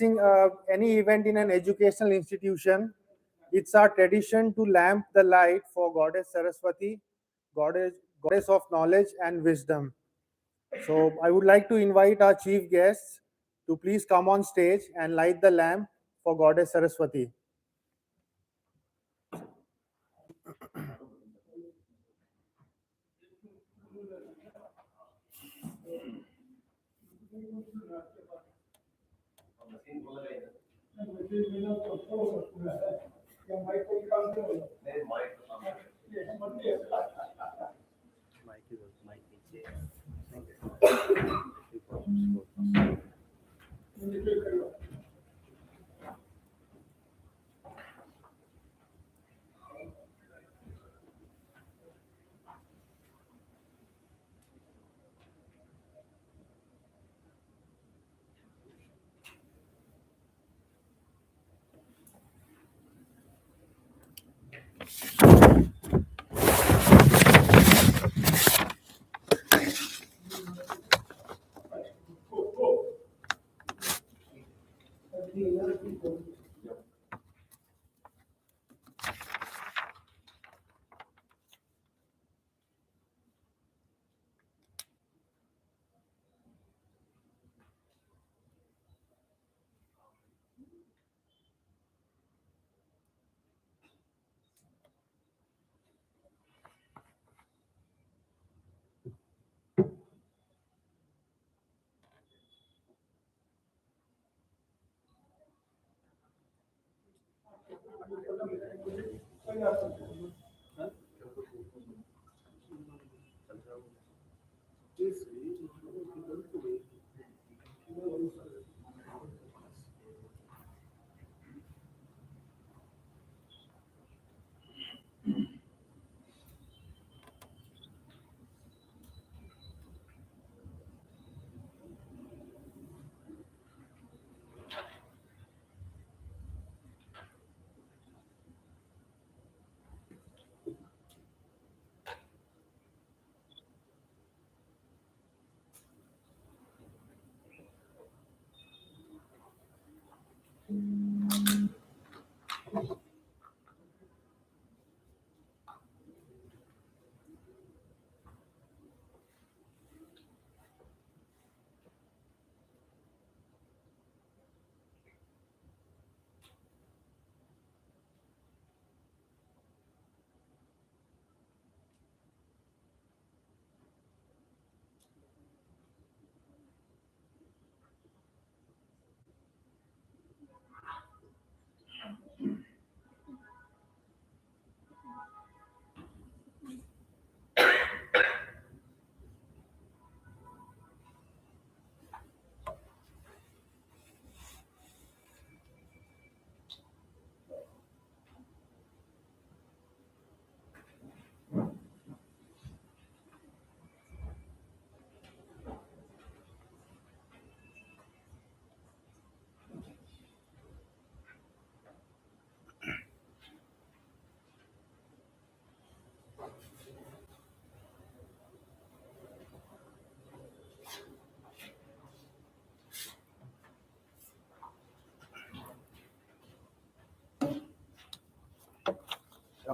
any event in an educational institution, it's our tradition to lamp the light for Goddess Saraswati, goddess of knowledge and wisdom. So I would like to invite our chief guests to please come on stage and light the lamp for Goddess Saraswati.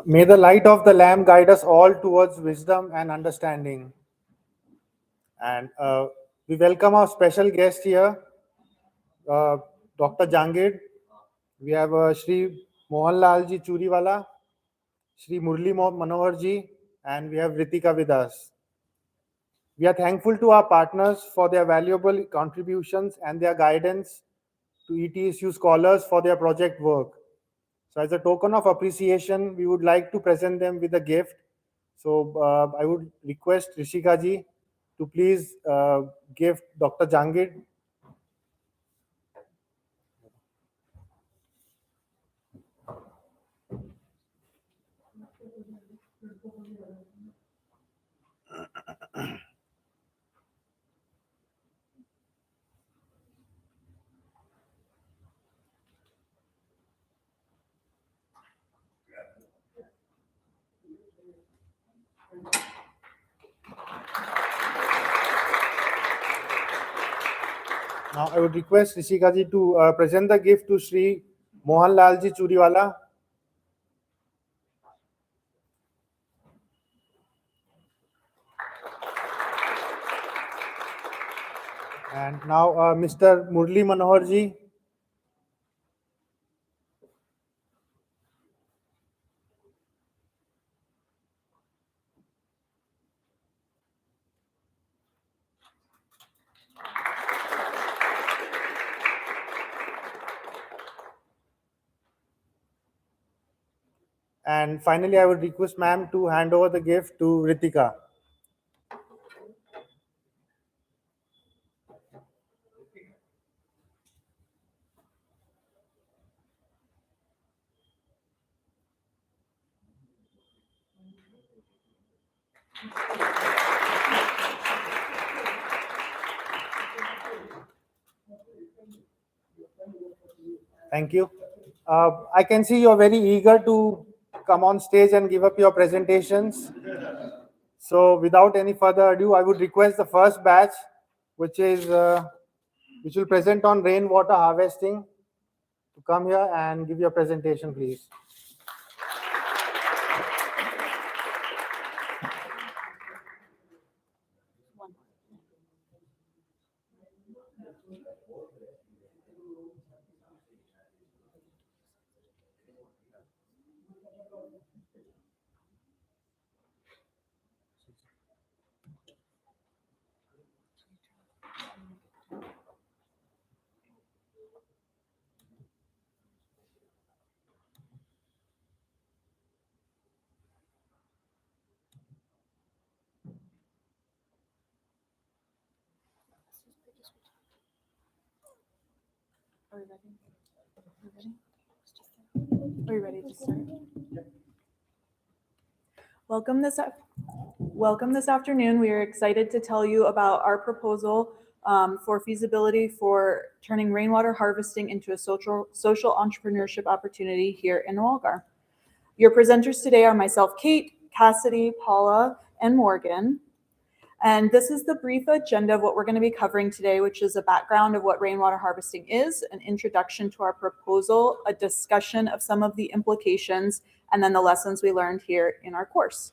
May the light of the lamp guide us all towards wisdom and understanding. And we welcome our special guest here, Dr. Jangid. We have Shri Mohanlal ji Churiwala, Shri Murli Manohar ji, and we have Ritika with us. We are thankful to our partners for their valuable contributions and their guidance to ETSU scholars for their project work. So as a token of appreciation, we would like to present them with a gift. So I would request Rishika ji to please give Dr. Jangid. Now I would request Rishika ji to present the gift to Shri Mohan Lal ji Churiwala. And now Mr. Murli Manohar ji. And finally, I would request ma'am to hand over the gift to Ritika. Thank you. I can see you're very eager to come on stage and give up your presentations. So without any further ado, I would request the first batch, which will present on rainwater harvesting, to come here and give your presentation, please. Are we ready? Are we ready to start? Welcome this afternoon. We are excited to tell you about our proposal for feasibility for turning rainwater harvesting into a social entrepreneurship opportunity here in Nawalgarh. Your presenters today are myself, Kate, Cassidy, Paula, and Morgan. And this is the brief agenda of what we're going to be covering today, which is a background of what rainwater harvesting is, an introduction to our proposal, a discussion of some of the implications, and then the lessons we learned here in our course.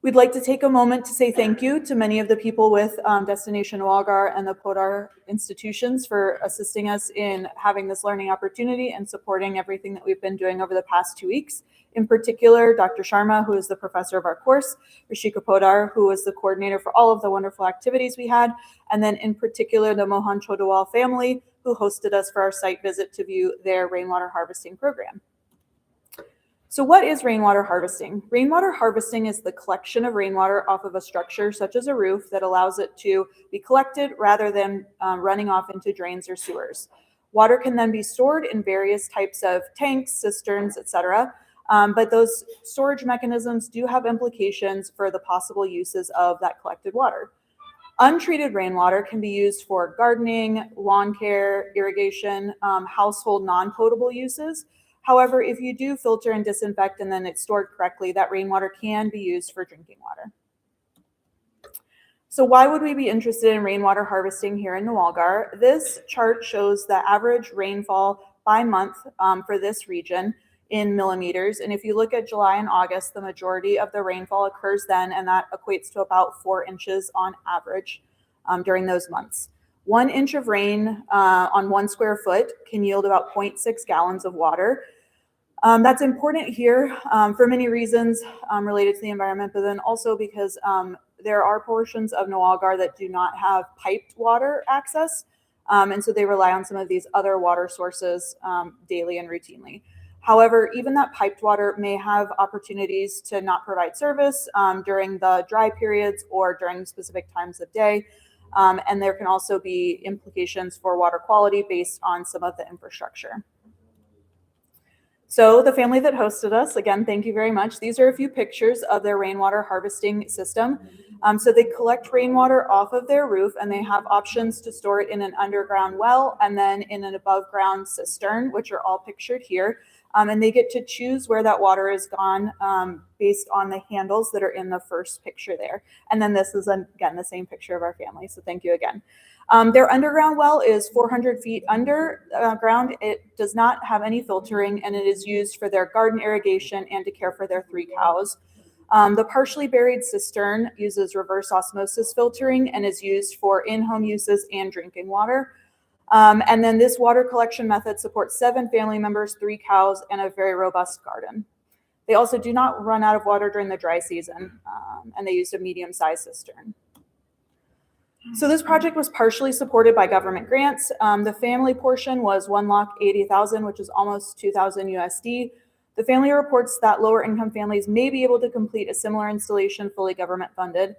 We'd like to take a moment to say thank you to many of the people with Destination Nawalgarh and the Podar institutions for assisting us in having this learning opportunity and supporting everything that we've been doing over the past 2 weeks. In particular, Dr. Sharma, who is the professor of our course, Rishika Podar, who was the coordinator for all of the wonderful activities we had, and then in particular, the Mohan Chodawal family, who hosted us for our site visit to view their rainwater harvesting program. So what is rainwater harvesting? Rainwater harvesting is the collection of rainwater off of a structure such as a roof that allows it to be collected rather than running off into drains or sewers. Water can then be stored in various types of tanks, cisterns, etc. But those storage mechanisms do have implications for the possible uses of that collected water. Untreated rainwater can be used for gardening, lawn care, irrigation, household non-potable uses. However, if you do filter and disinfect and then it's stored correctly, that rainwater can be used for drinking water. So why would we be interested in rainwater harvesting here in Nawalgarh? This chart shows the average rainfall by month for this region in millimeters. And if you look at July and August, the majority of the rainfall occurs then, and that equates to about 4 inches on average during those months. 1 inch of rain on 1 square foot can yield about 0.6 gallons of water. That's important here for many reasons related to the environment, but then also because there are portions of Nawalgarh that do not have piped water access, and so they rely on some of these other water sources daily and routinely. However, even that piped water may have opportunities to not provide service during the dry periods or during specific times of day, and there can also be implications for water quality based on some of the infrastructure. So the family that hosted us, again, thank you very much. These are a few pictures of their rainwater harvesting system. So they collect rainwater off of their roof, and they have options to store it in an underground well and then in an above ground cistern, which are all pictured here. And they get to choose where that water is gone based on the handles that are in the first picture there. And then this is, again, the same picture of our family. So thank you again. Their underground well is 400 feet underground. It does not have any filtering, and it is used for their garden irrigation and to care for their 3 cows. The partially buried cistern uses reverse osmosis filtering and is used for in-home uses and drinking water. And then this water collection method supports 7 family members, 3 cows, and a very robust garden. They also do not run out of water during the dry season, and they used a medium-sized cistern. So this project was partially supported by government grants. The family portion was 1,80,000, which is almost 2,000 USD. The family reports that lower income families may be able to complete a similar installation fully government funded.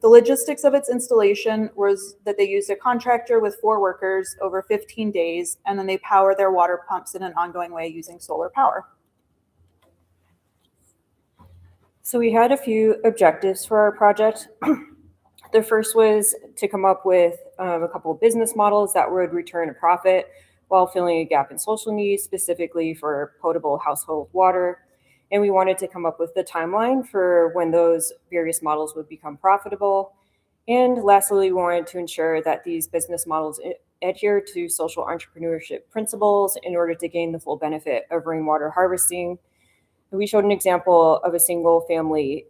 The logistics of its installation was that they used a contractor with 4 workers over 15 days, and then they power their water pumps in an ongoing way using solar power. So we had a few objectives for our project. The first was to come up with a couple of business models that would return a profit while filling a gap in social needs, specifically for potable household water. And we wanted to come up with the timeline for when those various models would become profitable. And lastly, we wanted to ensure that these business models adhere to social entrepreneurship principles in order to gain the full benefit of rainwater harvesting. We showed an example of a single family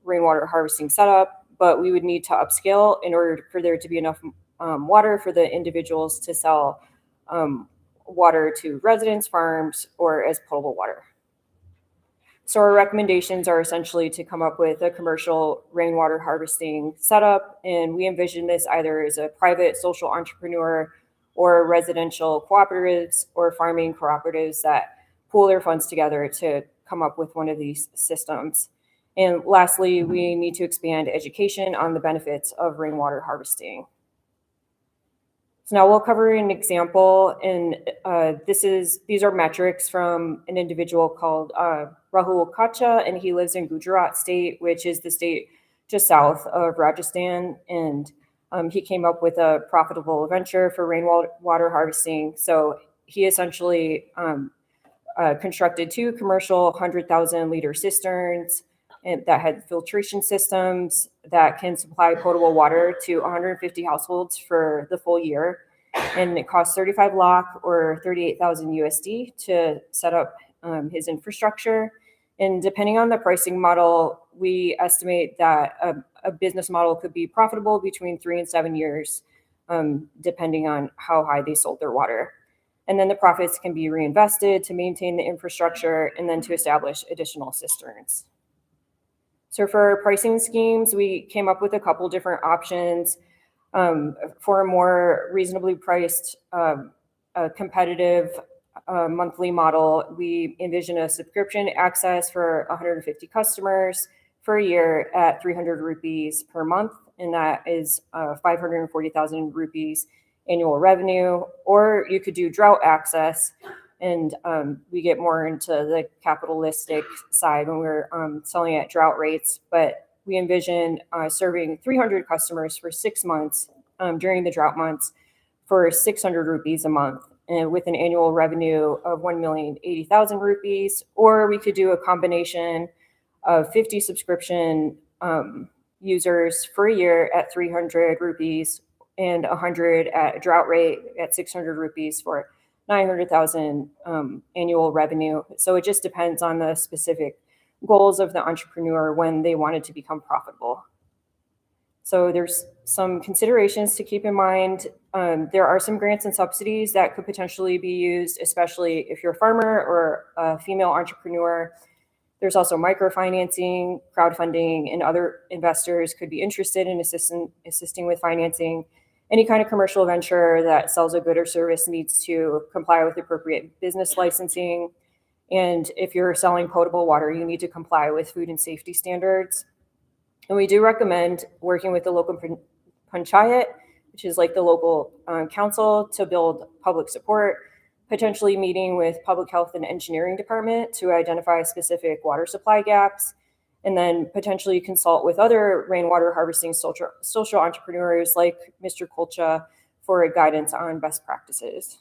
rainwater harvesting setup, but we would need to upscale in order for there to be enough water for the individuals to sell water to residents, farms, or as potable water. So our recommendations are essentially to come up with a commercial rainwater harvesting setup, and we envision this either as a private social entrepreneur or residential cooperatives or farming cooperatives that pool their funds together to come up with one of these systems. And lastly, we need to expand education on the benefits of rainwater harvesting. So now we'll cover an example, and these are metrics from an individual called Rahul Kacha, and he lives in Gujarat state, which is the state just south of Rajasthan. And he came up with a profitable venture for rainwater harvesting. So he essentially constructed 2 commercial 100,000 liter cisterns and that had filtration systems that can supply potable water to 150 households for the full year. And it costs 35 lakh or 38,000 USD to set up his infrastructure. And depending on the pricing model, we estimate that a business model could be profitable between 3 and 7 years, depending on how high they sold their water. And then the profits can be reinvested to maintain the infrastructure and then to establish additional cisterns. So for our pricing schemes, we came up with a couple different options. For a more reasonably priced, competitive monthly model, we envision a subscription access for 150 customers for a year at 300 rupees per month, and that is 540,000 rupees annual revenue. Or you could do drought access, and we get more into the capitalistic side when we're selling at drought rates. But we envision serving 300 customers for 6 months during the drought months for 600 rupees a month, and with an annual revenue of 1,080,000 rupees. Or we could do a combination of 50 subscription users for a year at 300 rupees and 100 at a drought rate at 600 rupees for 900,000 annual revenue. So it just depends on the specific goals of the entrepreneur when they wanted to become profitable. So there's some considerations to keep in mind. There are some grants and subsidies that could potentially be used, especially if you're a farmer or a female entrepreneur. There's also microfinancing, crowdfunding, and other investors could be interested in assisting with financing. Any kind of commercial venture that sells a good or service needs to comply with appropriate business licensing. And if you're selling potable water, you need to comply with food and safety standards. And we do recommend working with the local panchayat, which is like the local council, to build public support, potentially meeting with public health and engineering department to identify specific water supply gaps, and then potentially consult with other rainwater harvesting social entrepreneurs like Mr. Kulcha for guidance on best practices.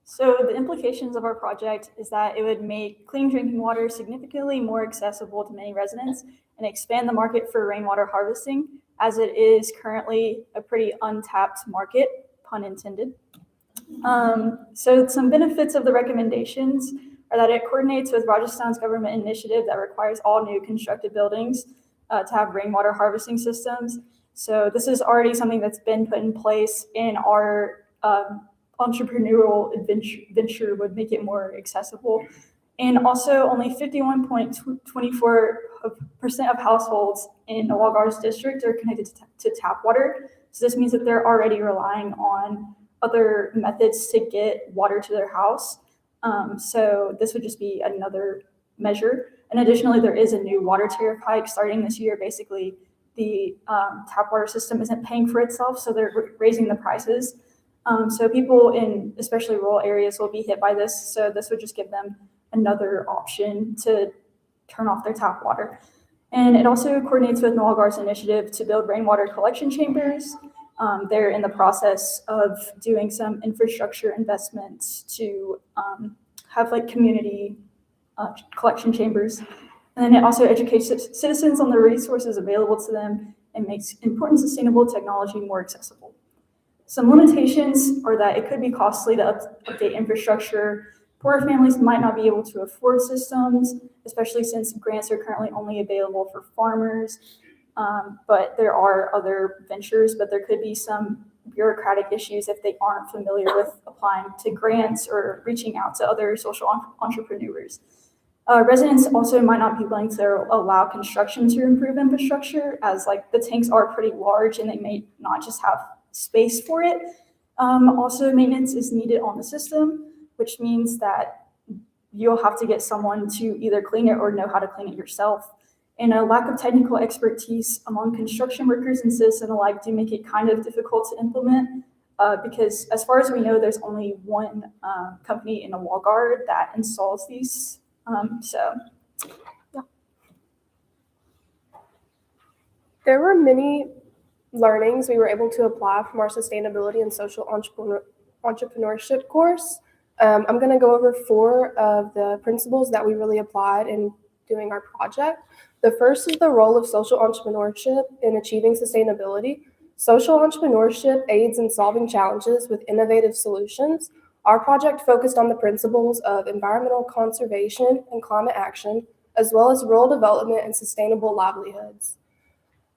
So the implications of our project is that it would make clean drinking water significantly more accessible to many residents and expand the market for rainwater harvesting, as it is currently a pretty untapped market, pun intended. So some benefits of the recommendations are that it coordinates with Rajasthan's government initiative that requires all new constructed buildings to have rainwater harvesting systems. So this is already something that's been put in place, and our entrepreneurial venture would make it more accessible. And also only 51.24% of households in Nawalgarh's district are connected to tap water. So this means that they're already relying on other methods to get water to their house. So this would just be another measure. And additionally, there is a new water tariff hike starting this year. Basically, the tap water system isn't paying for itself, so they're raising the prices. So people in especially rural areas will be hit by this. So this would just give them another option to turn off their tap water. And it also coordinates with Nawalgarh's initiative to build rainwater collection chambers. They're in the process of doing some infrastructure investments to have like community collection chambers. And then it also educates citizens on the resources available to them and makes important sustainable technology more accessible. Some limitations are that it could be costly to update infrastructure. Poorer families might not be able to afford systems, especially since grants are currently only available for farmers. But there are other ventures, but there could be some bureaucratic issues if they aren't familiar with applying to grants or reaching out to other social entrepreneurs. Residents also might not be willing to allow construction to improve infrastructure, as like the tanks are pretty large and they may not just have space for it. Also, maintenance is needed on the system, which means that you'll have to get someone to either clean it or know how to clean it yourself. And a lack of technical expertise among construction workers and citizens alike do make it kind of difficult to implement because as far as we know, there's only one company in Nawalgarh that installs these. Yeah. There were many learnings we were able to apply from our sustainability and social entrepreneurship course. I'm going to go over 4 of the principles that we really applied in doing our project. The first is the role of social entrepreneurship in achieving sustainability. Social entrepreneurship aids in solving challenges with innovative solutions. Our project focused on the principles of environmental conservation and climate action, as well as rural development and sustainable livelihoods.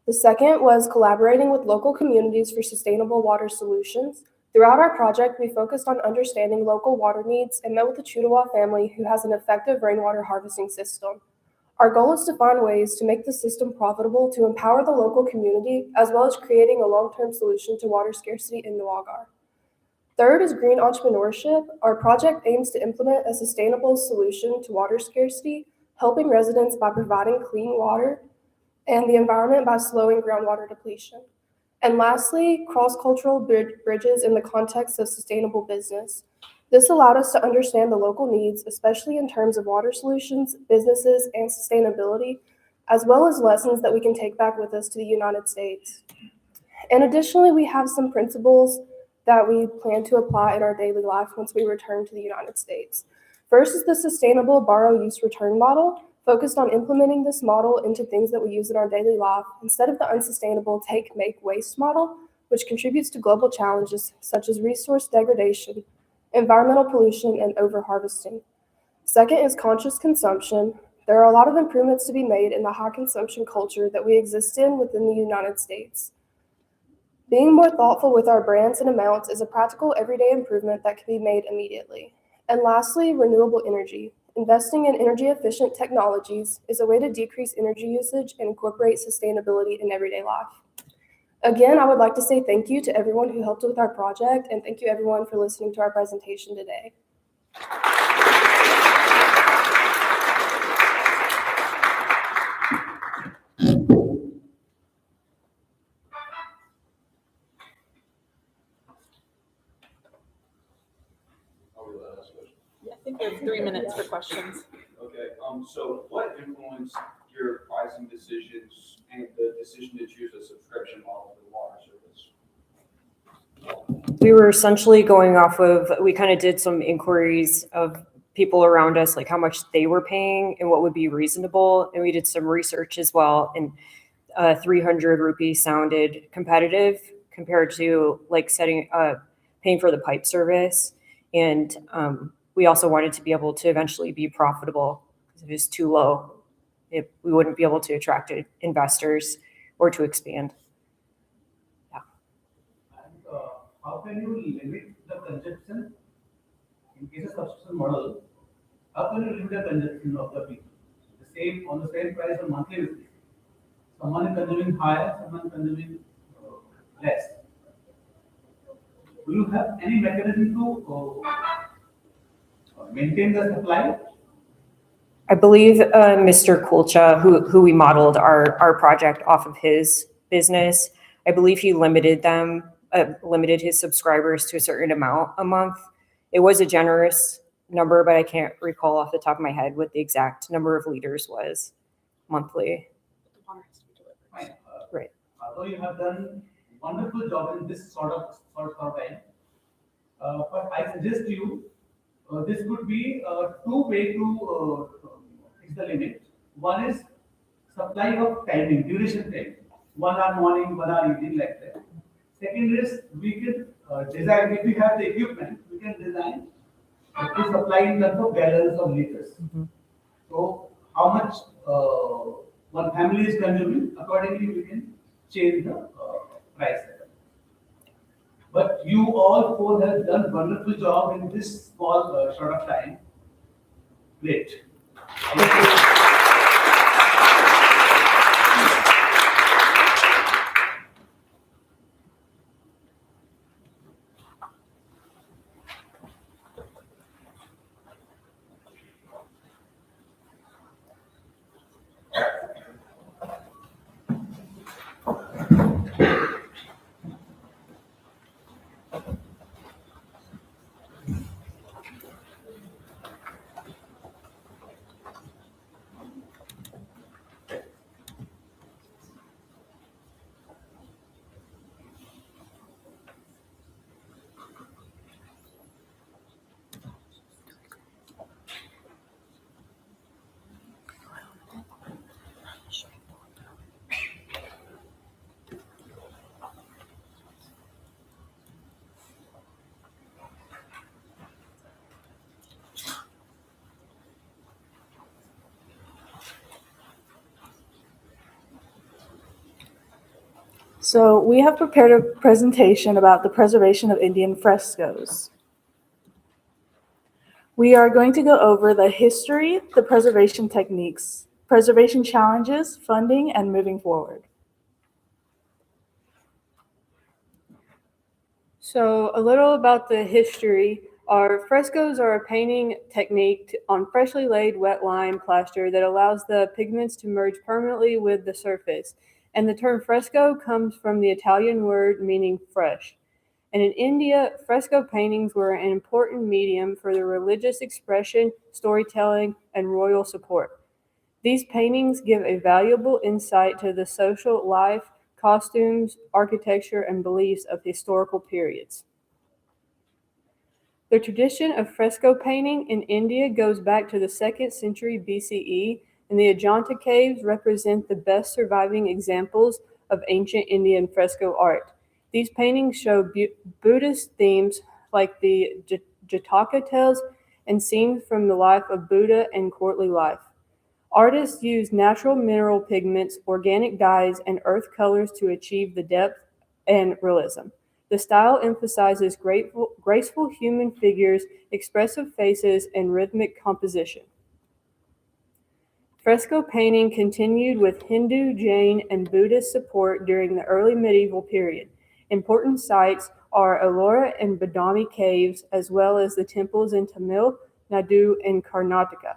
The second was collaborating with local communities for sustainable water solutions. Throughout our project, we focused on understanding local water needs and met with the Chudawa family who has an effective rainwater harvesting system. Our goal is to find ways to make the system profitable to empower the local community, as well as creating a long-term solution to water scarcity in Nawalgarh. Third is green entrepreneurship. Our project aims to implement a sustainable solution to water scarcity, helping residents by providing clean water and the environment by slowing groundwater depletion. And lastly, cross-cultural bridges in the context of sustainable business. This allowed us to understand the local needs, especially in terms of water solutions, businesses, and sustainability, as well as lessons that we can take back with us to the United States. And additionally, we have some principles that we plan to apply in our daily life once we return to the United States. First is the sustainable borrow, use, return model, focused on implementing this model into things that we use in our daily life instead of the unsustainable take, make, waste model, which contributes to global challenges such as resource degradation, environmental pollution, and over-harvesting. Second is conscious consumption. There are a lot of improvements to be made in the high consumption culture that we exist in within the United States. Being more thoughtful with our brands and amounts is a practical everyday improvement that can be made immediately. And lastly, renewable energy. Investing in energy-efficient technologies is a way to decrease energy usage and incorporate sustainability in everyday life. Again, I would like to say thank you to everyone who helped with our project, and thank you everyone for listening to our presentation today. Yeah, I think we have 3 minutes for questions. Okay, so what influenced your pricing decisions and the decision to choose a subscription model for the water service? We were essentially going off of, we kind of did some inquiries of people around us, like how much they were paying and what would be reasonable. And we did some research as well. And 300 rupees sounded competitive compared to like paying for the pipe service. And we also wanted to be able to eventually be profitable, because if it was too low, we wouldn't be able to attract investors or to expand. And how can you limit the consumption in case of subscription model? How can you limit the consumption of the people? On the same price on monthly basis. Someone is consuming higher, someone consuming less. Do you have any mechanism to maintain the supply? I believe Mr. Kulcha, who we modeled our project off of his business, I believe he limited his subscribers to a certain amount a month. It was a generous number, but I can't recall off the top of my head what the exact number of liters was monthly. Fine. Right. Although you have done wonderful job in this sort of time, but I suggest you this could be two way to fix the limit. One is supply of timing, duration time. 1 hour morning, 1 hour evening, like that. Second is we can design, if we have the equipment, we can design to supply in terms of gallons or liters. So how much one family is consuming, accordingly we can change the price. But you all four have done wonderful job in this small short of time. Great. So we have prepared a presentation about the preservation of Indian frescoes. We are going to go over the history, the preservation techniques, preservation challenges, funding, and moving forward. So a little about the history. Our frescoes are a painting technique on freshly laid wet lime plaster that allows the pigments to merge permanently with the surface. And the term fresco comes from the Italian word meaning fresh. And in India, fresco paintings were an important medium for the religious expression, storytelling, and royal support. These paintings give a valuable insight to the social life, costumes, architecture, and beliefs of historical periods. The tradition of fresco painting in India goes back to the 2nd century BCE, and the Ajanta caves represent the best surviving examples of ancient Indian fresco art. These paintings show Buddhist themes like the Jataka tales and scenes from the life of Buddha and courtly life. Artists use natural mineral pigments, organic dyes, and earth colors to achieve the depth and realism. The style emphasizes graceful human figures, expressive faces, and rhythmic composition. Fresco painting continued with Hindu, Jain, and Buddhist support during the early medieval period. Important sites are Ellora and Badami caves, as well as the temples in Tamil Nadu and Karnataka.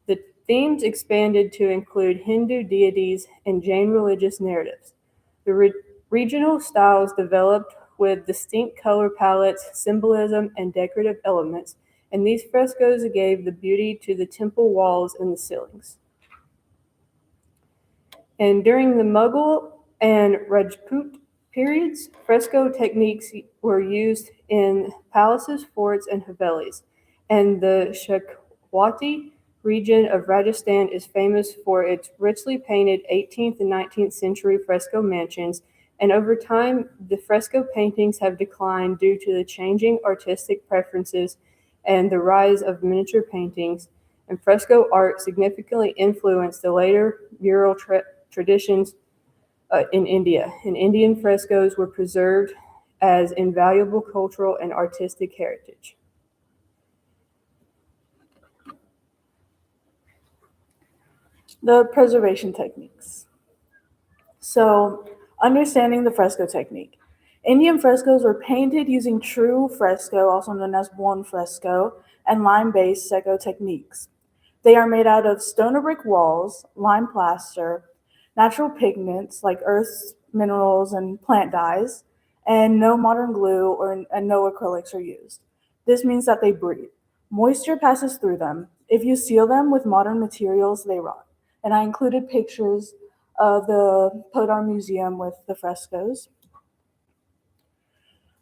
The themes expanded to include Hindu deities and Jain religious narratives. The regional styles developed with distinct color palettes, symbolism, and decorative elements, and these frescoes gave the beauty to the temple walls and the ceilings. And during the Mughal and Rajput periods, fresco techniques were used in palaces, forts, and havelis. And the Shekhawati region of Rajasthan is famous for its richly painted 18th and 19th century fresco mansions, and over time, the fresco paintings have declined due to the changing artistic preferences and the rise of miniature paintings, and fresco art significantly influenced the later mural traditions in India, and Indian frescoes were preserved as invaluable cultural and artistic heritage. The preservation techniques. So, understanding the fresco technique. Indian frescoes were painted using true fresco, also known as buon fresco, and lime-based secco techniques. They are made out of stone or brick walls, lime plaster, natural pigments like earth's minerals and plant dyes, and no modern glue and no acrylics are used. This means that they breathe. Moisture passes through them. If you seal them with modern materials, they rot. And I included pictures of the Podar Museum with the frescoes.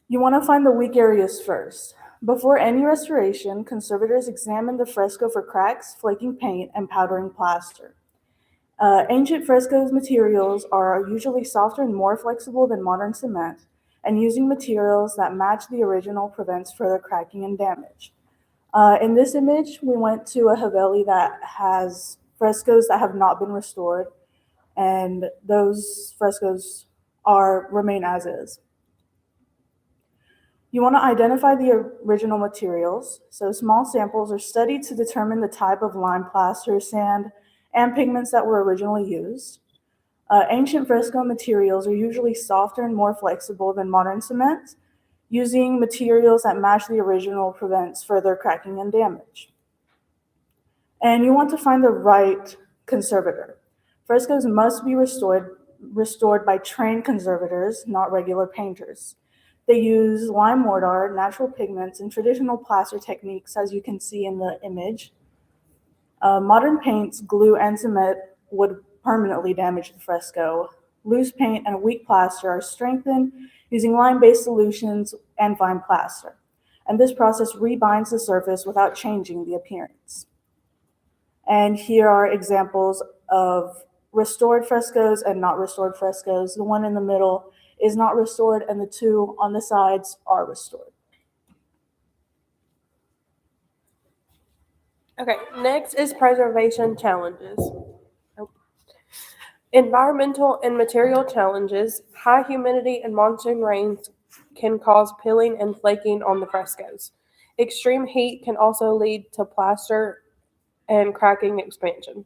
You want to find the weak areas first. Before any restoration, conservators examine the fresco for cracks, flaking paint, and powdering plaster. Ancient frescoes materials are usually softer and more flexible than modern cement, and using materials that match the original prevents further cracking and damage. In this image, we went to a Haveli that has frescoes that have not been restored, and those frescoes remain as is. You want to identify the original materials. So small samples are studied to determine the type of lime plaster, sand, and pigments that were originally used. Ancient fresco materials are usually softer and more flexible than modern cement. Using materials that match the original prevents further cracking and damage. And you want to find the right conservator. Frescoes must be restored by trained conservators, not regular painters. They use lime mortar, natural pigments, and traditional plaster techniques, as you can see in the image. Modern paints, glue, and cement would permanently damage the fresco. Loose paint and weak plaster are strengthened using lime-based solutions and fine plaster. And this process rebinds the surface without changing the appearance. And here are examples of restored frescoes and not restored frescoes. The one in the middle is not restored, and the two on the sides are restored. Okay, next is preservation challenges. Environmental and material challenges. High humidity and monsoon rains can cause peeling and flaking on the frescoes. Extreme heat can also lead to plaster and cracking expansion.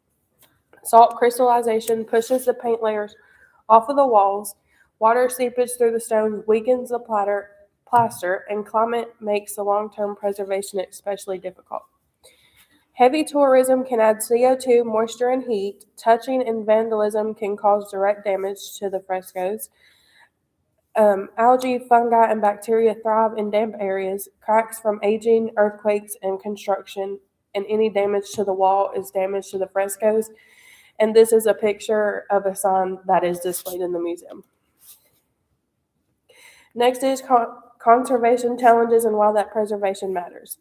Salt crystallization pushes the paint layers off of the walls. Water seepage through the stones weakens the plaster, and climate makes the long-term preservation especially difficult. Heavy tourism can add CO2, moisture, and heat. Touching and vandalism can cause direct damage to the frescoes. Algae, fungi, and bacteria thrive in damp areas. Cracks from aging, earthquakes, and construction, and any damage to the wall is damage to the frescoes. And this is a picture of a sign that is displayed in the museum. Next is conservation challenges and why that preservation matters.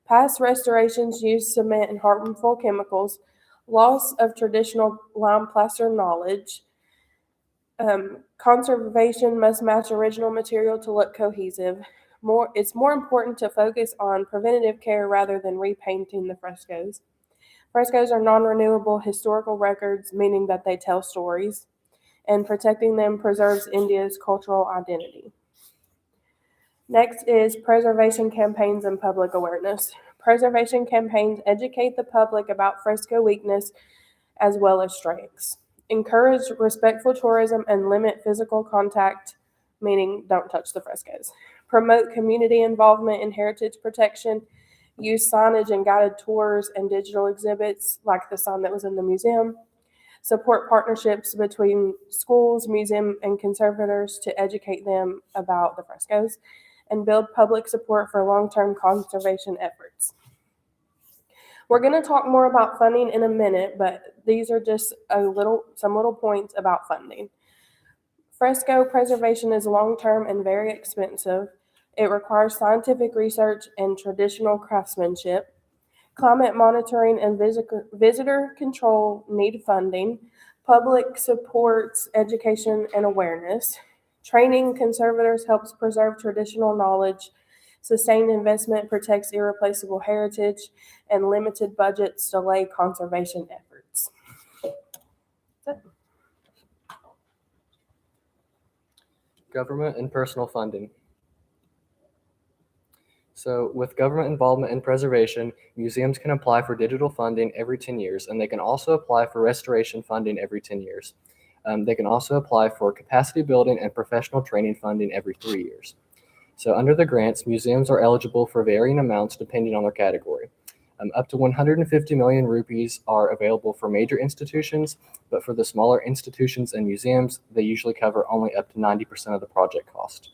Past restorations used cement and harmful chemicals, loss of traditional lime plaster knowledge. Conservation must match original material to look cohesive. It's more important to focus on preventative care rather than repainting the frescoes. Frescoes are non-renewable historical records, meaning that they tell stories, and protecting them preserves India's cultural identity. Next is preservation campaigns and public awareness. Preservation campaigns educate the public about fresco weakness as well as strengths. Encourage respectful tourism and limit physical contact, meaning don't touch the frescoes. Promote community involvement in heritage protection. Use signage and guided tours and digital exhibits like the sign that was in the museum. Support partnerships between schools, museum, and conservators to educate them about the frescoes, and build public support for long-term conservation efforts. We're going to talk more about funding in a minute, but these are just some little points about funding. Fresco preservation is long-term and very expensive. It requires scientific research and traditional craftsmanship. Climate monitoring and visitor control need funding. Public supports education and awareness. Training conservators helps preserve traditional knowledge. Sustained investment protects irreplaceable heritage, and limited budgets delay conservation efforts. Government and personal funding. So with government involvement in preservation, museums can apply for digital funding every 10 years, and they can also apply for restoration funding every 10 years. They can also apply for capacity building and professional training funding every 3 years. So under the grants, museums are eligible for varying amounts depending on their category. Up to 150 million rupees are available for major institutions, but for the smaller institutions and museums, they usually cover only up to 90% of the project cost.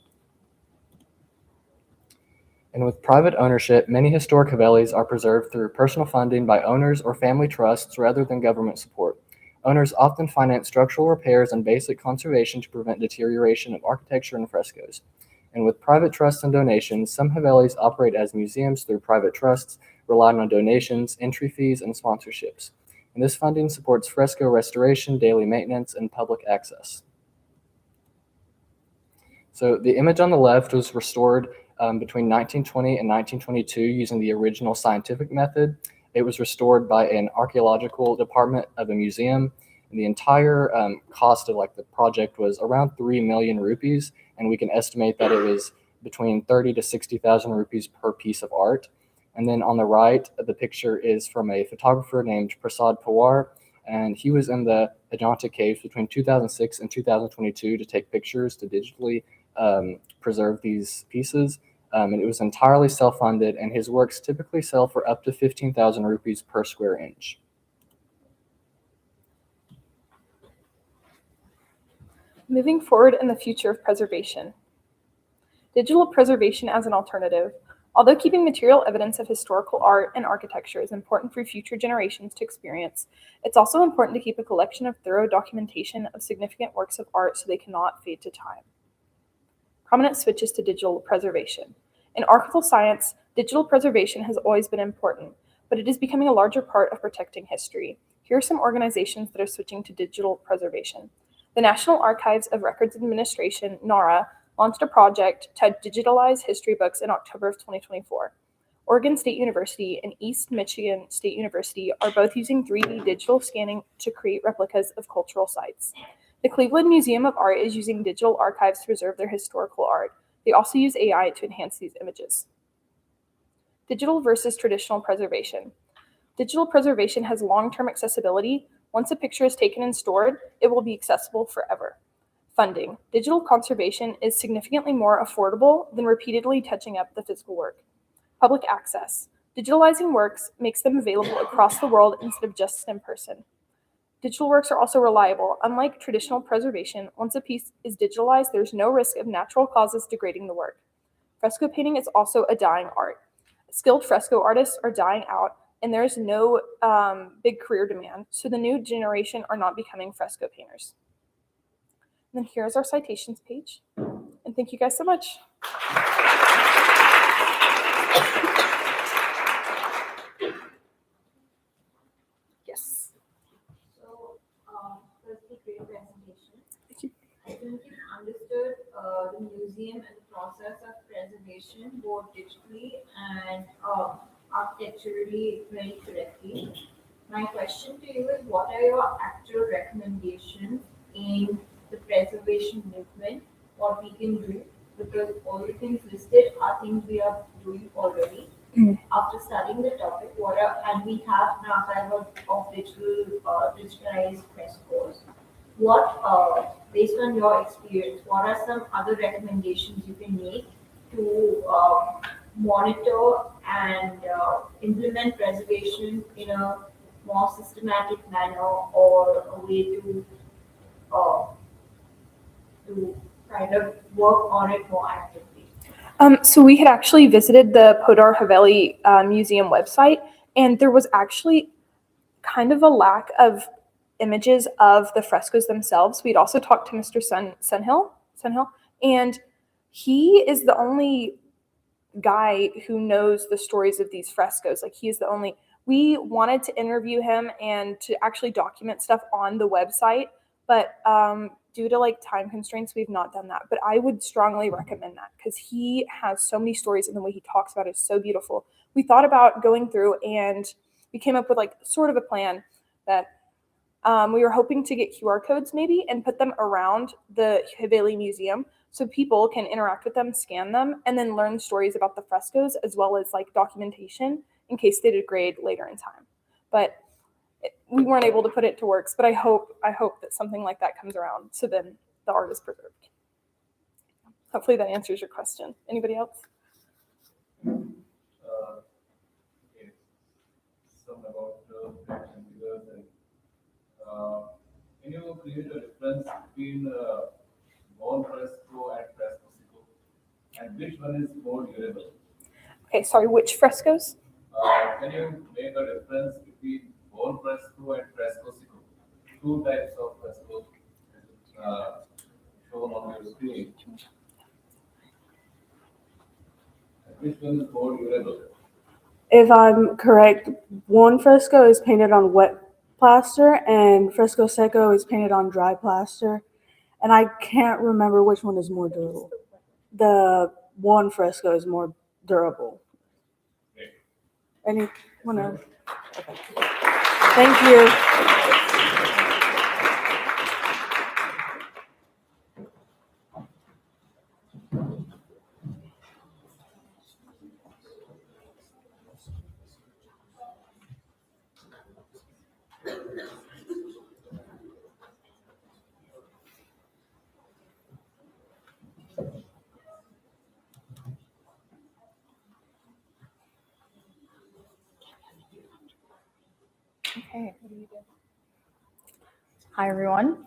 And with private ownership, many historic havelis are preserved through personal funding by owners or family trusts rather than government support. Owners often finance structural repairs and basic conservation to prevent deterioration of architecture and frescoes. And with private trusts and donations, some havelis operate as museums through private trusts, relying on donations, entry fees, and sponsorships. And this funding supports fresco restoration, daily maintenance, and public access. So the image on the left was restored between 1920 and 1922 using the original scientific method. It was restored by an archaeological department of a museum. And the entire cost of the project was around 3 million rupees, and we can estimate that it was between 30 to 60,000 rupees per piece of art. And then on the right, the picture is from a photographer named Prasad Pawar, and he was in the Ajanta caves between 2006 and 2022 to take pictures to digitally preserve these pieces. And it was entirely self-funded, and his works typically sell for up to 15,000 rupees per square inch. Moving forward in the future of preservation. Digital preservation as an alternative. Although keeping material evidence of historical art and architecture is important for future generations to experience, it's also important to keep a collection of thorough documentation of significant works of art so they cannot fade to time. Prominent switches to digital preservation. In archival science, digital preservation has always been important, but it is becoming a larger part of protecting history. Here are some organizations that are switching to digital preservation. The National Archives of Records Administration, NARA, launched a project to digitalize history books in October of 2024. Oregon State University and East Michigan State University are both using 3D digital scanning to create replicas of cultural sites. The Cleveland Museum of Art is using digital archives to preserve their historical art. They also use AI to enhance these images. Digital versus traditional preservation. Digital preservation has long-term accessibility. Once a picture is taken and stored, it will be accessible forever. Funding. Digital conservation is significantly more affordable than repeatedly touching up the physical work. Public access. Digitalizing works makes them available across the world instead of just in person. Digital works are also reliable. Unlike traditional preservation, once a piece is digitalized, there's no risk of natural causes degrading the work. Fresco painting is also a dying art. Skilled fresco artists are dying out, and there's no big career demand, so the new generation are not becoming fresco painters. And then here's our citations page, and thank you guys so much. Yes. So, that's a great presentation. Thank you. I think you understood the museum and the process of preservation, both digitally and architecturally, very correctly. My question to you is, what are your actual recommendations in the preservation movement? What we can do, because all the things listed are things we are doing already. After studying the topic, and we have an archive of digitalized frescoes. Based on your experience, what are some other recommendations you can make to monitor and implement preservation in a more systematic manner, or a way to kind of work on it more actively? So we had actually visited the Podar Haveli museum website, and there was actually kind of a lack of images of the frescoes themselves. We'd also talked to Mr. Sunhill, and he is the only guy who knows the stories of these frescoes. Like, he is the only We wanted to interview him and to actually document stuff on the website, but due to like time constraints, we've not done that. But I would strongly recommend that because he has so many stories and the way he talks about it is so beautiful. We thought about going through and we came up with like sort of a plan that we were hoping to get QR codes maybe and put them around the Haveli Museum so people can interact with them, scan them, and then learn stories about the frescoes as well as like documentation in case they degrade later in time. But we weren't able to put it to works, but I hope that something like that comes around so then the art is preserved. Hopefully that answers your question. Anybody else? Okay. Some about action figures and can you create a difference between bone fresco and fresco, and which one is more durable? Okay, sorry, which frescoes? Can you make a difference between bone fresco and fresco? Two types of frescoes shown on your screen. And which one is more durable? If I'm correct, one fresco is painted on wet plaster and fresco seco is painted on dry plaster. And I can't remember which one is more durable. The one fresco is more durable. Anyone else? Okay. Thank you. Okay, what do you do? Hi, everyone.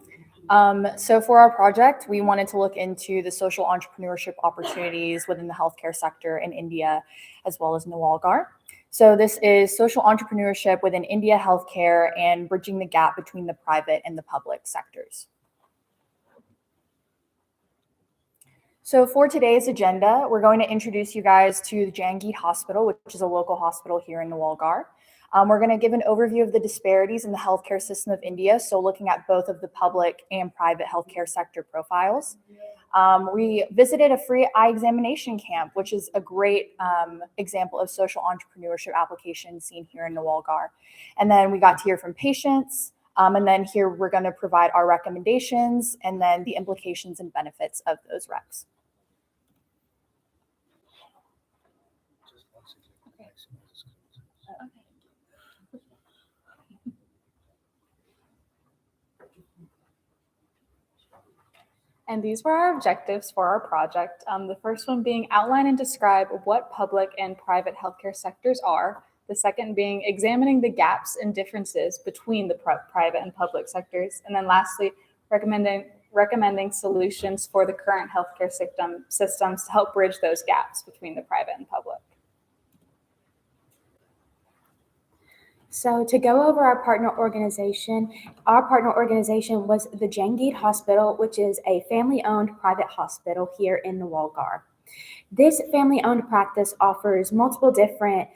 So for our project, we wanted to look into the social entrepreneurship opportunities within the healthcare sector in India, as well as Nawalgarh. So this is social entrepreneurship within India healthcare and bridging the gap between the private and the public sectors. So for today's agenda, we're going to introduce you guys to the Jangid Hospital, which is a local hospital here in Nawalgarh. We're going to give an overview of the disparities in the healthcare system of India, so looking at both of the public and private healthcare sector profiles. We visited a free eye examination camp, which is a great example of social entrepreneurship application seen here in Nawalgarh. And then we got to hear from patients, and then here we're going to provide our recommendations and then the implications and benefits of those recs. And these were our objectives for our project. The first one being outline and describe what public and private healthcare sectors are. The second being examining the gaps and differences between the private and public sectors. And then lastly, recommending solutions for the current healthcare systems to help bridge those gaps between the private and public. So to go over our partner organization was the Jangid Hospital, which is a family-owned private hospital here in Nawalgarh. This family-owned practice offers multiple different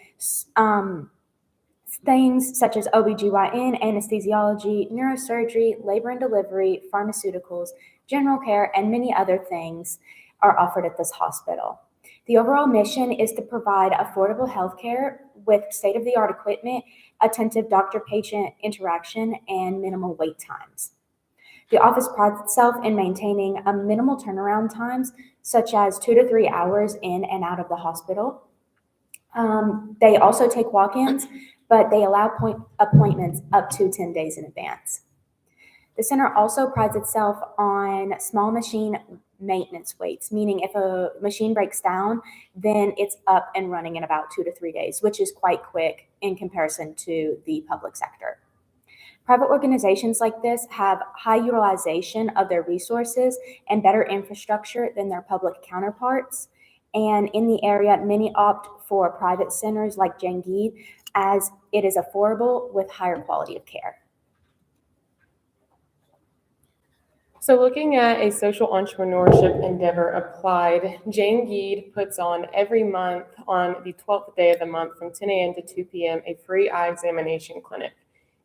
things such as OBGYN, anesthesiology, neurosurgery, labor and delivery, pharmaceuticals, general care, and many other things are offered at this hospital. The overall mission is to provide affordable healthcare with state-of-the-art equipment, attentive doctor-patient interaction, and minimal wait times. The office prides itself in maintaining a minimal turnaround times, such as 2 to 3 hours in and out of the hospital. They also take walk-ins, but they allow appointments up to 10 days in advance. The center also prides itself on small machine maintenance waits, meaning if a machine breaks down, then it's up and running in about 2 to 3 days, which is quite quick in comparison to the public sector. Private organizations like this have high utilization of their resources and better infrastructure than their public counterparts. And in the area, many opt for private centers like Jangid as it is affordable with higher quality of care. So looking at a social entrepreneurship endeavor applied, Jane Geed puts on every month on the 12th day of the month from 10 a.m. to 2 p.m. a free eye examination clinic.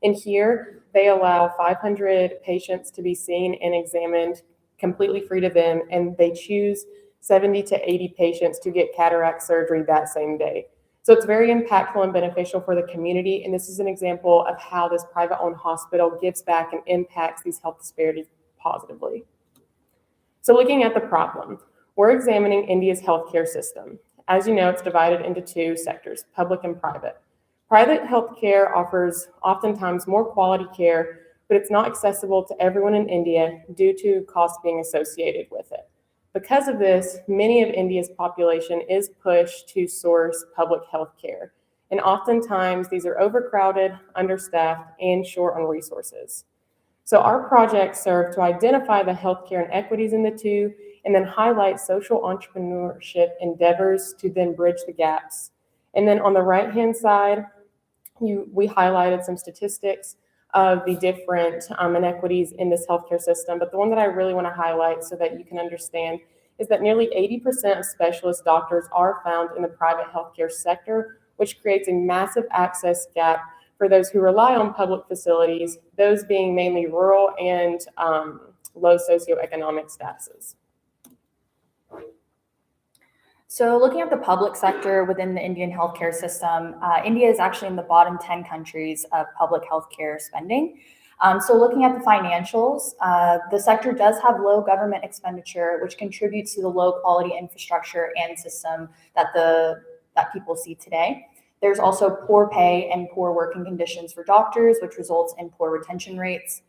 In here, they allow 500 patients to be seen and examined completely free to them, and they choose 70 to 80 patients to get cataract surgery that same day. So it's very impactful and beneficial for the community, and this is an example of how this private-owned hospital gives back and impacts these health disparities positively. So looking at the problem, we're examining India's healthcare system. As you know, it's divided into two sectors, public and private. Private healthcare offers oftentimes more quality care, but it's not accessible to everyone in India due to costs being associated with it. Because of this, many of India's population is pushed to source public health care. And oftentimes these are overcrowded, understaffed, and short on resources. So our projects serve to identify the healthcare inequities in the two, and then highlight social entrepreneurship endeavors to then bridge the gaps. And then on the right-hand side, we highlighted some statistics of the different inequities in this healthcare system. But the one that I really want to highlight so that you can understand is that nearly 80% of specialist doctors are found in the private healthcare sector, which creates a massive access gap for those who rely on public facilities, those being mainly rural and low socioeconomic statuses. So looking at the public sector within the Indian healthcare system, India is actually in the bottom 10 countries of public healthcare spending. So looking at the financials, the sector does have low government expenditure, which contributes to the low quality infrastructure and system that people see today. There's also poor pay and poor working conditions for doctors, which results in poor retention rates.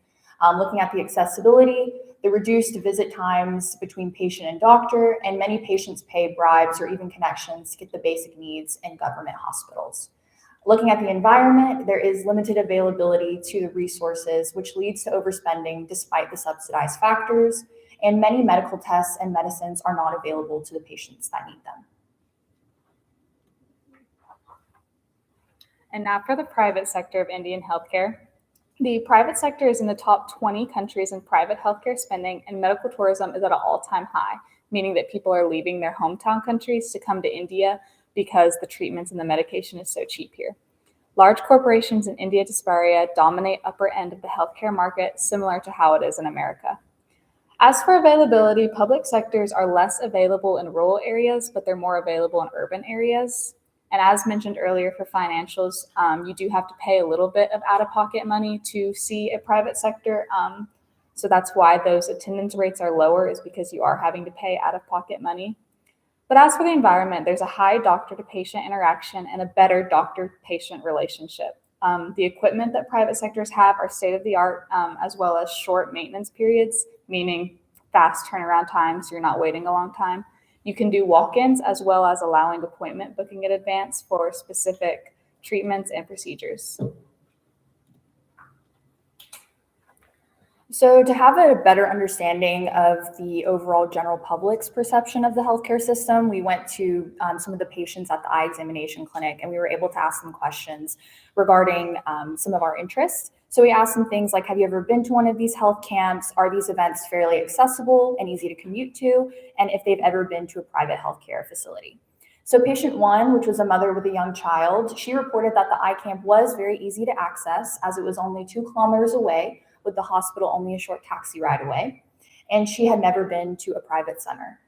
Looking at the accessibility, the reduced visit times between patient and doctor, and many patients pay bribes or even connections to get the basic needs in government hospitals. Looking at the environment, there is limited availability to the resources, which leads to overspending despite the subsidized factors, and many medical tests and medicines are not available to the patients that need them. And now for the private sector of Indian healthcare. The private sector is in the top 20 countries in private healthcare spending, and medical tourism is at an all-time high, meaning that people are leaving their hometown countries to come to India because the treatments and the medication is so cheap here. Large corporations in India Disparia dominate upper end of the healthcare market, similar to how it is in America. As for availability, public sectors are less available in rural areas, but they're more available in urban areas. And as mentioned earlier for financials, you do have to pay a little bit of out-of-pocket money to see a private sector. So that's why those attendance rates are lower, is because you are having to pay out-of-pocket money. But as for the environment, there's a high doctor-to-patient interaction and a better doctor-patient relationship. The equipment that private sectors have are state-of-the-art, as well as short maintenance periods, meaning fast turnaround times, so you're not waiting a long time. You can do walk-ins as well as allowing appointment booking in advance for specific treatments and procedures. So to have a better understanding of the overall general public's perception of the healthcare system, we went to some of the patients at the eye examination clinic, and we were able to ask them questions regarding some of our interests. So we asked them things like, have you ever been to one of these health camps? Are these events fairly accessible and easy to commute to? And if they've ever been to a private healthcare facility. So patient one, which was a mother with a young child, she reported that the eye camp was very easy to access, as it was only 2 kilometers away, with the hospital only a short taxi ride away. And she had never been to a private center.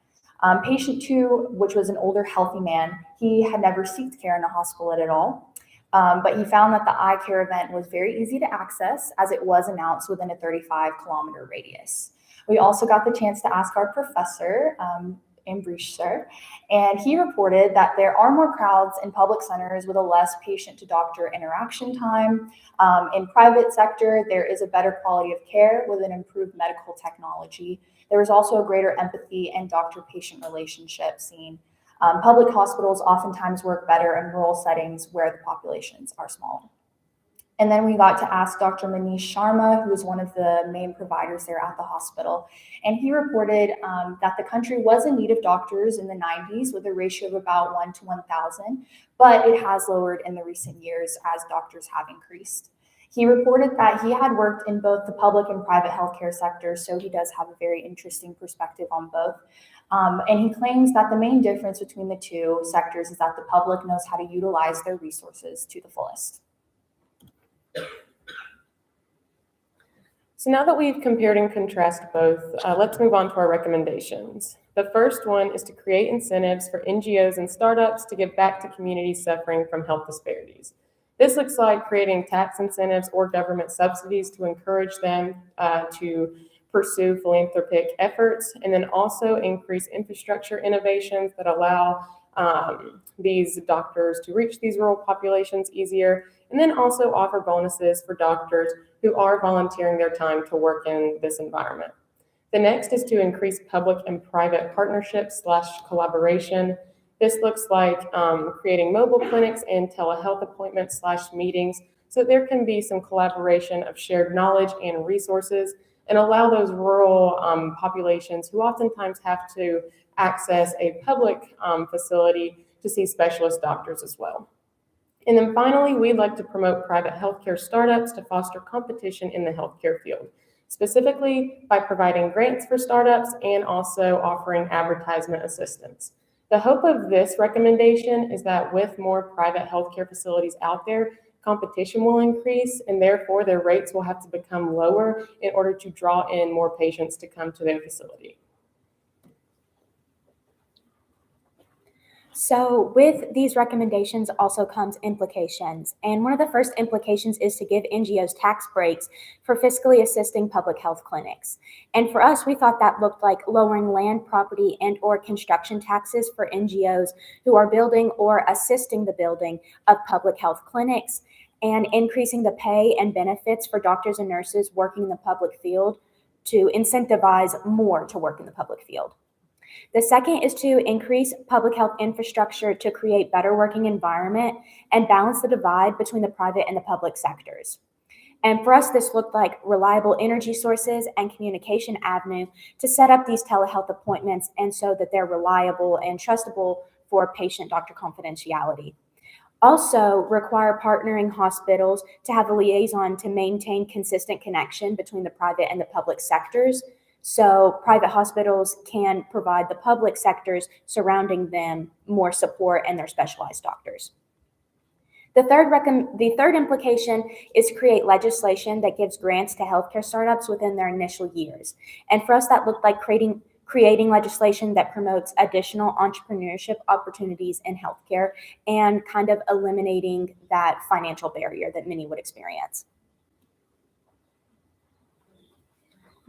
Patient two, which was an older, healthy man, he had never sought care in a hospital at all. But he found that the eye care event was very easy to access, as it was announced within a 35-kilometer radius. We also got the chance to ask our professor, Ambrish sir, and he reported that there are more crowds in public centers with a less patient-to-doctor interaction time. In private sector, there is a better quality of care with an improved medical technology. There is also a greater empathy and doctor-patient relationship seen. Public hospitals oftentimes work better in rural settings where the populations are small. And then we got to ask Dr. Manish Sharma, who is one of the main providers there at the hospital. And he reported that the country was in need of doctors in the 90s with a ratio of about 1 to 1,000, but it has lowered in the recent years as doctors have increased. He reported that he had worked in both the public and private healthcare sectors, so he does have a very interesting perspective on both. And he claims that the main difference between the two sectors is that the public knows how to utilize their resources to the fullest. So now that we've compared and contrasted both, let's move on to our recommendations. The first one is to create incentives for NGOs and startups to give back to communities suffering from health disparities. This looks like creating tax incentives or government subsidies to encourage them to pursue philanthropic efforts, and then also increase infrastructure innovations that allow these doctors to reach these rural populations easier, and then also offer bonuses for doctors who are volunteering their time to work in this environment. The next is to increase public and private partnerships / collaboration. This looks like creating mobile clinics and telehealth appointments / meetings so that there can be some collaboration of shared knowledge and resources and allow those rural populations who oftentimes have to access a public facility to see specialist doctors as well. And then finally, we'd like to promote private healthcare startups to foster competition in the healthcare field, specifically by providing grants for startups and also offering advertisement assistance. The hope of this recommendation is that with more private healthcare facilities out there, competition will increase and therefore their rates will have to become lower in order to draw in more patients to come to their facility. So with these recommendations also comes implications. And one of the first implications is to give NGOs tax breaks for fiscally assisting public health clinics. And for us, we thought that looked like lowering land, property, and or construction taxes for NGOs who are building or assisting the building of public health clinics, and increasing the pay and benefits for doctors and nurses working in the public field to incentivize more to work in the public field. The second is to increase public health infrastructure to create better working environment and balance the divide between the private and the public sectors. And for us, this looked like reliable energy sources and communication avenue to set up these telehealth appointments and so that they're reliable and trustable for patient-doctor confidentiality. Also require partnering hospitals to have a liaison to maintain consistent connection between the private and the public sectors, so private hospitals can provide the public sectors surrounding them more support and their specialized doctors. The third implication is to create legislation that gives grants to healthcare startups within their initial years. And for us, that looked like creating legislation that promotes additional entrepreneurship opportunities in healthcare and kind of eliminating that financial barrier that many would experience.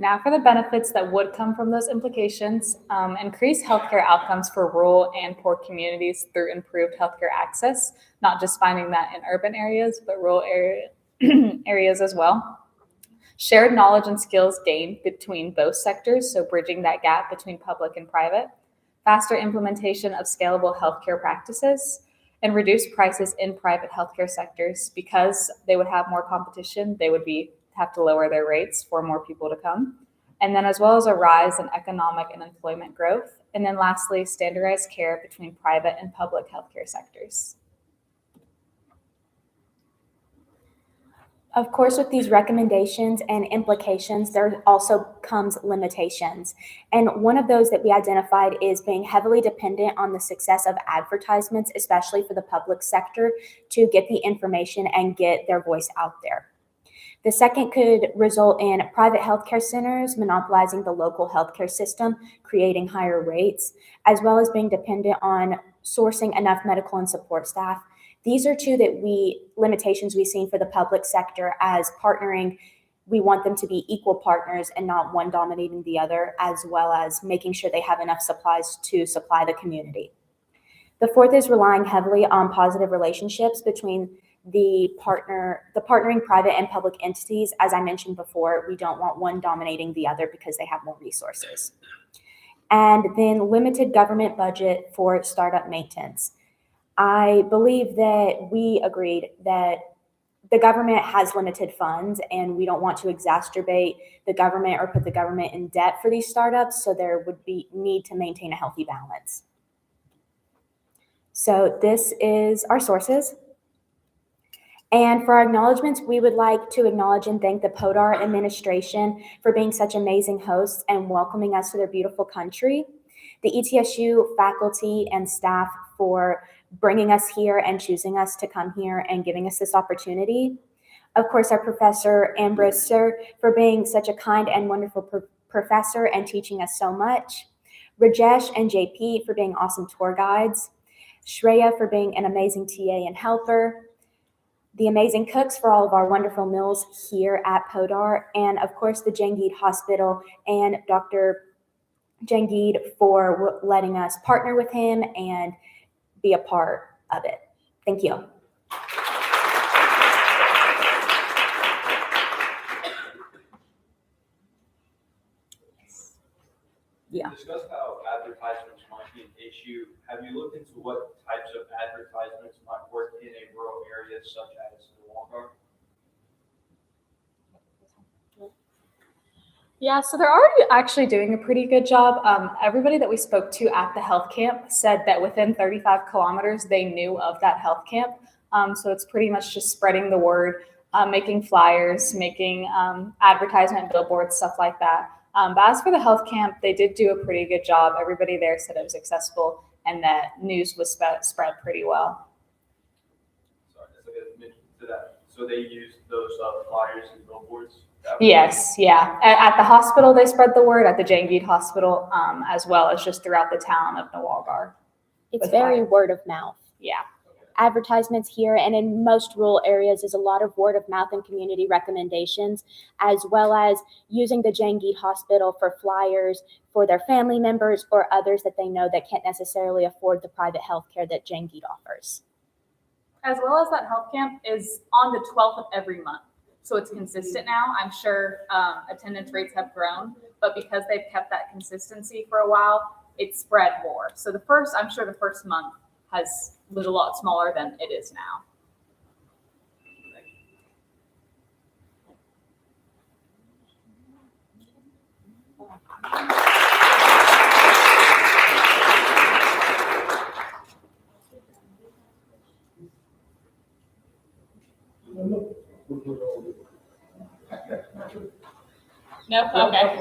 Now for the benefits that would come from those implications. Increase healthcare outcomes for rural and poor communities through improved healthcare access, not just finding that in urban areas, but rural areas as well. Shared knowledge and skills gained between both sectors, so bridging that gap between public and private. Faster implementation of scalable healthcare practices, and reduce prices in private healthcare sectors because they would have more competition. They would have to lower their rates for more people to come. And then as well as a rise in economic and employment growth. And then lastly, standardized care between private and public healthcare sectors. Of course, with these recommendations and implications, there also comes limitations. And one of those that we identified is being heavily dependent on the success of advertisements, especially for the public sector, to get the information and get their voice out there. The second could result in private healthcare centers monopolizing the local healthcare system, creating higher rates, as well as being dependent on sourcing enough medical and support staff. These are two limitations we've seen for the public sector as partnering. We want them to be equal partners and not one dominating the other, as well as making sure they have enough supplies to supply the community. The fourth is relying heavily on positive relationships between the partnering private and public entities. As I mentioned before, we don't want one dominating the other because they have more resources. And then limited government budget for startup maintenance. I believe that we agreed that the government has limited funds and we don't want to exacerbate the government or put the government in debt for these startups, so there would be need to maintain a healthy balance. So this is our sources. And for our acknowledgements, we would like to acknowledge and thank the PODAR administration for being such amazing hosts and welcoming us to their beautiful country, the ETSU faculty and staff for bringing us here and choosing us to come here and giving us this opportunity. Of course, our Professor Ambrose Sir for being such a kind and wonderful professor and teaching us so much. Rajesh and JP for being awesome tour guides. Shreya for being an amazing TA and helper. The amazing cooks for all of our wonderful meals here at PODAR. And of course, the Jangid Hospital and Dr. Jangid for letting us partner with him and be a part of it. Thank you. Yeah. You discussed how advertisements might be an issue. Have you looked into what types of advertisements might work in a rural area such as Nawalgarh? Yeah, so they're already actually doing a pretty good job. Everybody that we spoke to at the health camp said that within 35 kilometers, they knew of that health camp. So it's pretty much just spreading the word, making flyers, making advertisement billboards, stuff like that. But as for the health camp, they did do a pretty good job. Everybody there said it was accessible and that news was spread pretty well. Sorry, that's a good mention to that. So they used those flyers and billboards? Yes, yeah. At the hospital, they spread the word, at the Jangid Hospital, as well as just throughout the town of Nawalgarh. It's very word of mouth. Yeah. Advertisements here and in most rural areas is a lot of word of mouth and community recommendations, as well as using the Jangid Hospital for flyers for their family members or others that they know that can't necessarily afford the private health care that Jangid offers. As well as that health camp is on the 12th of every month. So it's consistent now. I'm sure attendance rates have grown, but because they've kept that consistency for a while, it's spread more. So I'm sure the first month was a lot smaller than it is now. Nope, okay.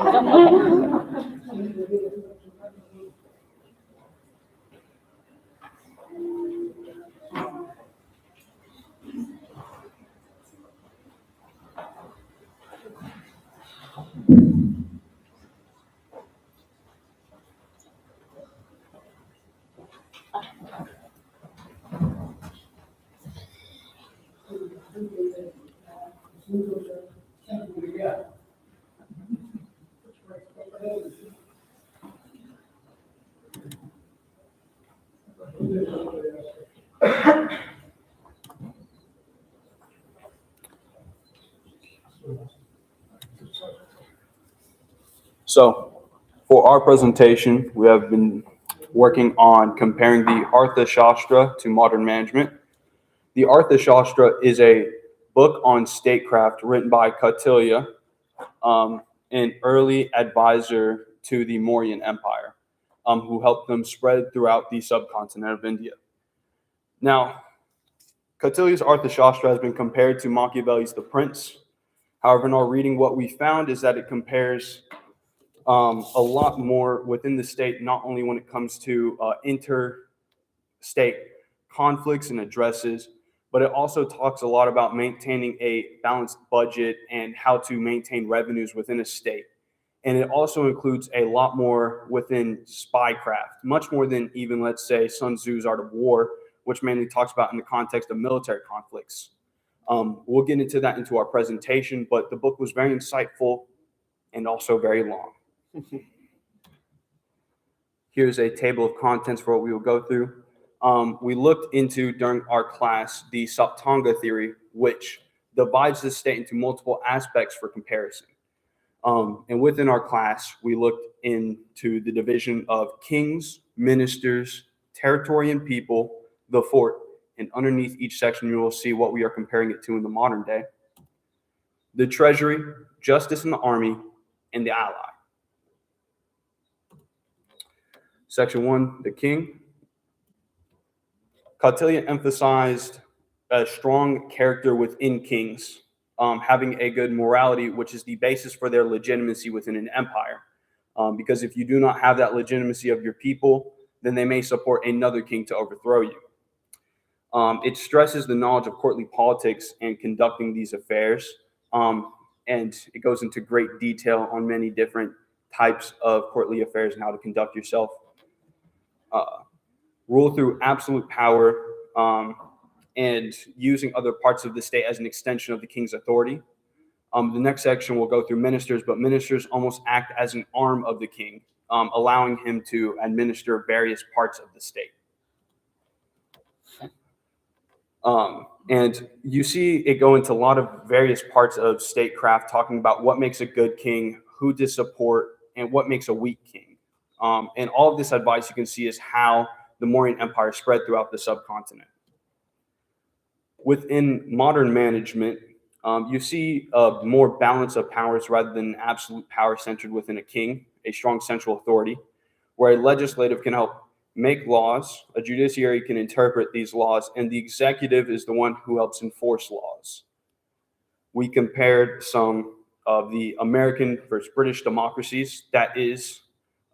So for our presentation, we have been working on comparing the Arthashastra to modern management. The Arthashastra is a book on statecraft written by Kautilya, an early advisor to the Mauryan Empire, who helped them spread throughout the subcontinent of India. Now, Kautilya's Arthashastra has been compared to Machiavelli's The Prince. However, in our reading, what we found is that it compares a lot more within the state, not only when it comes to interstate conflicts and addresses, but it also talks a lot about maintaining a balanced budget and how to maintain revenues within a state. And it also includes a lot more within spycraft, much more than even, let's say, Sun Tzu's Art of War, which mainly talks about in the context of military conflicts. We'll get into that into our presentation, but the book was very insightful and also very long. Here's a table of contents for what we will go through. We looked into, during our class, the Saptanga theory, which divides the state into multiple aspects for comparison. And within our class, we looked into the division of kings, ministers, territory and people, the fort, and underneath each section, you will see what we are comparing it to in the modern day. The treasury, justice and the army, and the ally. Section 1, the king. Kautilya emphasized a strong character within kings, having a good morality, which is the basis for their legitimacy within an empire. Because if you do not have that legitimacy of your people, then they may support another king to overthrow you. It stresses the knowledge of courtly politics and conducting these affairs, and it goes into great detail on many different types of courtly affairs and how to conduct yourself. Rule through absolute power, and using other parts of the state as an extension of the king's authority. The next section will go through ministers, but ministers almost act as an arm of the king, allowing him to administer various parts of the state. And you see it go into a lot of various parts of statecraft, talking about what makes a good king, who to support, and what makes a weak king. And all of this advice you can see is how the Mauryan Empire spread throughout the subcontinent. Within modern management, you see a more balance of powers rather than absolute power centered within a king, a strong central authority, where a legislative can help make laws, a judiciary can interpret these laws, and the executive is the one who helps enforce laws. We compared some of the American versus British democracies, that is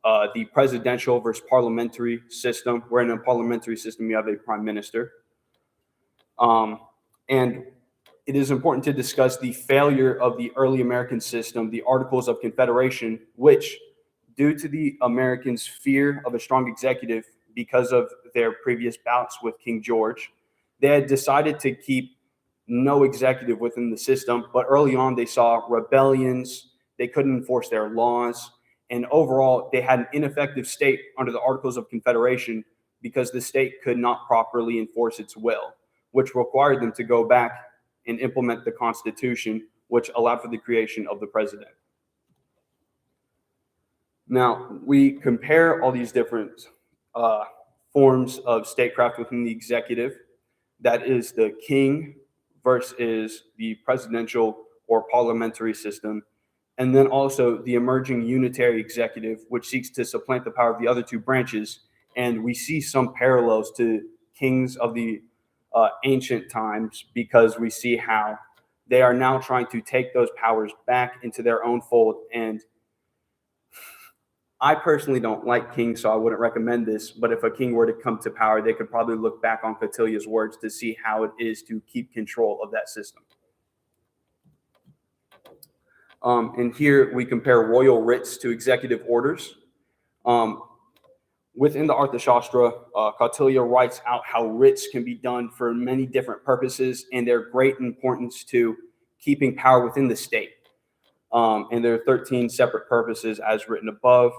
the presidential versus parliamentary system, where in a parliamentary system you have a prime minister. And it is important to discuss the failure of the early American system, the Articles of Confederation, which, due to the Americans' fear of a strong executive because of their previous bouts with King George, they had decided to keep no executive within the system. But early on, they saw rebellions, they couldn't enforce their laws, and overall, they had an ineffective state under the Articles of Confederation because the state could not properly enforce its will, which required them to go back and implement the Constitution, which allowed for the creation of the president. Now, we compare all these different forms of statecraft within the executive. That is the king versus the presidential or parliamentary system. And then also the emerging unitary executive, which seeks to supplant the power of the other two branches. And we see some parallels to kings of the ancient times, because we see how they are now trying to take those powers back into their own fold. And I personally don't like kings, so I wouldn't recommend this. But if a king were to come to power, they could probably look back on Cotillia's words to see how it is to keep control of that system. And here we compare royal writs to executive orders. Within the Arthashastra, Kautilya writes out how writs can be done for many different purposes, and they're great importance to keeping power within the state. And there are 13 separate purposes as written above,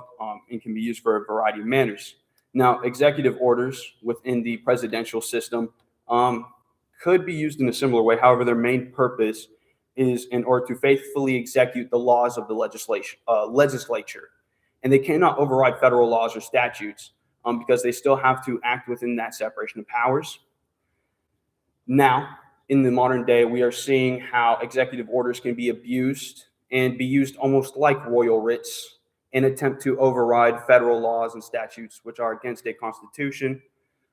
and can be used for a variety of manners. Now, executive orders within the presidential system could be used in a similar way. However, their main purpose is in order to faithfully execute the laws of the legislature. And they cannot override federal laws or statutes because they still have to act within that separation of powers. Now, in the modern day, we are seeing how executive orders can be abused and be used almost like royal writs in attempt to override federal laws and statutes, which are against a constitution.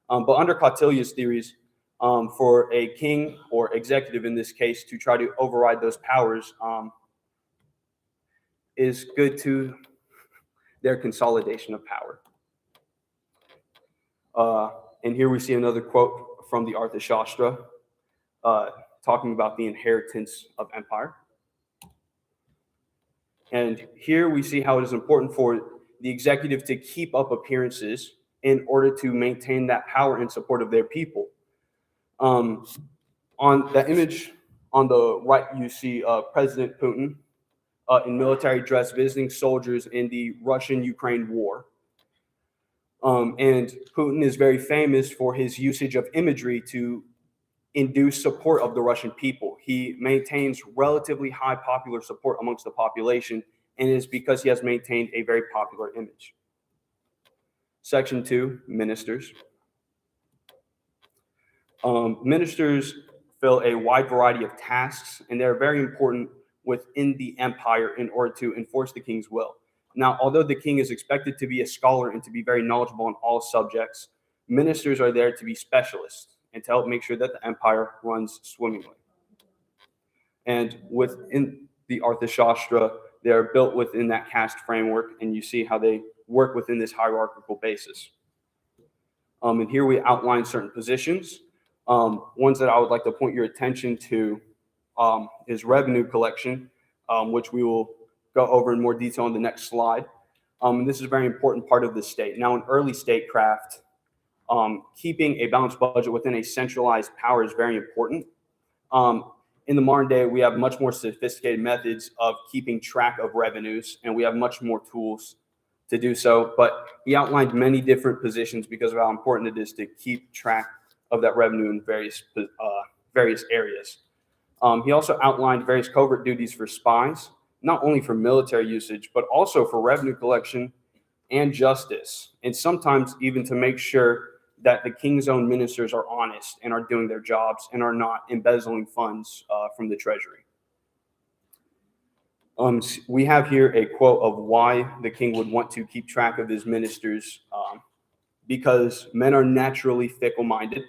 But under Kautilya's theories, for a king or executive in this case to try to override those powers is good to their consolidation of power. And here we see another quote from the Arthashastra talking about the inheritance of empire. And here we see how it is important for the executive to keep up appearances in order to maintain that power in support of their people. On the image on the right, you see President Putin in military dress visiting soldiers in the Russian-Ukraine war. And Putin is very famous for his usage of imagery to induce support of the Russian people. He maintains relatively high popular support amongst the population, and it is because he has maintained a very popular image. Section 2, ministers. Ministers fill a wide variety of tasks, and they're very important within the empire in order to enforce the king's will. Now, although the king is expected to be a scholar and to be very knowledgeable on all subjects, ministers are there to be specialists. and to help make sure that the empire runs swimmingly. And within the Arthashastra, they are built within that caste framework, and you see how they work within this hierarchical basis. And here we outline certain positions. Ones that I would like to point your attention to is revenue collection, which we will go over in more detail in the next slide. And this is a very important part of the state. Now, in early statecraft, keeping a balanced budget within a centralized power is very important. In the modern day, we have much more sophisticated methods of keeping track of revenues, and we have much more tools to do so. But he outlined many different positions because of how important it is to keep track of that revenue in various areas. He also outlined various covert duties for spies, not only for military usage, but also for revenue collection and justice, and sometimes even to make sure that the king's own ministers are honest and are doing their jobs and are not embezzling funds from the treasury. We have here a quote of why the king would want to keep track of his ministers, because men are naturally fickle-minded.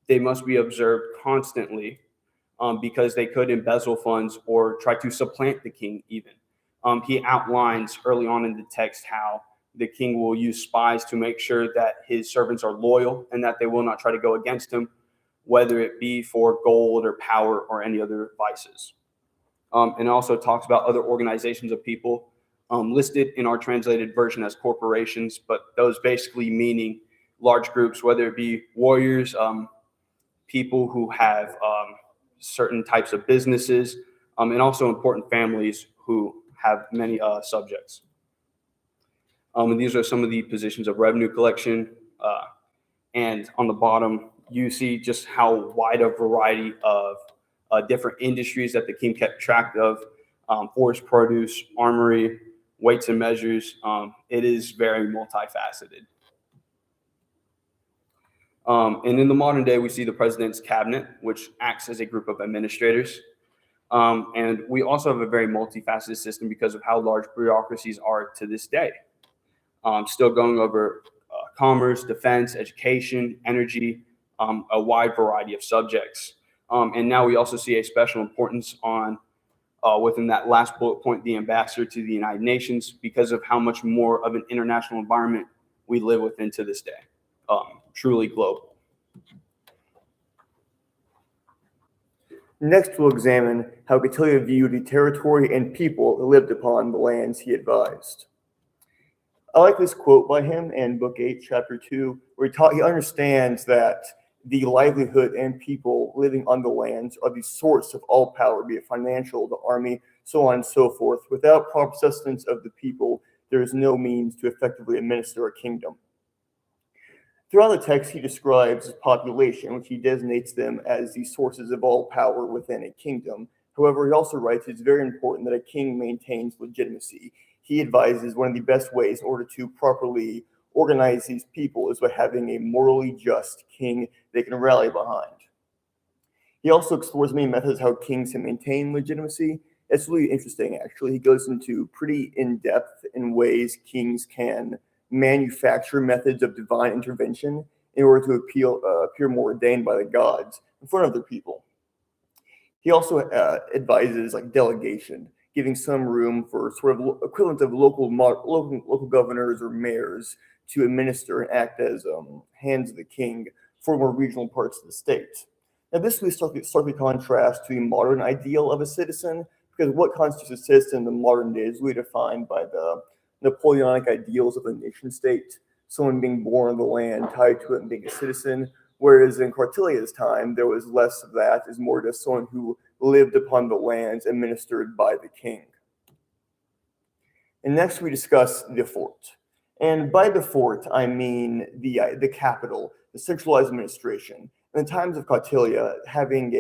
They must be observed constantly because they could embezzle funds or try to supplant the king even. He outlines early on in the text how the king will use spies to make sure that his servants are loyal and that they will not try to go against him, whether it be for gold or power or any other vices. And also talks about other organizations of people listed in our translated version as corporations, but those basically meaning large groups, whether it be warriors, people who have certain types of businesses, and also important families who have many subjects. And these are some of the positions of revenue collection. And on the bottom, you see just how wide a variety of different industries that the king kept track of: forest produce, armory, weights and measures. It is very multifaceted. And in the modern day, we see the president's cabinet, which acts as a group of administrators. And we also have a very multifaceted system because of how large bureaucracies are to this day. Still going over commerce, defense, education, energy, a wide variety of subjects. And now we also see a special importance on, within that last bullet point, the ambassador to the United Nations, because of how much more of an international environment we live within to this day. Truly global. Next, we'll examine how Kautilya viewed the territory and people that lived upon the lands he advised. I like this quote by him in Book 8, Chapter 2, where he understands that the livelihood and people living on the lands are the source of all power, be it financial, the army, so on and so forth. Without proper sustenance of the people, there is no means to effectively administer a kingdom. Throughout the text, he describes his population, which he designates them as the sources of all power within a kingdom. However, he also writes it's very important that a king maintains legitimacy. He advises one of the best ways in order to properly organize these people is by having a morally just king they can rally behind. He also explores many methods how kings can maintain legitimacy. It's really interesting, actually. He goes into pretty in-depth in ways kings can manufacture methods of divine intervention in order to appear more ordained by the gods in front of their people. He also advises like delegation, giving some room for sort of equivalent of local governors or mayors to administer and act as hands of the king for more regional parts of the state. Now, this really starkly contrasts to the modern ideal of a citizen, because what constitutes a citizen in the modern day is really defined by the Napoleonic ideals of a nation state, someone being born on the land, tied to it and being a citizen, whereas in Kautilya's time, there was less of that, is more just someone who lived upon the lands administered by the king. And next we discuss the fort. And by the fort, I mean the capital, the centralized administration. In the times of Kautilya, having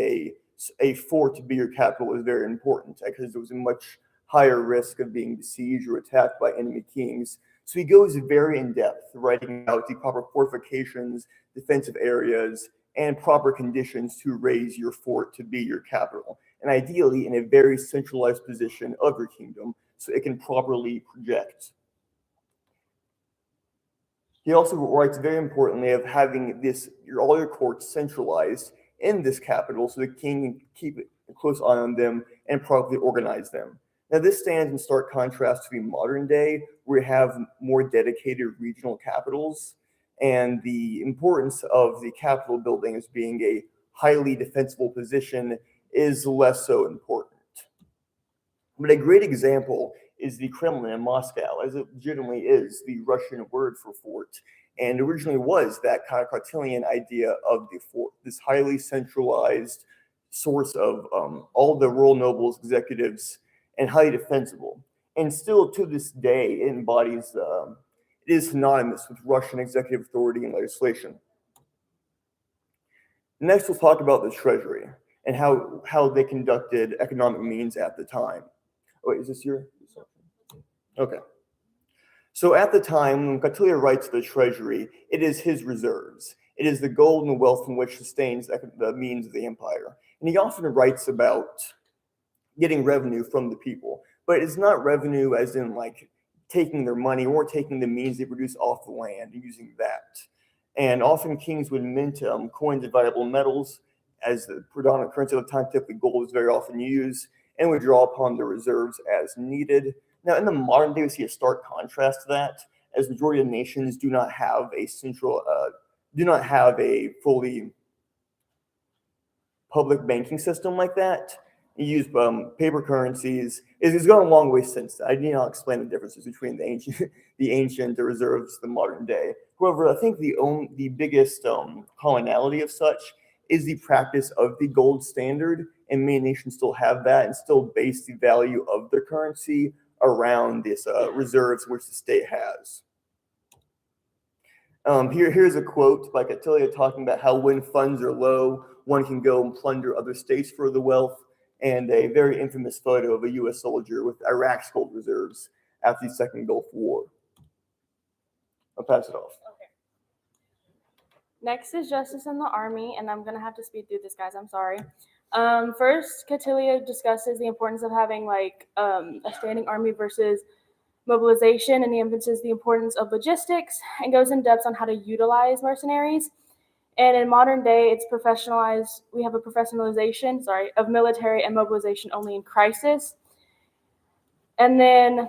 a fort be your capital was very important because there was a much higher risk of being besieged or attacked by enemy kings. So he goes very in-depth, writing out the proper fortifications, defensive areas, and proper conditions to raise your fort to be your capital, and ideally in a very centralized position of your kingdom so it can properly project. He also writes very importantly of having all your courts centralized in this capital so the king can keep a close eye on them and properly organize them. Now, this stands in stark contrast to the modern day, where we have more dedicated regional capitals, and the importance of the Capitol building as being a highly defensible position is less so important. But a great example is the Kremlin in Moscow, as it legitimately is the Russian word for fort, and originally was that kind of Cartesian idea of the fort, this highly centralized source of all the royal nobles, executives, and highly defensible. And still to this day, it embodies, it is synonymous with Russian executive authority and legislation. Next, we'll talk about the treasury and how they conducted economic means at the time. Wait, is this your section? Okay. So at the time, when Kautilya writes the treasury, it is his reserves. It is the gold and wealth from which sustains the means of the empire. And he often writes about getting revenue from the people, but it's not revenue as in like taking their money or taking the means they produce off the land and using that. And often kings would mint coins of valuable metals as the predominant currency of the time. Typically gold is very often used, and would draw upon the reserves as needed. Now, in the modern day, we see a stark contrast to that, as the majority of nations do not have a fully public banking system like that. You use paper currencies. It's gone a long way since. I need not explain the differences between the ancient reserves, the modern day. However, I think the biggest commonality of such is the practice of the gold standard, and many nations still have that and still base the value of their currency around this reserves which the state has. Here's a quote by Kautilya talking about how when funds are low, one can go and plunder other states for the wealth, and a very infamous photo of a U.S. soldier with Iraq's gold reserves after the Second Gulf War. I'll pass it off. Okay. Next is justice in the army, and I'm going to have to speed through this, guys. I'm sorry. First, Kautilya discusses the importance of having a standing army versus mobilization, and he emphasizes the importance of logistics and goes in depth on how to utilize mercenaries. And in modern day, it's professionalized. We have a professionalization, of military and mobilization only in crisis. And then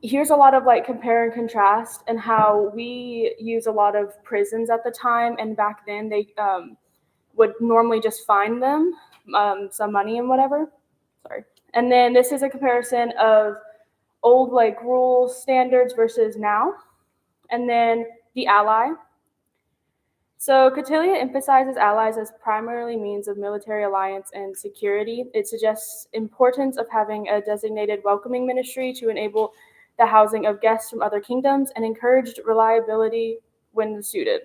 here's a lot of compare and contrast and how we use a lot of prisons at the time. And back then they would normally just fine them some money and whatever. And then this is a comparison of old rule standards versus now. And then the ally. So Kautilya emphasizes allies as primarily means of military alliance and security. It suggests importance of having a designated welcoming ministry to enable the housing of guests from other kingdoms and encouraged reliability when suited.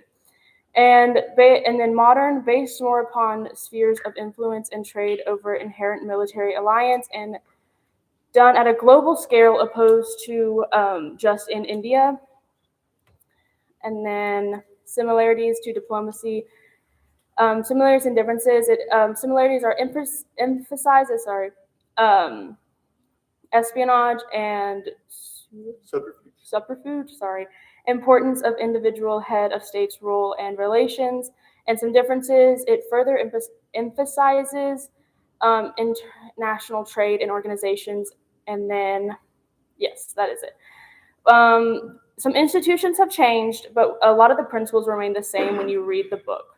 And then modern, based more upon spheres of influence and trade over inherent military alliance and done at a global scale opposed to just in India. And then similarities to diplomacy. Similarities and differences. Similarities are emphasizes espionage and subterfuge. Importance of individual head of state's role and relations. And some differences. It further emphasizes international trade and organizations. And then, yes, that is it. Some institutions have changed, but a lot of the principles remain the same when you read the book.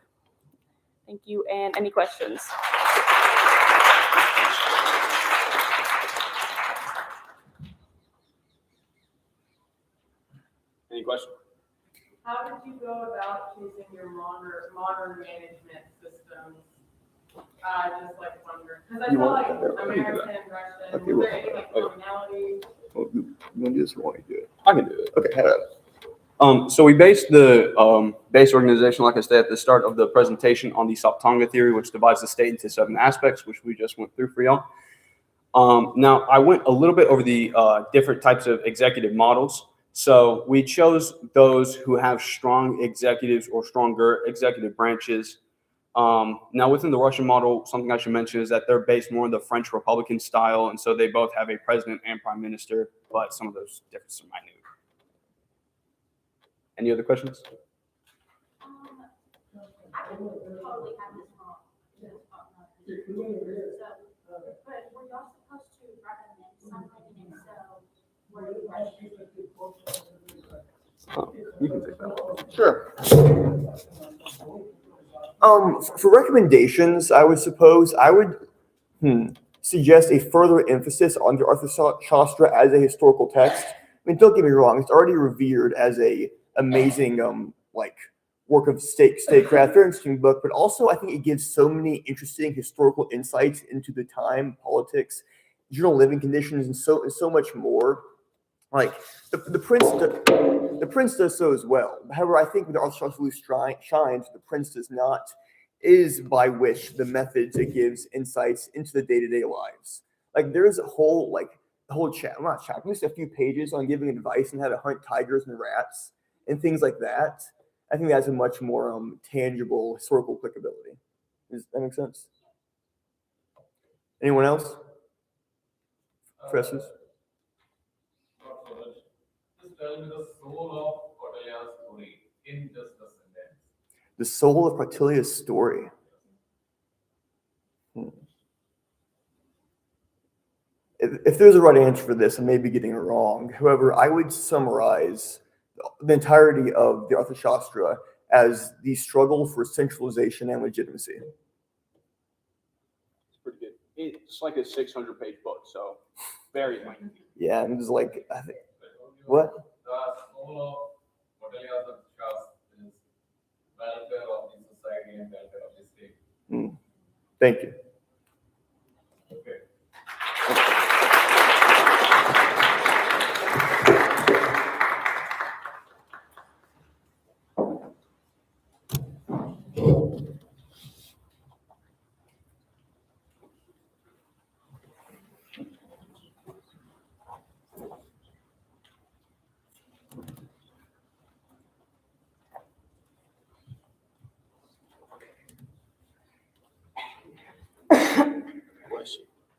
Thank you, and any questions? Any questions? How did you go about choosing your modern management systems? Just wondering, because I feel American and Russian, was there any commonality? You want to do this or want me to do it? I can do it. Okay, have at it. So we based the base organization, like I said at the start of the presentation, on the Saptanga theory, which divides the state into 7 aspects, which we just went through for y'all. Now, I went a little bit over the different types of executive models. So we chose those who have strong executives or stronger executive branches. Now, within the Russian model, something I should mention is that they're based more on the French Republican style, and so they both have a president and prime minister, but some of those differences are minute. Any other questions? I could totally have this wrong. But were y'all supposed to recommend something, and if so, what are you recommending? You can take that one. Sure. For recommendations, I would suppose I would suggest a further emphasis on the Arthashastra as a historical text. I mean, don't get me wrong; it's already revered as a amazing work of statecraft, very interesting book. But also, I think it gives so many interesting historical insights into the time, politics, general living conditions, and so much more. Like the prince does so as well. However, I think where the Arthashastra shines, the prince does not, is by which the methods it gives insights into the day-to-day lives. Like there's a whole chapter, not chapter, just a few pages on giving advice on how to hunt tigers and rats and things like that. I think that's a much more tangible historical applicability. Does that make sense? Anyone else? Professors? Just tell me the soul of Cortelia's story in just a sentence. The soul of Cortelia's story. If there's a right answer for this, I may be getting it wrong. However, I would summarize the entirety of the Arthashastra as the struggle for centralization and legitimacy. It's pretty good. It's like a 600-page book, so very lengthy. Yeah, and it's like, I think, what? The soul of Cortelia's Arthashastra is welfare of the society and welfare of the state. Thank you. Okay.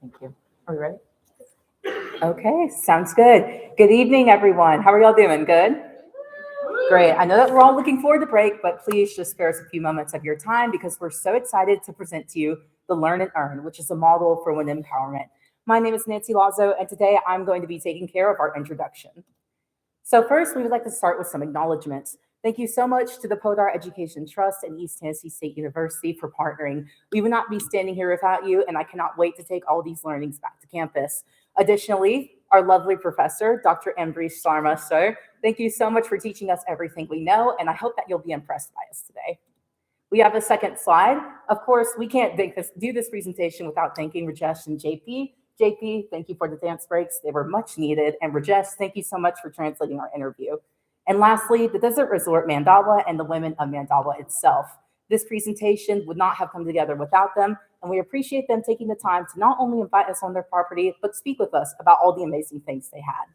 Thank you. Are you ready? Okay, sounds good. Good evening, everyone. How are y'all doing? Good? Great. I know that we're all looking forward to break, but please just spare us a few moments of your time because we're so excited to present to you the Learn and Earn, which is a model for women empowerment. My name is Nancy Lazo, and today I'm going to be taking care of our introduction. So first, we would like to start with some acknowledgments. Thank you so much to the Podar Education Trust and East Tennessee State University for partnering. We would not be standing here without you, and I cannot wait to take all these learnings back to campus. Additionally, our lovely professor, Dr. Ambrish Sarma, sir, thank you so much for teaching us everything we know, and I hope that you'll be impressed by us today. We have a second slide. Of course, we can't do this presentation without thanking Rajesh and JP. JP, thank you for the dance breaks. They were much needed. And Rajesh, thank you so much for translating our interview. And lastly, the Desert Resort Mandawa and the women of Mandawa itself. This presentation would not have come together without them, and we appreciate them taking the time to not only invite us on their property, but speak with us about all the amazing things they had.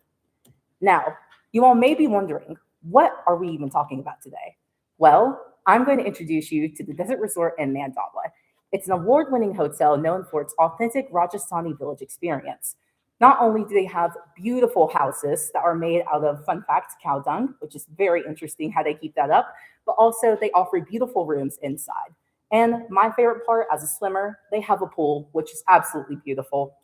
Now, you all may be wondering, what are we even talking about today? Well, I'm going to introduce you to the Desert Resort in Mandawa. It's an award-winning hotel known for its authentic Rajasthani village experience. Not only do they have beautiful houses that are made out of, fun fact, cow dung, which is very interesting how they keep that up, but also they offer beautiful rooms inside. And my favorite part as a swimmer, they have a pool, which is absolutely beautiful.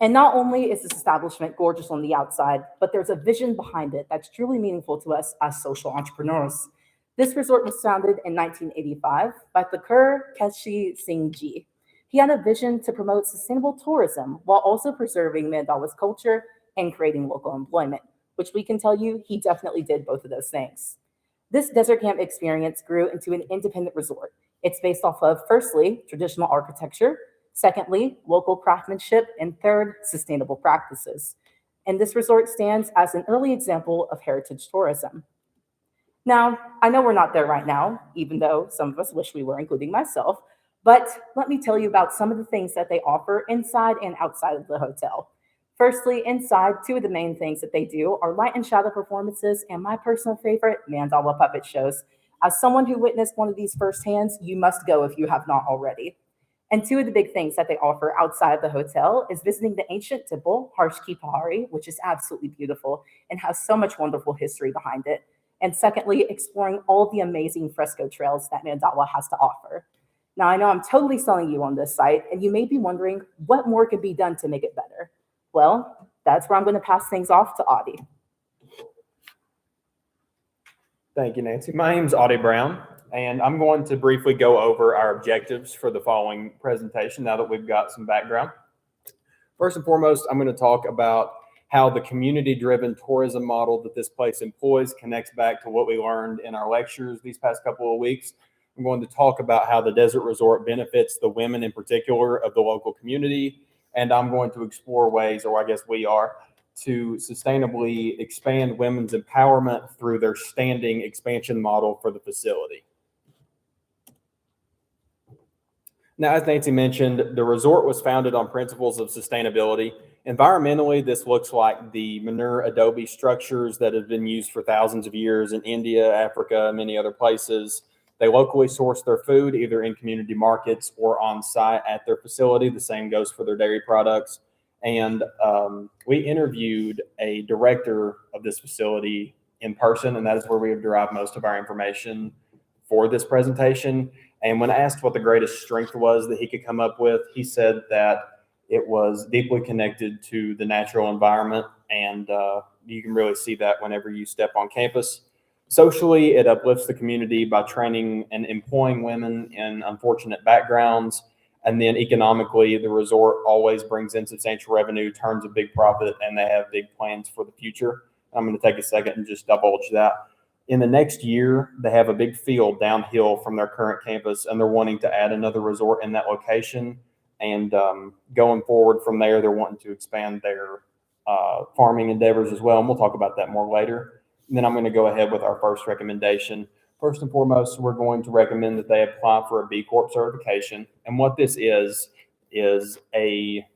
And not only is this establishment gorgeous on the outside, but there's a vision behind it that's truly meaningful to us as social entrepreneurs. This resort was founded in 1985 by Thakur Keshi Singh Ji. He had a vision to promote sustainable tourism while also preserving Mandawa's culture and creating local employment, which we can tell you he definitely did both of those things. This desert camp experience grew into an independent resort. It's based off of, firstly, traditional architecture, secondly, local craftsmanship, and third, sustainable practices. And this resort stands as an early example of heritage tourism. Now, I know we're not there right now, even though some of us wish we were, including myself, but let me tell you about some of the things that they offer inside and outside of the hotel. Firstly, inside, two of the main things that they do are light and shadow performances and my personal favorite, Mandawa puppet shows. As someone who witnessed one of these firsthand, you must go if you have not already. And two of the big things that they offer outside of the hotel is visiting the ancient temple, Harsh Ki Pahari, which is absolutely beautiful and has so much wonderful history behind it. And secondly, exploring all the amazing fresco trails that Mandawa has to offer. Now, I know I'm totally selling you on this site, and you may be wondering what more could be done to make it better. Well, that's where I'm going to pass things off to Audie. Thank you, Nancy. My name is Audie Brown, and I'm going to briefly go over our objectives for the following presentation now that we've got some background. First and foremost, I'm going to talk about how the community-driven tourism model that this place employs connects back to what we learned in our lectures these past couple of weeks. I'm going to talk about how the desert resort benefits the women in particular of the local community, and I'm going to explore ways, or I guess we are, to sustainably expand women's empowerment through their standing expansion model for the facility. Now, as Nancy mentioned, the resort was founded on principles of sustainability. Environmentally, this looks like the manure adobe structures that have been used for thousands of years in India, Africa, and many other places. They locally source their food either in community markets or on site at their facility. The same goes for their dairy products. And we interviewed a director of this facility in person, and that is where we have derived most of our information for this presentation. And when asked what the greatest strength was that he could come up with, he said that it was deeply connected to the natural environment. And you can really see that whenever you step on campus. Socially, it uplifts the community by training and employing women in unfortunate backgrounds. And then economically, the resort always brings in substantial revenue, turns a big profit, and they have big plans for the future. I'm going to take a second and just divulge that. In the next year, they have a big field downhill from their current campus, and they're wanting to add another resort in that location. And going forward from there, they're wanting to expand their farming endeavors as well. And we'll talk about that more later. And then I'm going to go ahead with our first recommendation. First and foremost, we're going to recommend that they apply for a B Corp certification. And what this is a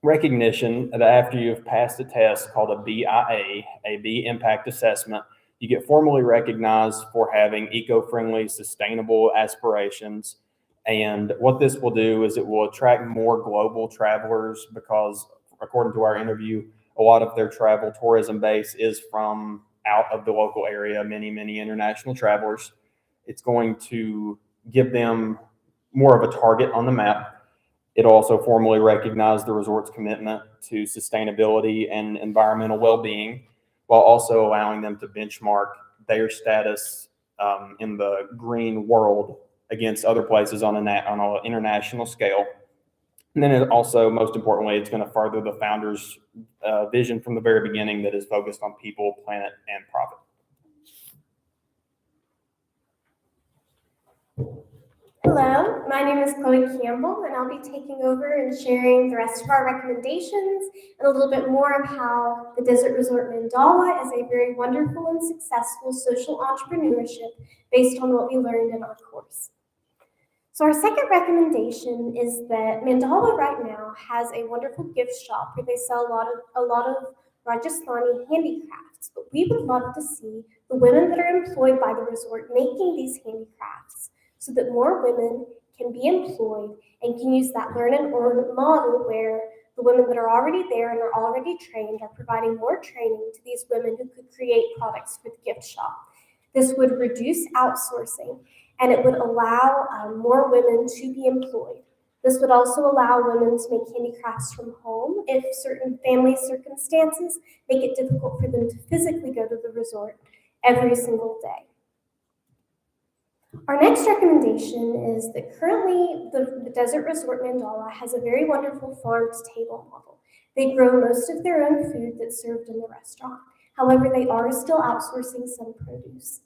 recognition that after you've passed a test called a BIA, a B Impact Assessment, you get formally recognized for having eco-friendly, sustainable aspirations. And what this will do is it will attract more global travelers because, according to our interview, a lot of their travel tourism base is from out of the local area, many international travelers. It's going to give them more of a target on the map. It'll also formally recognize the resort's commitment to sustainability and environmental well-being, while also allowing them to benchmark their status in the green world against other places on an international scale. And then it also, most importantly, it's going to further the founder's vision from the very beginning that is focused on people, planet, and profit. Hello, my name is Chloe Campbell, and I'll be taking over and sharing the rest of our recommendations and a little bit more of how the Desert Resort Mandala is a very wonderful and successful social entrepreneurship based on what we learned in our course. So our second recommendation is that Mandala right now has a wonderful gift shop where they sell a lot of Rajasthani handicrafts, but we would love to see the women that are employed by the resort making these handicrafts so that more women can be employed and can use that learn and earn model where the women that are already there and are already trained are providing more training to these women who could create products for the gift shop. This would reduce outsourcing, and it would allow more women to be employed. This would also allow women to make handicrafts from home if certain family circumstances make it difficult for them to physically go to the resort every single day. Our next recommendation is that currently the Desert Resort Mandala has a very wonderful farm-to-table model. They grow most of their own food that's served in the restaurant. However, they are still outsourcing some produce.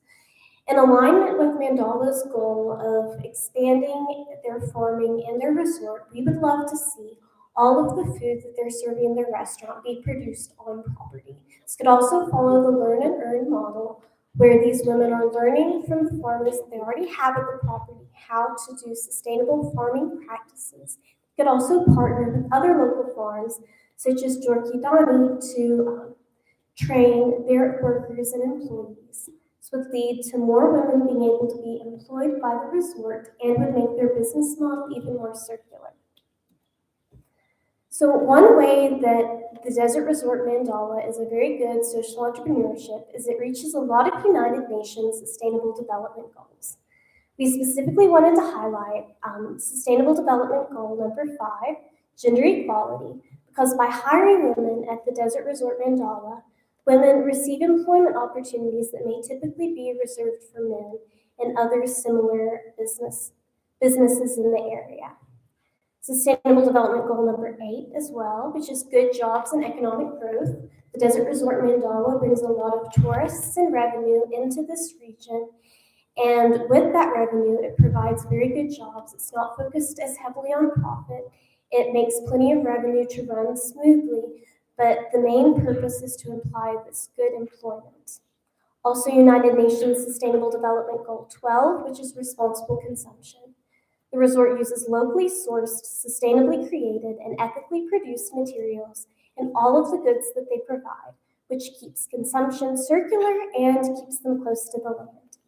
In alignment with Mandala's goal of expanding their farming in their resort, we would love to see all of the food that they're serving in their restaurant be produced on property. This could also follow the learn and earn model, where these women are learning from the farmers that they already have at the property how to do sustainable farming practices. They could also partner with other local farms, such as Jorkidani, to train their workers and employees. This would lead to more women being able to be employed by the resort and would make their business model even more circular. So one way that the Desert Resort Mandala is a very good social entrepreneurship is it reaches a lot of United Nations Sustainable Development Goals. We specifically wanted to highlight Sustainable Development Goal number 5, gender equality, because by hiring women at the Desert Resort Mandala, women receive employment opportunities that may typically be reserved for men and other similar businesses in the area. Sustainable Development Goal number 8 as well, which is good jobs and economic growth. The Desert Resort Mandala brings a lot of tourists and revenue into this region. And with that revenue, it provides very good jobs. It's not focused as heavily on profit. It makes plenty of revenue to run smoothly, but the main purpose is to imply this good employment. Also, United Nations Sustainable Development Goal 12, which is responsible consumption. The resort uses locally sourced, sustainably created, and ethically produced materials in all of the goods that they provide, which keeps consumption circular and keeps them close to the land.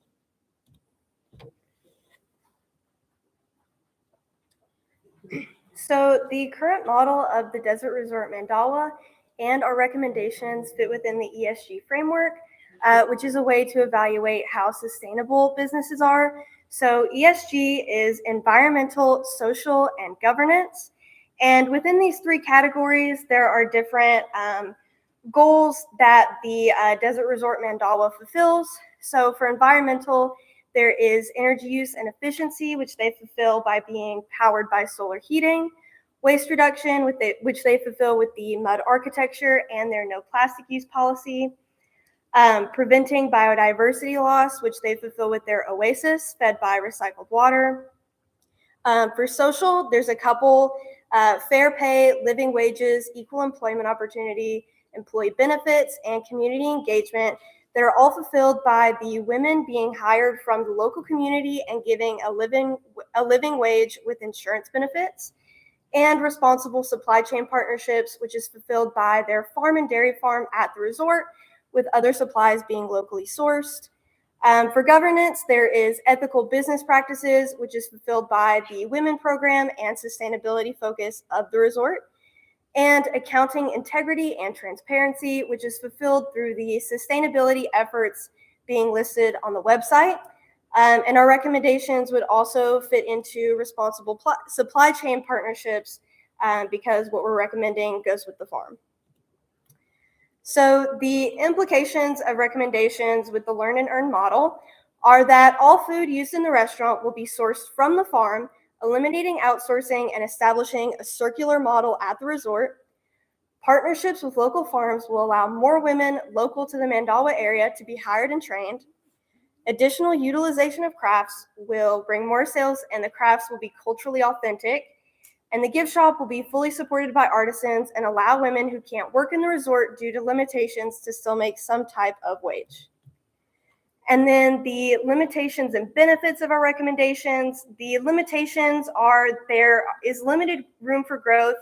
So the current model of the Desert Resort Mandala and our recommendations fit within the ESG framework, which is a way to evaluate how sustainable businesses are. So ESG is environmental, social, and governance. And within these three categories, there are different goals that the Desert Resort Mandala fulfills. So for environmental, there is energy use and efficiency, which they fulfill by being powered by solar heating, waste reduction, which they fulfill with the mud architecture and their no plastic use policy, preventing biodiversity loss, which they fulfill with their oasis fed by recycled water. For social, there's a couple: fair pay, living wages, equal employment opportunity, employee benefits, and community engagement that are all fulfilled by the women being hired from the local community and giving a living wage with insurance benefits, and responsible supply chain partnerships, which is fulfilled by their farm and dairy farm at the resort, with other supplies being locally sourced. For governance, there is ethical business practices, which is fulfilled by the women program and sustainability focus of the resort, and accounting integrity and transparency, which is fulfilled through the sustainability efforts being listed on the website. And our recommendations would also fit into responsible supply chain partnerships because what we're recommending goes with the farm. So the implications of recommendations with the Learn and Earn model are that all food used in the restaurant will be sourced from the farm, eliminating outsourcing and establishing a circular model at the resort. Partnerships with local farms will allow more women local to the Mandala area to be hired and trained. Additional utilization of crafts will bring more sales, and the crafts will be culturally authentic. And the gift shop will be fully supported by artisans and allow women who can't work in the resort due to limitations to still make some type of wage. And then the limitations and benefits of our recommendations. The limitations are there is limited room for growth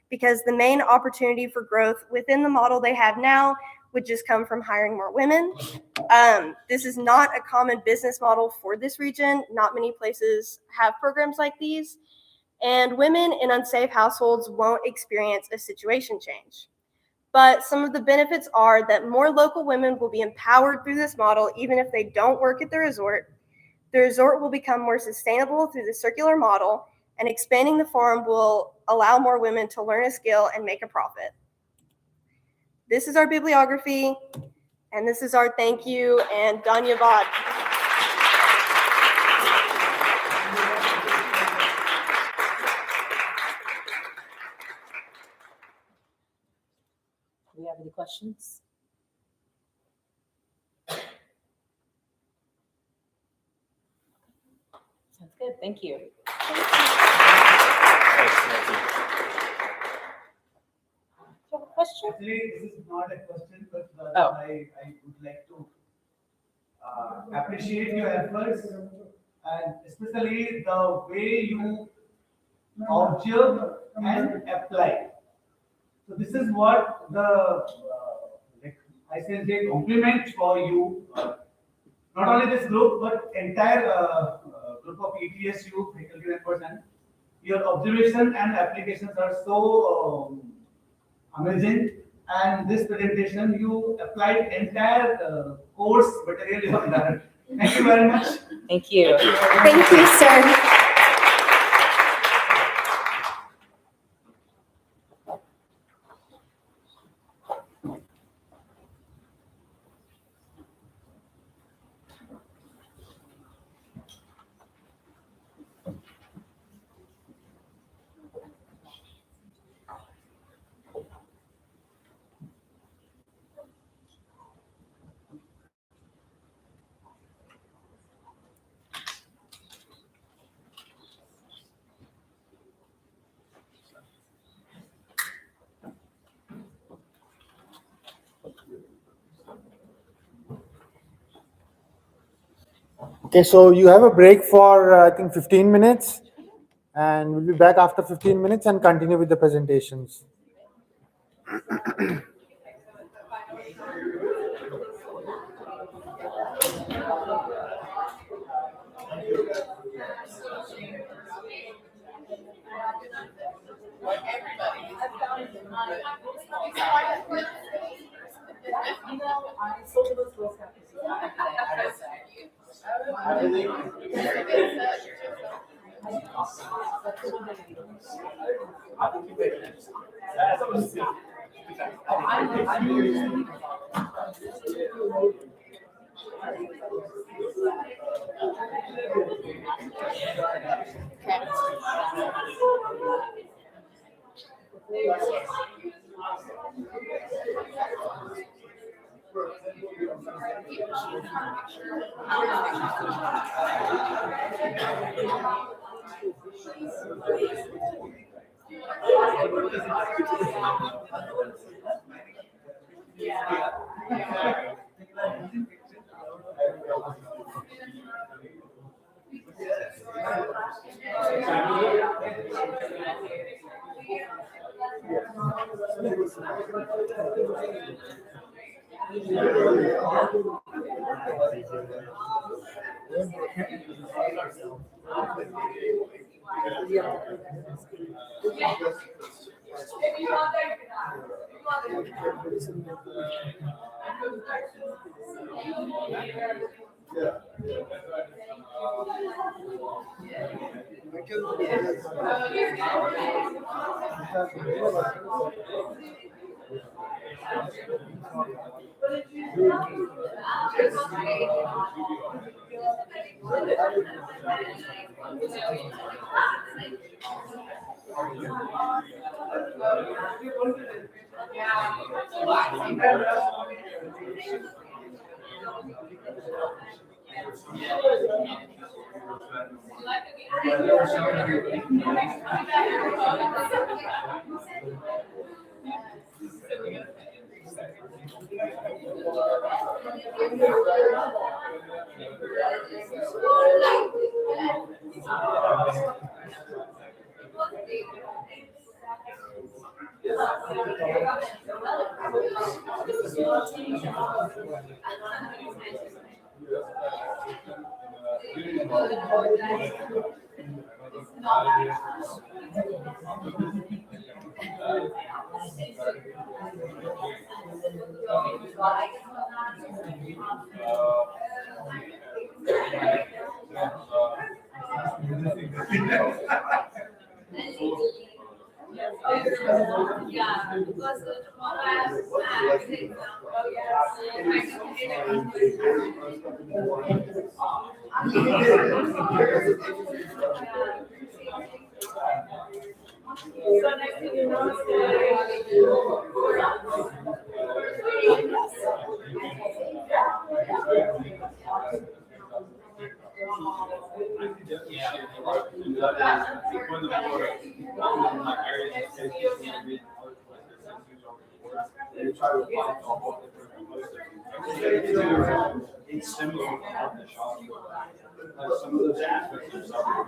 because the main opportunity for growth within the model they have now would just come from hiring more women. This is not a common business model for this region. Not many places have programs like these. And women in unsafe households won't experience a situation change. But some of the benefits are that more local women will be empowered through this model, even if they don't work at the resort. The resort will become more sustainable through the circular model, and expanding the farm will allow more women to learn a skill and make a profit. This is our bibliography, and this is our thank you and Dhanyavad. Do we have any questions? Sounds good. Thank you. Actually, this is not a question, but I would like to appreciate your efforts and especially the way you observe and apply. So this is what the I say compliment for you. Not only this group, but entire group of ETSU faculty members and your observation and applications are so amazing. And this presentation, you applied entire course material you have learned. Thank you very much. Thank you. Thank you, sir. Okay, so you have a break for I think 15 minutes, and we'll be back after 15 minutes and continue with the presentations. It's similar to the shop. Some of those aspects are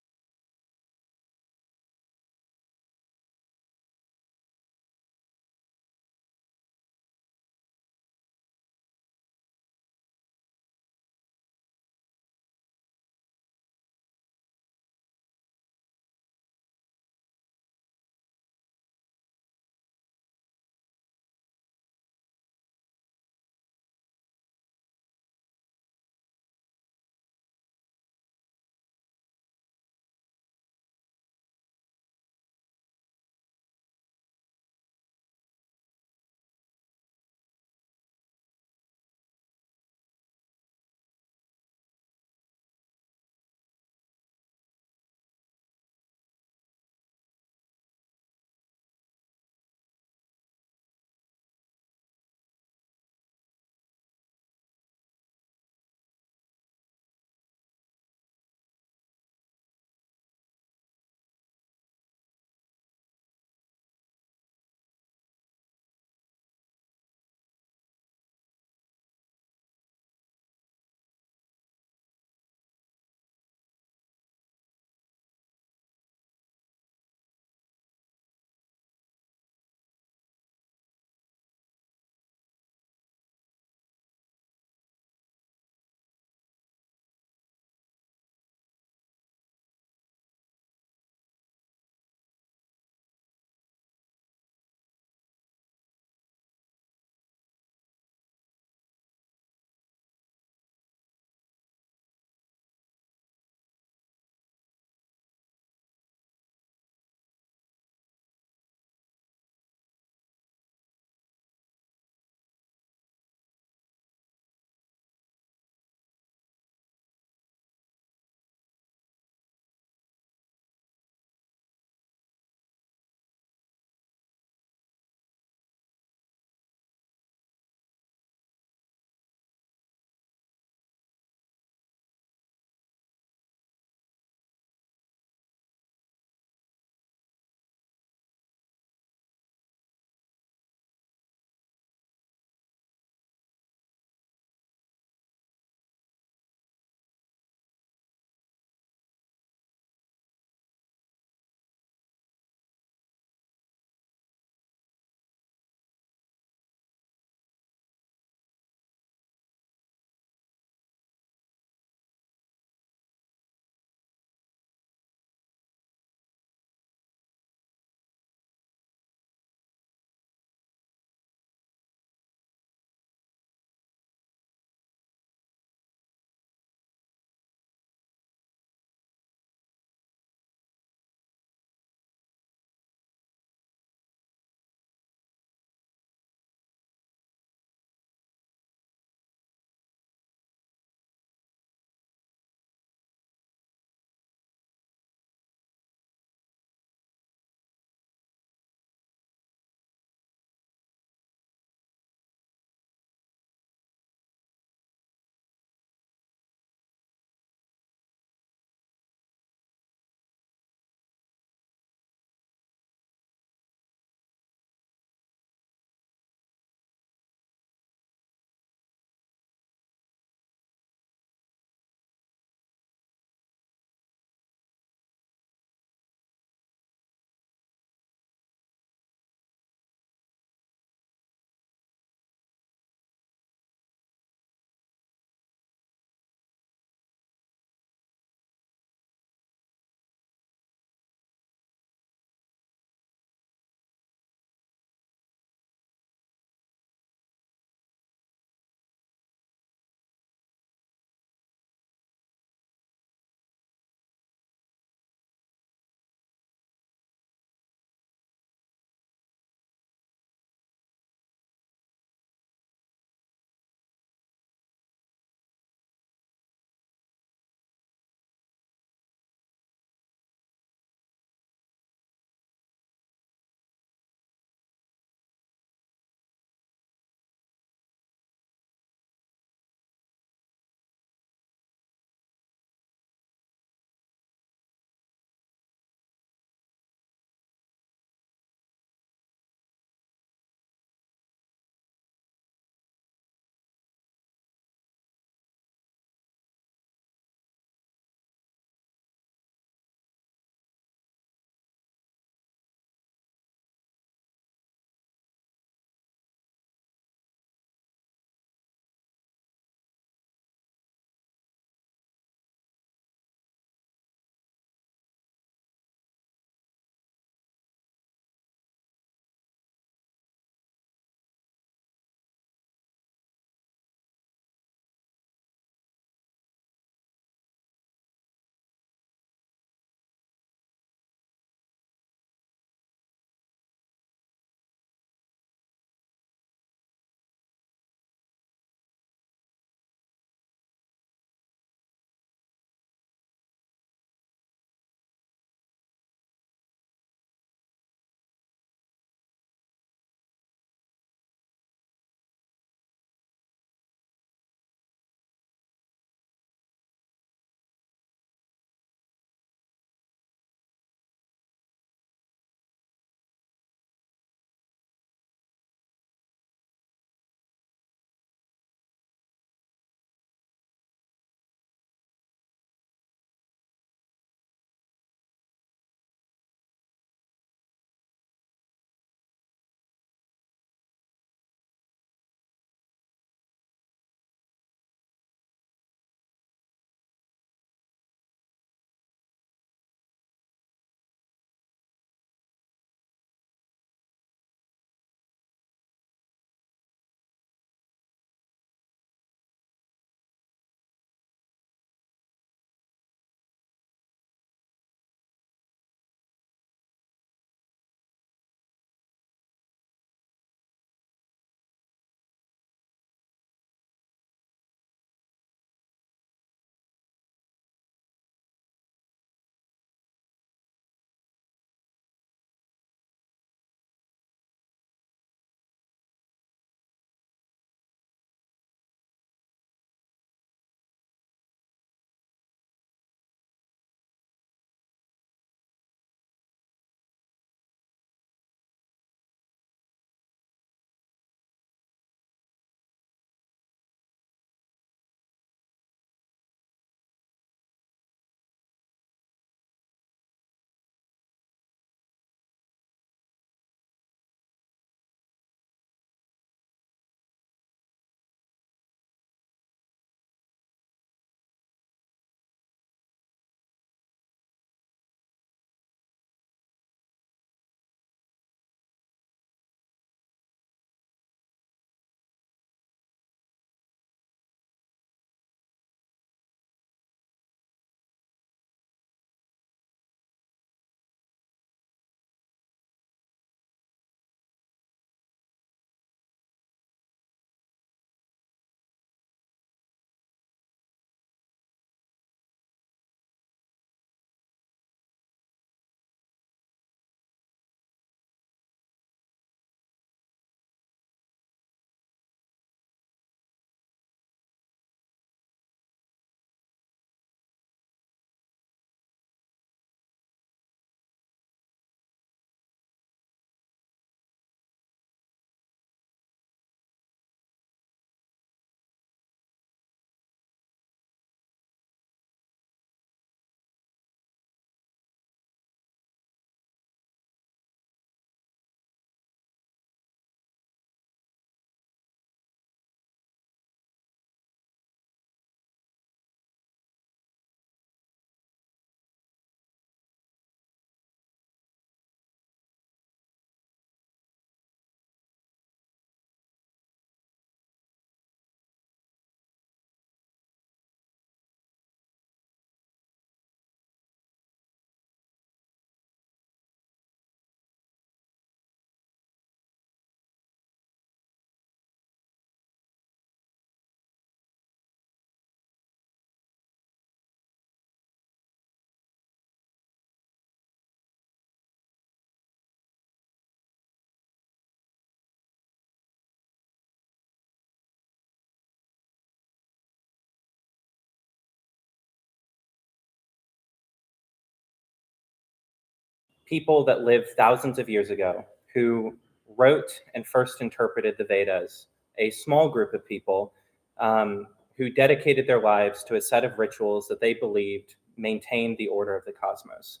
people that lived thousands of years ago who wrote and first interpreted the Vedas, a small group of people who dedicated their lives to a set of rituals that they believed maintained the order of the cosmos.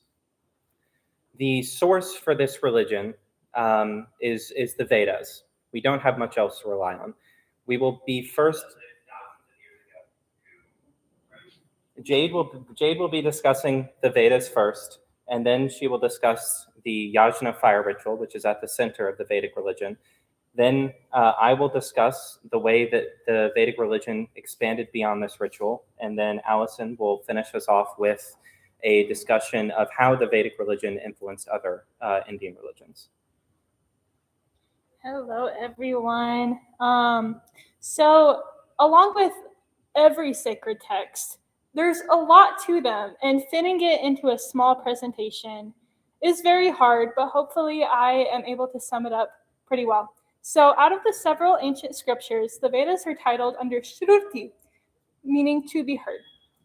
The source for this religion is the Vedas. We don't have much else to rely on. We will be first. Jade will be discussing the Vedas first, and then she will discuss the yajna fire ritual, which is at the center of the Vedic religion. Then I will discuss the way that the Vedic religion expanded beyond this ritual, and then Allison will finish us off with a discussion of how the Vedic religion influenced other Indian religions. Hello, everyone. So along with every sacred text, there's a lot to them, and fitting it into a small presentation is very hard, but hopefully I am able to sum it up pretty well. So out of the several ancient scriptures, the Vedas are titled under Shruti, meaning to be heard.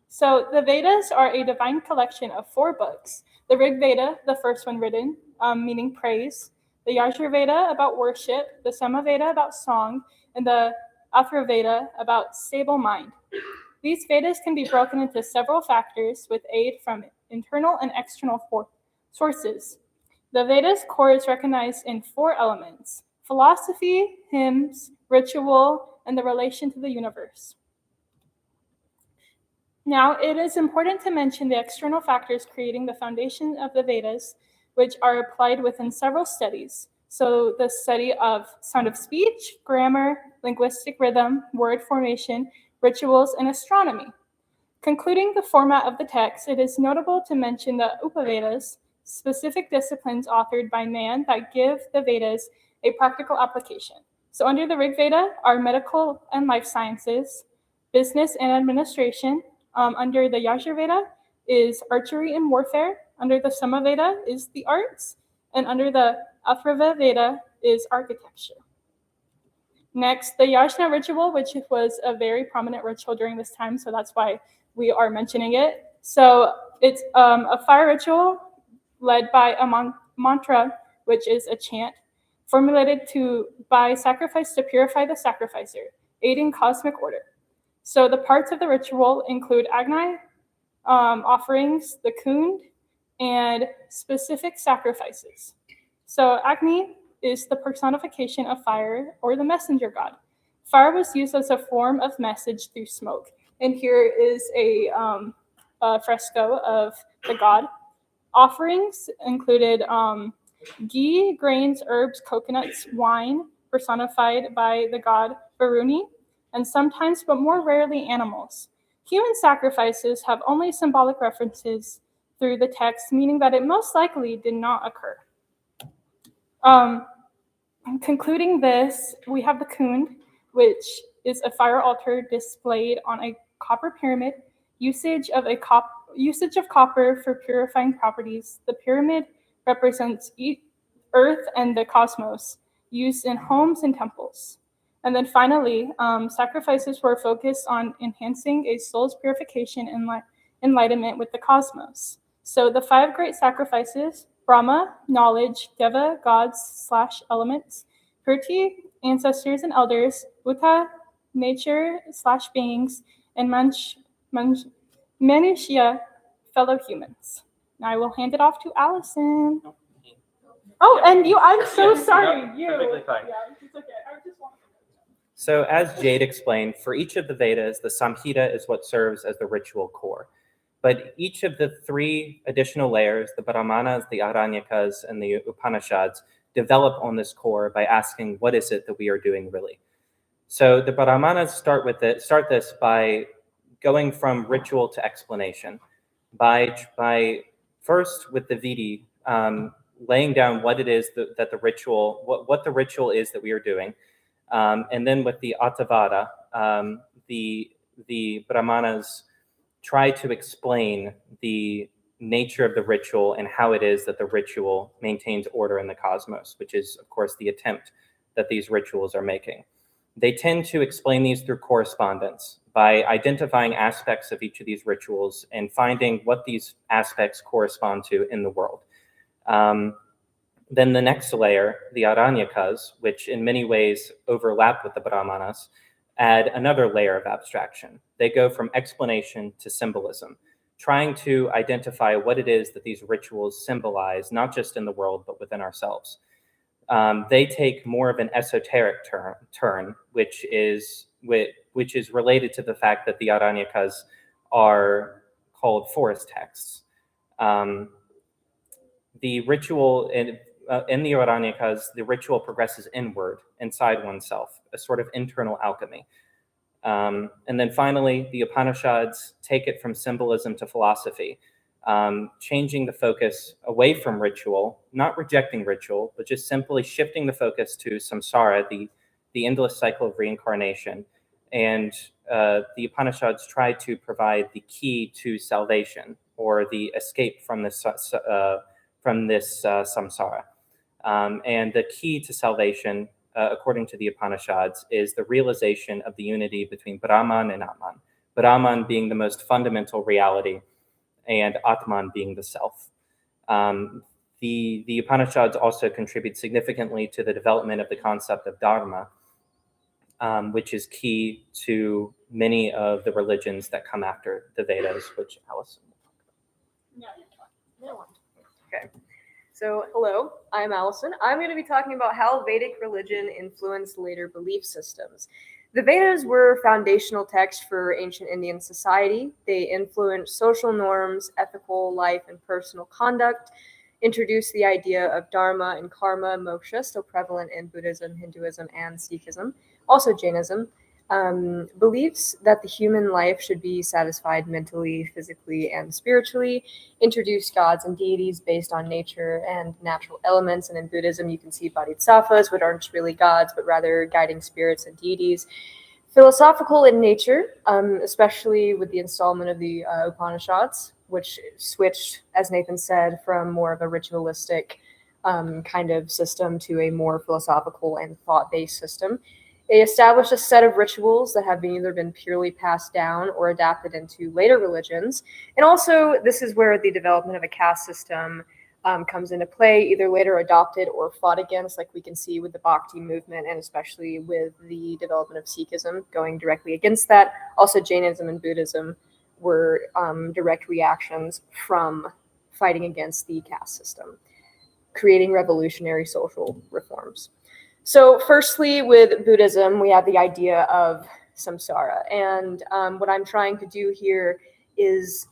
So the Vedas are a divine collection of 4 books. The Rig Veda, the first one written, meaning praise, the Yajurveda about worship, the Samaveda about song, and the Atharvaveda about stable mind. These Vedas can be broken into several factors with aid from internal and external sources. The Vedas' core is recognized in 4 elements: philosophy, hymns, ritual, and the relation to the universe. Now, it is important to mention the external factors creating the foundation of the Vedas, which are applied within several studies. So the study of sound of speech, grammar, linguistic rhythm, word formation, rituals, and astronomy. Concluding the format of the text, it is notable to mention the Upavedas, specific disciplines authored by man that give the Vedas a practical application. So under the Rig Veda are medical and life sciences, business and administration. Under the Yajurveda is archery and warfare. Under the Samaveda is the arts. And under the Atharvaveda is architecture. Next, the Yajna ritual, which was a very prominent ritual during this time, so that's why we are mentioning it. So it's a fire ritual led by a mantra, which is a chant, formulated by sacrifice to purify the sacrificer, aiding cosmic order. So the parts of the ritual include Agni, offerings, the kund, and specific sacrifices. So Agni is the personification of fire or the messenger god. Fire was used as a form of message through smoke. And here is a fresco of the god. Offerings included ghee, grains, herbs, coconuts, wine, personified by the god Varuni, and sometimes, but more rarely, animals. Human sacrifices have only symbolic references through the text, meaning that it most likely did not occur. Concluding this, we have the kund, which is a fire altar displayed on a copper pyramid. Usage of copper for purifying properties. The pyramid represents Earth and the cosmos, used in homes and temples. And then finally, sacrifices were focused on enhancing a soul's purification and enlightenment with the cosmos. So the 5 great sacrifices: Brahma, knowledge; Deva, gods/elements; Priti, ancestors and elders; Uta, nature/beings; and Manushya, fellow humans. Now I will hand it off to Allison. Oh, and you, I'm so sorry. No, You. perfectly fine. Yeah, it's okay. I just want. So as Jade explained, for each of the Vedas, the Samhita is what serves as the ritual core. But each of the 3 additional layers, the Brahmanas, the Aranyakas, and the Upanishads, develop on this core by asking, what is it that we are doing really? So the Brahmanas start this by going from ritual to explanation, by first with the Vidi, laying down what it is that the ritual, what the ritual is that we are doing, and then with the Atavada, the Brahmanas try to explain the nature of the ritual and how it is that the ritual maintains order in the cosmos, which is, of course, the attempt that these rituals are making. They tend to explain these through correspondence by identifying aspects of each of these rituals and finding what these aspects correspond to in the world. Then the next layer, the Aranyakas, which in many ways overlap with the Brahmanas, add another layer of abstraction. They go from explanation to symbolism, trying to identify what it is that these rituals symbolize, not just in the world, but within ourselves. They take more of an esoteric turn, which is related to the fact that the Aranyakas are called forest texts. The ritual in the Aranyakas, the ritual progresses inward, inside oneself, a sort of internal alchemy. And then finally, the Upanishads take it from symbolism to philosophy, changing the focus away from ritual, not rejecting ritual, but just simply shifting the focus to samsara, the endless cycle of reincarnation. And the Upanishads try to provide the key to salvation, or the escape from this samsara. And the key to salvation, according to the Upanishads, is the realization of the unity between Brahman and Atman. Brahman being the most fundamental reality, and Atman being the self. The Upanishads also contribute significantly to the development of the concept of dharma, which is key to many of the religions that come after the Vedas, which Allison will talk about. Okay. So, hello, I'm Allison. I'm going to be talking about how Vedic religion influenced later belief systems. The Vedas were foundational texts for ancient Indian society. They influenced social norms, ethical life, and personal conduct, introduced the idea of dharma and karma, moksha, still prevalent in Buddhism, Hinduism, and Sikhism, also Jainism. Beliefs that the human life should be satisfied mentally, physically, and spiritually, introduced gods and deities based on nature and natural elements. And in Buddhism, you can see bodhisattvas, which aren't really gods, but rather guiding spirits and deities. Philosophical in nature, especially with the installment of the Upanishads, which switched, as Nathan said, from more of a ritualistic kind of system to a more philosophical and thought-based system. They established a set of rituals that have either been purely passed down or adapted into later religions. And also, this is where the development of a caste system comes into play, either later adopted or fought against, like we can see with the Bhakti movement, and especially with the development of Sikhism going directly against that. Also, Jainism and Buddhism were direct reactions from fighting against the caste system, creating revolutionary social reforms. So firstly, with Buddhism, we have the idea of samsara. And what I'm trying to do here is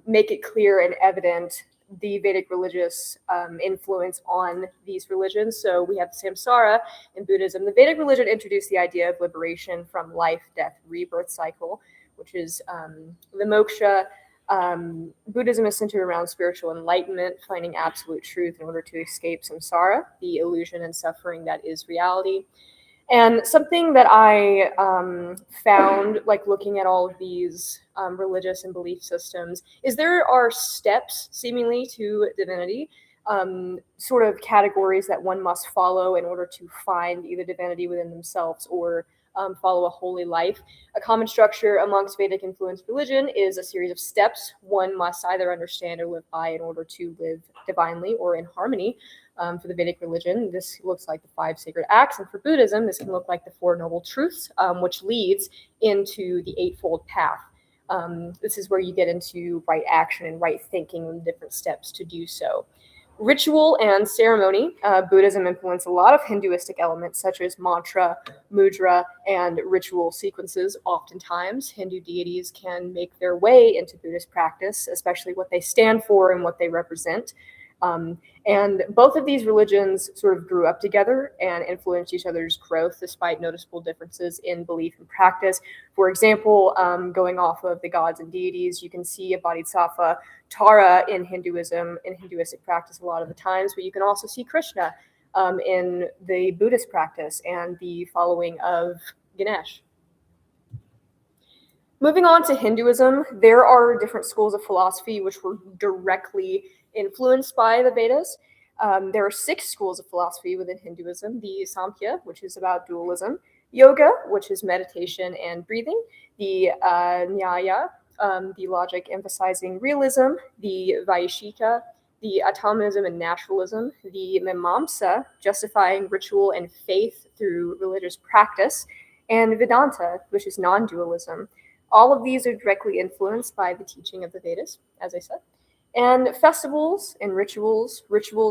make it clear and evident the Vedic religious influence on these religions. So we have samsara in Buddhism. The Vedic religion introduced the idea of liberation from life, death, rebirth cycle, which is the moksha. Buddhism is centered around spiritual enlightenment, finding absolute truth in order to escape samsara, the illusion and suffering that is reality. And something that I found, like looking at all of these religious and belief systems, is there are steps, seemingly, to divinity, sort of categories that one must follow in order to find either divinity within themselves or follow a holy life. A common structure amongst Vedic influenced religion is a series of steps one must either understand or live by in order to live divinely or in harmony. For the Vedic religion, this looks like the 5 sacred acts, and for Buddhism, this can look like the 4 noble truths, which leads into the 8-fold path. This is where you get into right action and right thinking and different steps to do so. Ritual and ceremony. Buddhism influenced a lot of Hinduistic elements such as mantra, mudra, and ritual sequences. Oftentimes, Hindu deities can make their way into Buddhist practice, especially what they stand for and what they represent. And both of these religions sort of grew up together and influenced each other's growth despite noticeable differences in belief and practice. For example, going off of the gods and deities, you can see a bodhisattva Tara in Hinduism, in Hinduistic practice a lot of the times, but you can also see Krishna in the Buddhist practice and the following of Ganesh. Moving on to Hinduism, there are different schools of philosophy which were directly influenced by the Vedas. There are 6 schools of philosophy within Hinduism: the Samkhya, which is about dualism; yoga, which is meditation and breathing; the Nyaya, the logic emphasizing realism; the Vaishika, the atomism and naturalism, the Mimamsa, justifying ritual and faith through religious practice, and Vedanta, which is non-dualism. All of these are directly influenced by the teaching of the Vedas, as I said. And festivals and rituals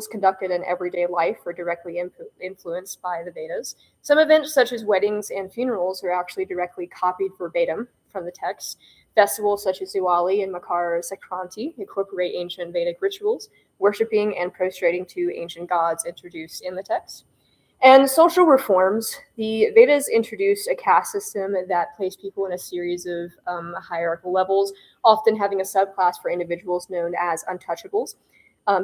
conducted in everyday life are directly influenced by the Vedas. Some events, such as weddings and funerals, are actually directly copied verbatim from the text. Festivals such as Diwali and Makar Sankranti incorporate ancient Vedic rituals, worshipping and prostrating to ancient gods introduced in the text. And social reforms, the Vedas introduced a caste system that placed people in a series of hierarchical levels, often having a subclass for individuals known as untouchables.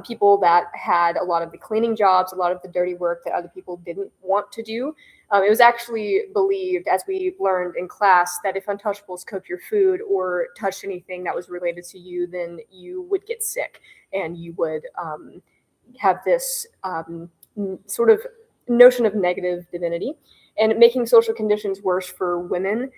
People that had a lot of the cleaning jobs, a lot of the dirty work that other people didn't want to do. It was actually believed, as we learned in class, that if untouchables cooked your food or touched anything that was related to you, then you would get sick and you would have this sort of notion of negative divinity, and making social conditions worse for women.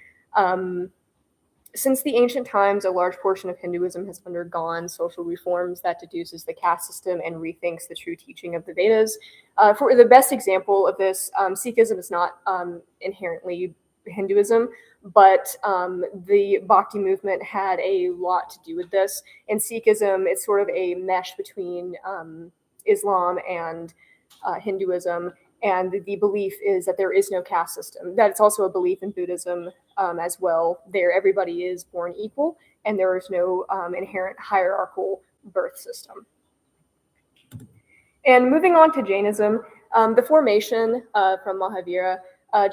Since the ancient times, a large portion of Hinduism has undergone social reforms that deduces the caste system and rethinks the true teaching of the Vedas. For the best example of this, Sikhism is not inherently Hinduism, but the Bhakti movement had a lot to do with this. In Sikhism, it's sort of a mesh between Islam and Hinduism. And the belief is that there is no caste system. That it's also a belief in Buddhism as well. There, everybody is born equal, and there is no inherent hierarchical birth system. And moving on to Jainism, the formation from Mahavira,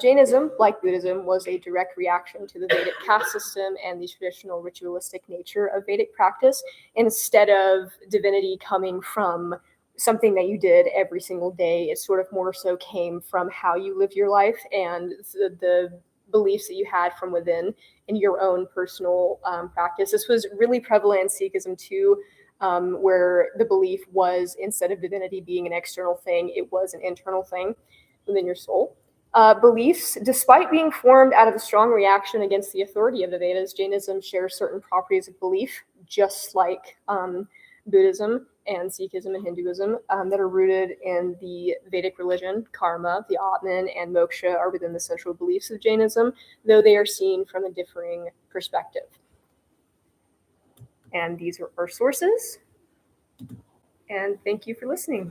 Jainism, like Buddhism, was a direct reaction to the Vedic caste system and the traditional ritualistic nature of Vedic practice, instead of divinity coming from something that you did every single day. It sort of more so came from how you live your life and the beliefs that you had from within in your own personal practice. This was really prevalent in Sikhism too, where the belief was, instead of divinity being an external thing, it was an internal thing within your soul. Beliefs, despite being formed out of a strong reaction against the authority of the Vedas, Jainism shares certain properties of belief, just like Buddhism and Sikhism and Hinduism, that are rooted in the Vedic religion. Karma, the Atman, and moksha are within the central beliefs of Jainism, though they are seen from a differing perspective. And these are our sources. And thank you for listening.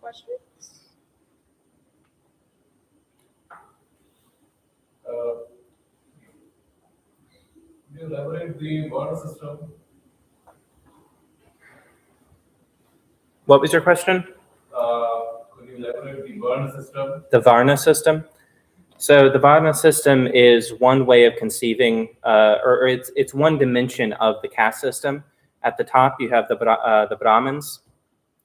Questions? Could you elaborate the Varna system? What was your question? Could you elaborate the Varna system? The Varna system. So the Varna system is one way of conceiving, or it's one dimension of the caste system. At the top, you have the Brahmins,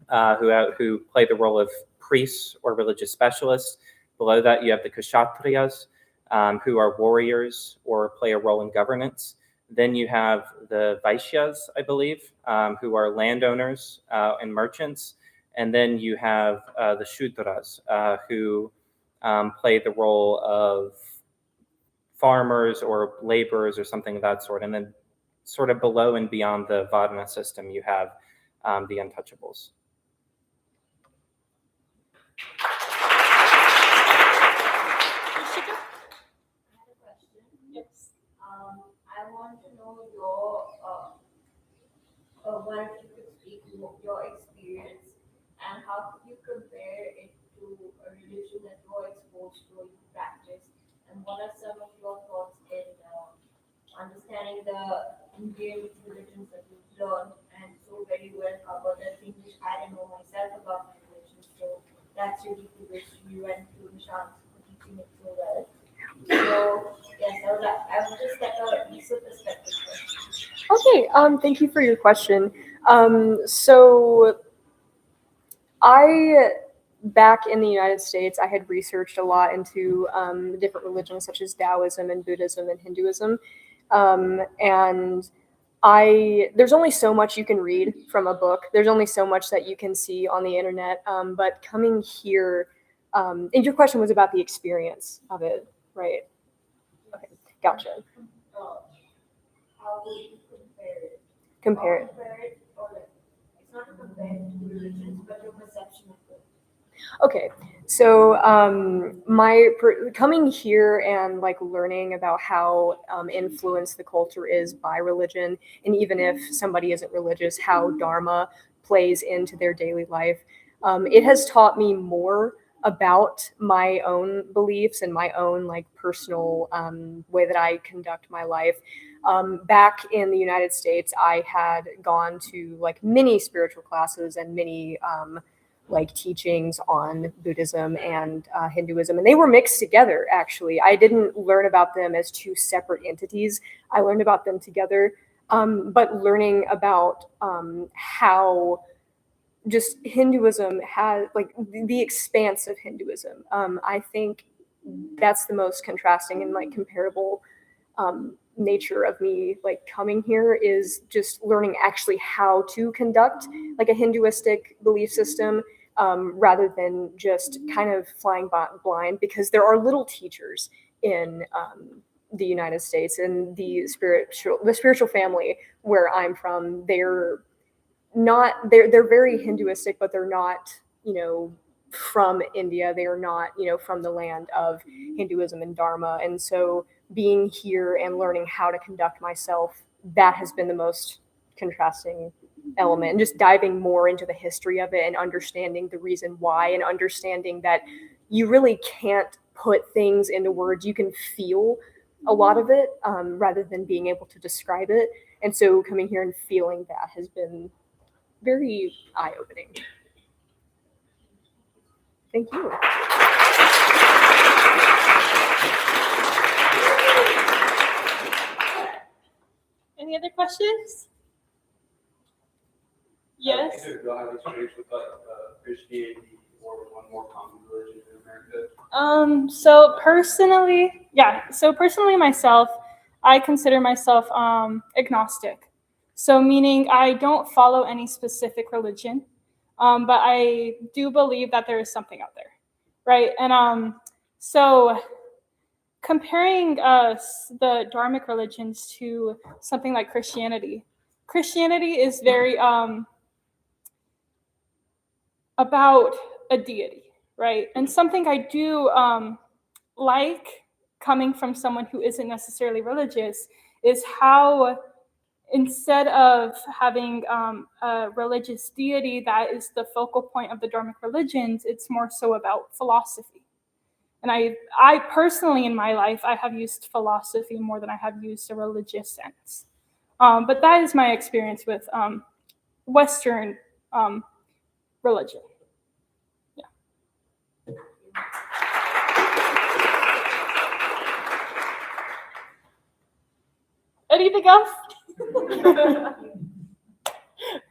who play the role of priests or religious specialists. Below that, you have the Kshatriyas, who are warriors or play a role in governance. Then you have the Vaishyas, I believe, who are landowners and merchants. And then you have the Shudras, who play the role of farmers or laborers or something of that sort. And then sort of below and beyond the Varna system, you have the untouchables. Yes. I want to know your, what if you could speak your experience and how could you compare it to a religion that you're exposed to or you practice, and what are some of your thoughts in understanding the Indian religions that you've learned and so very well covered, the things which I didn't know myself about my religion. So that's really kudos to you and to Nishant for teaching it so well. So yes, I would just like a recent perspective. Okay, thank you for your question. So back in the United States, I had researched a lot into different religions such as Taoism and Buddhism and Hinduism. And there's only so much you can read from a book. There's only so much that you can see on the internet. But coming here, and your question was about the experience of it, right? Okay, gotcha. how would you compare it? Compare it. Compare it, or like, it's not compared to religions, but your perception of it. Okay, so coming here and like learning about how influenced the culture is by religion, and even if somebody isn't religious, how Dharma plays into their daily life, it has taught me more about my own beliefs and my own like personal way that I conduct my life. Back in the United States, I had gone to like many spiritual classes and many like teachings on Buddhism and Hinduism, and they were mixed together. Actually, I didn't learn about them as two separate entities. I learned about them together, but learning about how just Hinduism has like the expanse of Hinduism. I think that's the most contrasting and like comparable nature of me like coming here is just learning actually how to conduct like a Hinduistic belief system rather than just kind of flying blind, because there are little teachers in the United States, and the spiritual family where I'm from, they're very Hinduistic, but they're not, from India. They are not, from the land of Hinduism and Dharma. And so being here and learning how to conduct myself, that has been the most contrasting element, and just diving more into the history of it and understanding the reason why, and understanding that you really can't put things into words. You can feel a lot of it rather than being able to describe it. And so coming here and feeling that has been very eye-opening. Thank you. Any other questions? Yes. Do you have experience with Christianity or one more common religion in America? So personally myself, I consider myself agnostic. So meaning I don't follow any specific religion, but I do believe that there is something out there, right? And so comparing the Dharmic religions to something like Christianity is very about a deity, right? And something I do like coming from someone who isn't necessarily religious is how instead of having a religious deity that is the focal point of the Dharmic religions, it's more so about philosophy. And I personally in my life, I have used philosophy more than I have used a religious sense. But that is my experience with Western religion. Yeah. Anything else?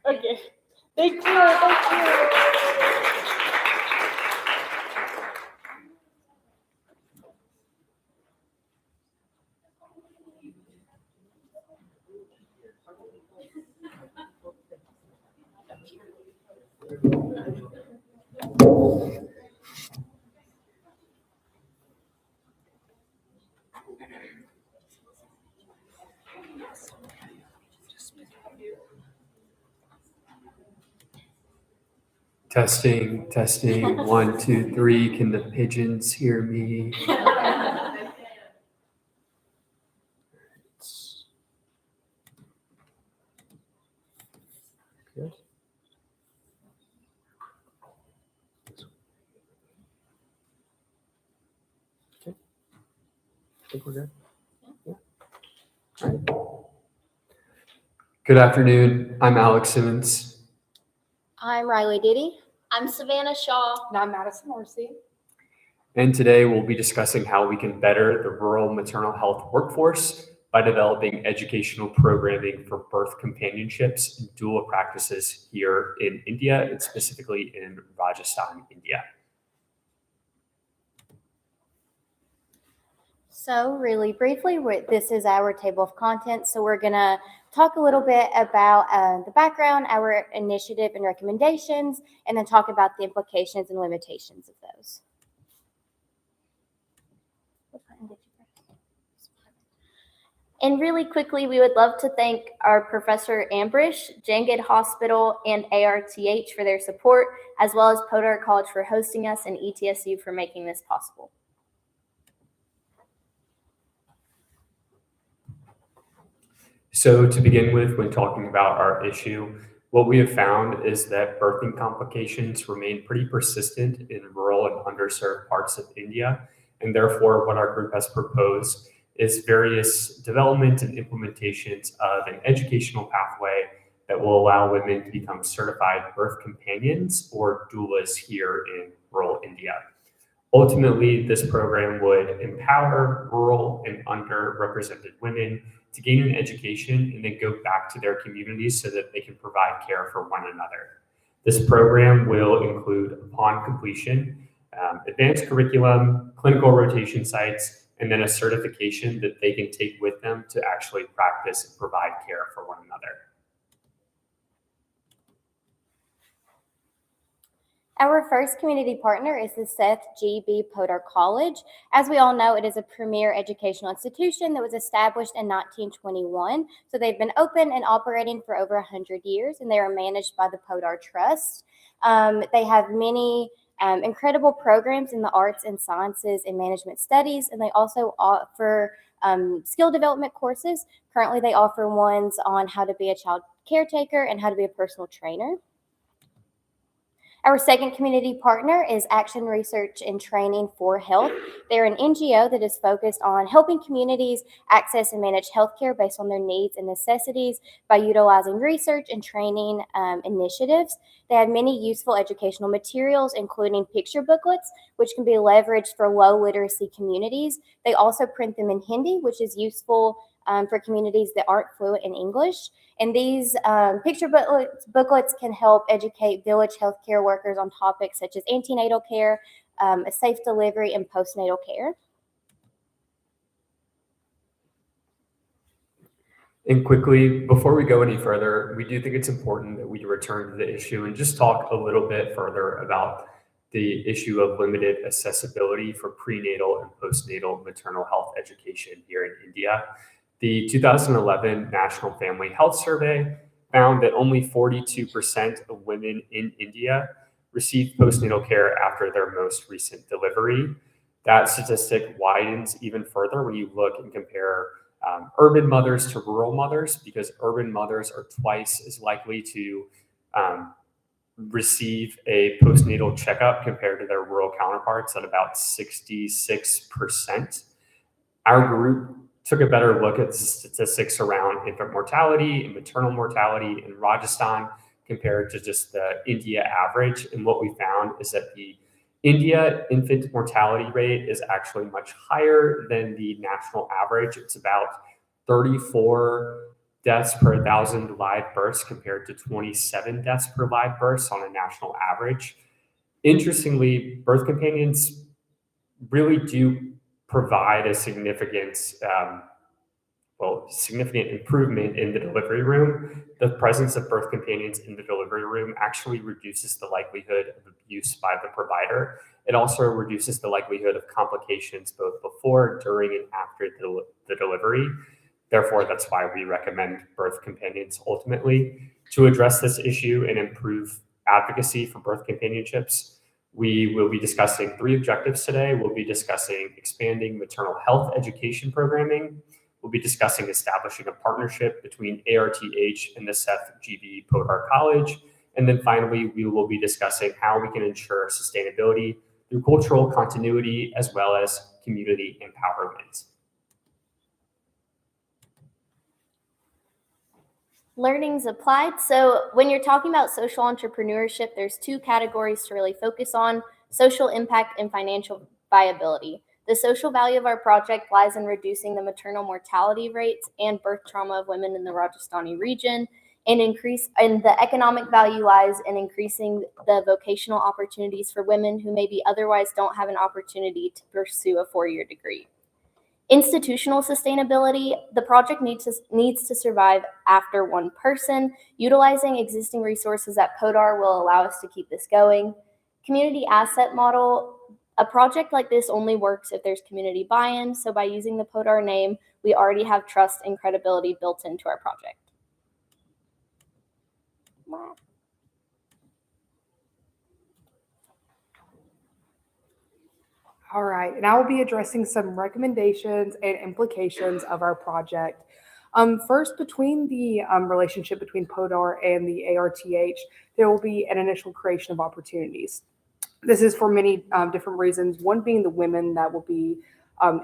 Okay. Thank you. Thank you. Testing, testing, 1, 2, 3. Can the pigeons hear me? Good. Okay. I think we're good. Yeah. All right. Good afternoon. I'm Alex Simmons. I'm Riley Diddy. I'm Savannah Shaw. And I'm Madison Horsey. And today we'll be discussing how we can better the rural maternal health workforce by developing educational programming for birth companionships and doula practices here in India, and specifically in Rajasthan, India. So really briefly, this is our table of contents. So we're gonna talk a little bit about the background, our initiative and recommendations, and then talk about the implications and limitations of those. And really quickly, we would love to thank our Professor Ambrish, Jangid Hospital, and ARTH for their support, as well as Podar College for hosting us and ETSU for making this possible. So to begin with, when talking about our issue, what we have found is that birthing complications remain pretty persistent in rural and underserved parts of India. And therefore, what our group has proposed is various development and implementations of an educational pathway that will allow women to become certified birth companions or doulas here in rural India. Ultimately, this program would empower rural and underrepresented women to gain an education and then go back to their communities so that they can provide care for one another. This program will include, upon completion, advanced curriculum, clinical rotation sites, and then a certification that they can take with them to actually practice and provide care for one another. Our first community partner is the Seth G.B. Podar College. As we all know, it is a premier educational institution that was established in 1921. So they've been open and operating for over 100 years, and they are managed by the Podar Trust. They have many incredible programs in the arts and sciences and management studies, and they also offer skill development courses. Currently, they offer ones on how to be a child caretaker and how to be a personal trainer. Our second community partner is Action Research and Training for Health. They're an NGO that is focused on helping communities access and manage healthcare based on their needs and necessities by utilizing research and training initiatives. They have many useful educational materials, including picture booklets, which can be leveraged for low literacy communities. They also print them in Hindi, which is useful for communities that aren't fluent in English. And these picture booklets can help educate village healthcare workers on topics such as antenatal care, a safe delivery, and postnatal care. And quickly, before we go any further, we do think it's important that we return to the issue and just talk a little bit further about the issue of limited accessibility for prenatal and postnatal maternal health education here in India. The 2011 National Family Health Survey found that only 42% of women in India receive postnatal care after their most recent delivery. That statistic widens even further when you look and compare urban mothers to rural mothers, because urban mothers are twice as likely to receive a postnatal checkup compared to their rural counterparts at about 66%. Our group took a better look at the statistics around infant mortality and maternal mortality in Rajasthan compared to just the India average. And what we found is that the India infant mortality rate is actually much higher than the national average. It's about 34 deaths per 1,000 live births compared to 27 deaths per live births on a national average. Interestingly, birth companions really do provide a significant improvement in the delivery room. The presence of birth companions in the delivery room actually reduces the likelihood of abuse by the provider. It also reduces the likelihood of complications both before, during, and after the delivery. Therefore, that's why we recommend birth companions ultimately. To address this issue and improve advocacy for birth companionships, we will be discussing 3 objectives today. We'll be discussing expanding maternal health education programming. We'll be discussing establishing a partnership between ARTH and the Seth G.B. Podar College. And then finally, we will be discussing how we can ensure sustainability through cultural continuity as well as community empowerment. Learnings applied. So when you're talking about social entrepreneurship, there's 2 categories to really focus on: social impact and financial viability. The social value of our project lies in reducing the maternal mortality rates and birth trauma of women in the Rajasthani region, and the economic value lies in increasing the vocational opportunities for women who maybe otherwise don't have an opportunity to pursue a 4-year degree. Institutional sustainability, the project needs to survive after one person. Utilizing existing resources at Podar will allow us to keep this going. Community asset model, a project like this only works if there's community buy-in. So by using the Podar name, we already have trust and credibility built into our project. Wow. All right, and I will be addressing some recommendations and implications of our project. First, between the relationship between PODAR and the ARTH, there will be an initial creation of opportunities. This is for many different reasons, one being the women that will be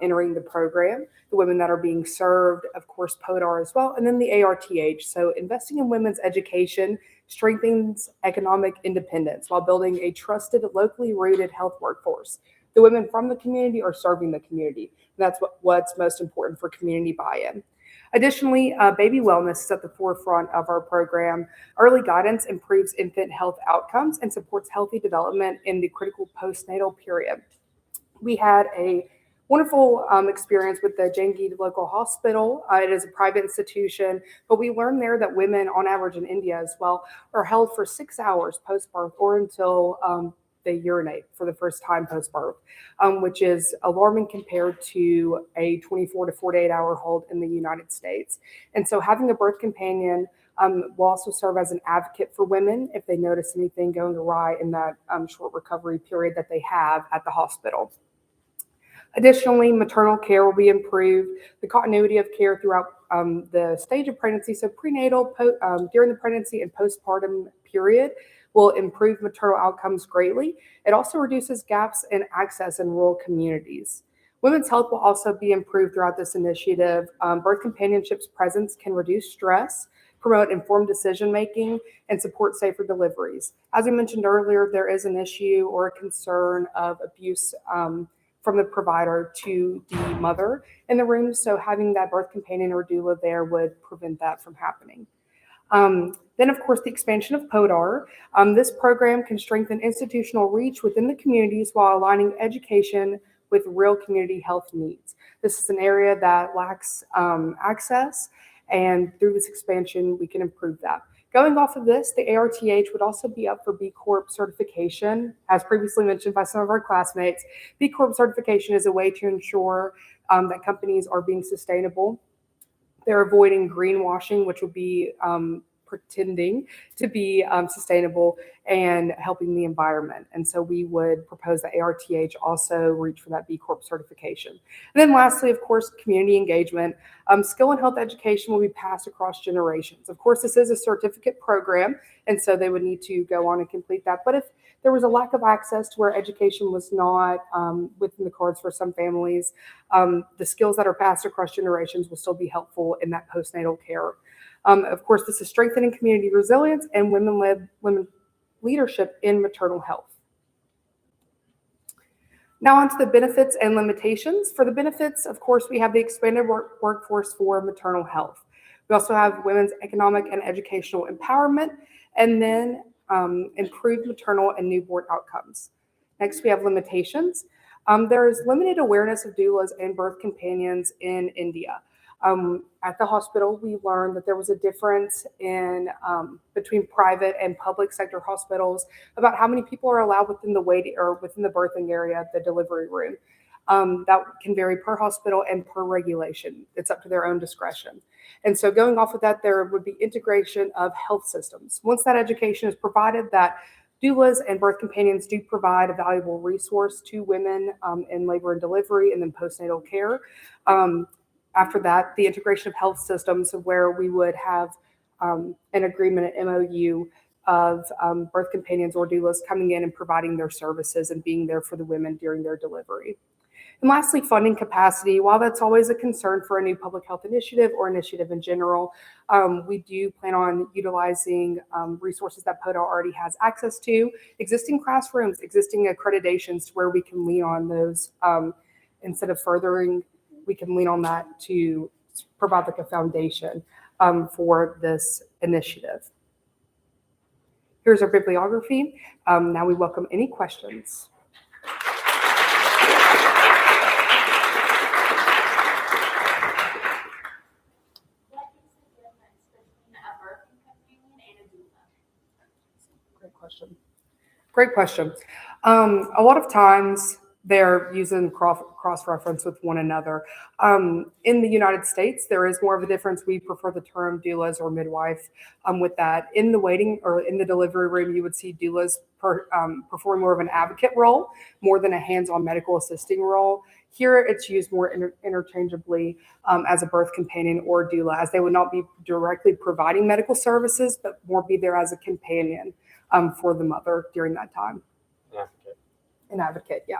entering the program, the women that are being served, of course, PODAR as well, and then the ARTH. So investing in women's education strengthens economic independence while building a trusted, locally rooted health workforce. The women from the community are serving the community. That's what's most important for community buy-in. Additionally, baby wellness is at the forefront of our program. Early guidance improves infant health outcomes and supports healthy development in the critical postnatal period. We had a wonderful experience with the Jane Geed local hospital. It is a private institution, but we learned there that women, on average in India as well, are held for 6 hours post-birth or until they urinate for the first time post-birth, which is alarming compared to a 24 to 48 hour hold in the United States. And so having a birth companion will also serve as an advocate for women if they notice anything going awry in that short recovery period that they have at the hospital. Additionally, maternal care will be improved. The continuity of care throughout the stage of pregnancy, so prenatal, during the pregnancy and postpartum period, will improve maternal outcomes greatly. It also reduces gaps in access in rural communities. Women's health will also be improved throughout this initiative. Birth companionship's presence can reduce stress, promote informed decision-making, and support safer deliveries. As we mentioned earlier, there is an issue or a concern of abuse from the provider to the mother in the room, so having that birth companion or doula there would prevent that from happening. Then, of course, the expansion of PODAR. This program can strengthen institutional reach within the communities while aligning education with real community health needs. This is an area that lacks access, and through this expansion, we can improve that. Going off of this, the ARTH would also be up for B Corp certification. As previously mentioned by some of our classmates, B Corp certification is a way to ensure that companies are being sustainable. They're avoiding greenwashing, which would be pretending to be sustainable and helping the environment. And so we would propose that ARTH also reach for that B Corp certification. And then lastly, of course, community engagement. Skill and health education will be passed across generations. Of course, this is a certificate program, and so they would need to go on and complete that. But if there was a lack of access to where education was not within the cards for some families, the skills that are passed across generations will still be helpful in that postnatal care. Of course, this is strengthening community resilience and women leadership in maternal health. Now on to the benefits and limitations. For the benefits, of course, we have the expanded workforce for maternal health. We also have women's economic and educational empowerment, and then improved maternal and newborn outcomes. Next, we have limitations. There is limited awareness of doulas and birth companions in India. At the hospital, we learned that there was a difference in between private and public sector hospitals about how many people are allowed within the within the birthing area, the delivery room. That can vary per hospital and per regulation. It's up to their own discretion. And so going off of that, there would be integration of health systems. Once that education is provided, that doulas and birth companions do provide a valuable resource to women in labor and delivery and then postnatal care. After that, the integration of health systems where we would have an agreement, an MOU of birth companions or doulas coming in and providing their services and being there for the women during their delivery. And lastly, funding capacity. While that's always a concern for a new public health initiative or initiative in general, we do plan on utilizing resources that PODAR already has access to, existing classrooms, existing accreditations to where we can lean on those instead of furthering. We can lean on that to provide like a foundation for this initiative. Here's our bibliography. Now we welcome any questions. Great question. A lot of times they're using cross-reference with one another. In the United States, there is more of a difference. We prefer the term doulas or midwife with that. In the waiting or in the delivery room, you would see doulas perform more of an advocate role, more than a hands-on medical assisting role. Here, it's used more interchangeably as a birth companion or doula, as they would not be directly providing medical services, but more be there as a companion for the mother during that time. Advocate. An advocate, yeah.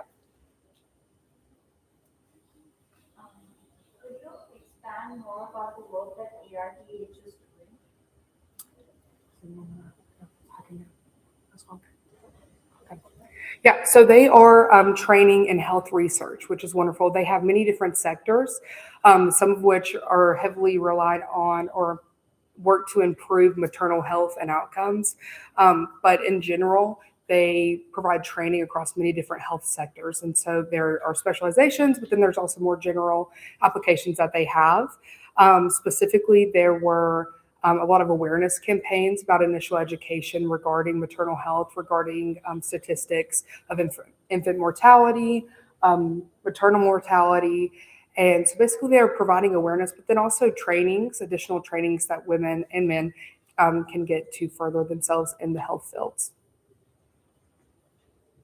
Could you expand more about the work that ARTH is doing? Yeah, so they are training in health research, which is wonderful. They have many different sectors, some of which are heavily relied on or work to improve maternal health and outcomes. But in general, they provide training across many different health sectors. And so there are specializations, but then there's also more general applications that they have. Specifically, there were a lot of awareness campaigns about initial education regarding maternal health, regarding statistics of infant mortality, maternal mortality. And so basically they're providing awareness, but then also trainings, additional trainings that women and men can get to further themselves in the health fields.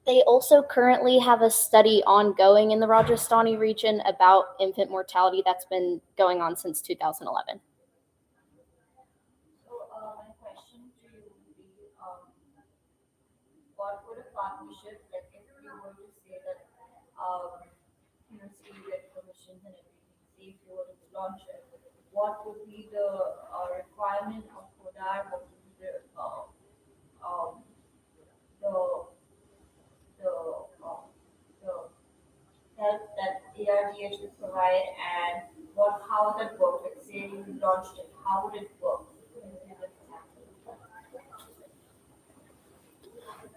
They also currently have a study ongoing in the Rajasthani region about infant mortality that's been going on since 2011. My question to you would be, what would a partnership, like if you were to say that, say you get permissions and everything, say if you were to launch it, what would be the requirement of CODAR? What would be the help that ARDH would provide, and how would that work? Like say you launched it, how would it work?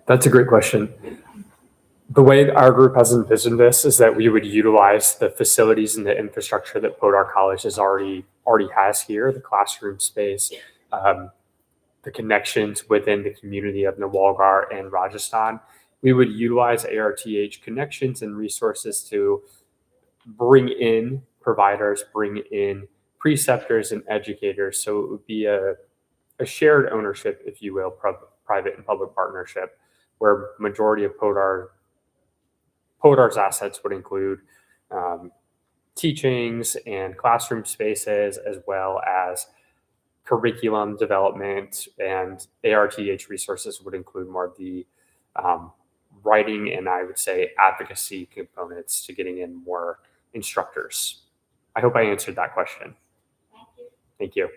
That's a great question. The way our group has envisioned this is that we would utilize the facilities and the infrastructure that Podar College already has here, the classroom space, the connections within the community of Nawalgarh and Rajasthan. We would utilize ARTH connections and resources to bring in providers, bring in preceptors and educators. So it would be a shared ownership, if you will, private and public partnership, where majority of Podar's assets would include teachings and classroom spaces, as well as curriculum development, and ARTH resources would include more of the writing and, I would say, advocacy components to getting in more instructors. I hope I answered that question. Thank you.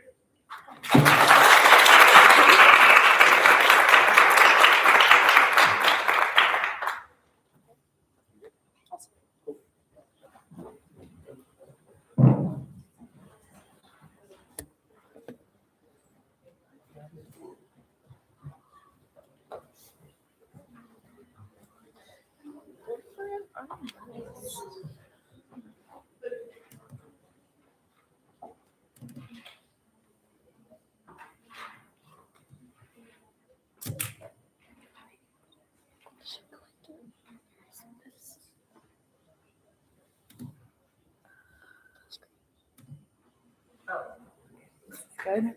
Good.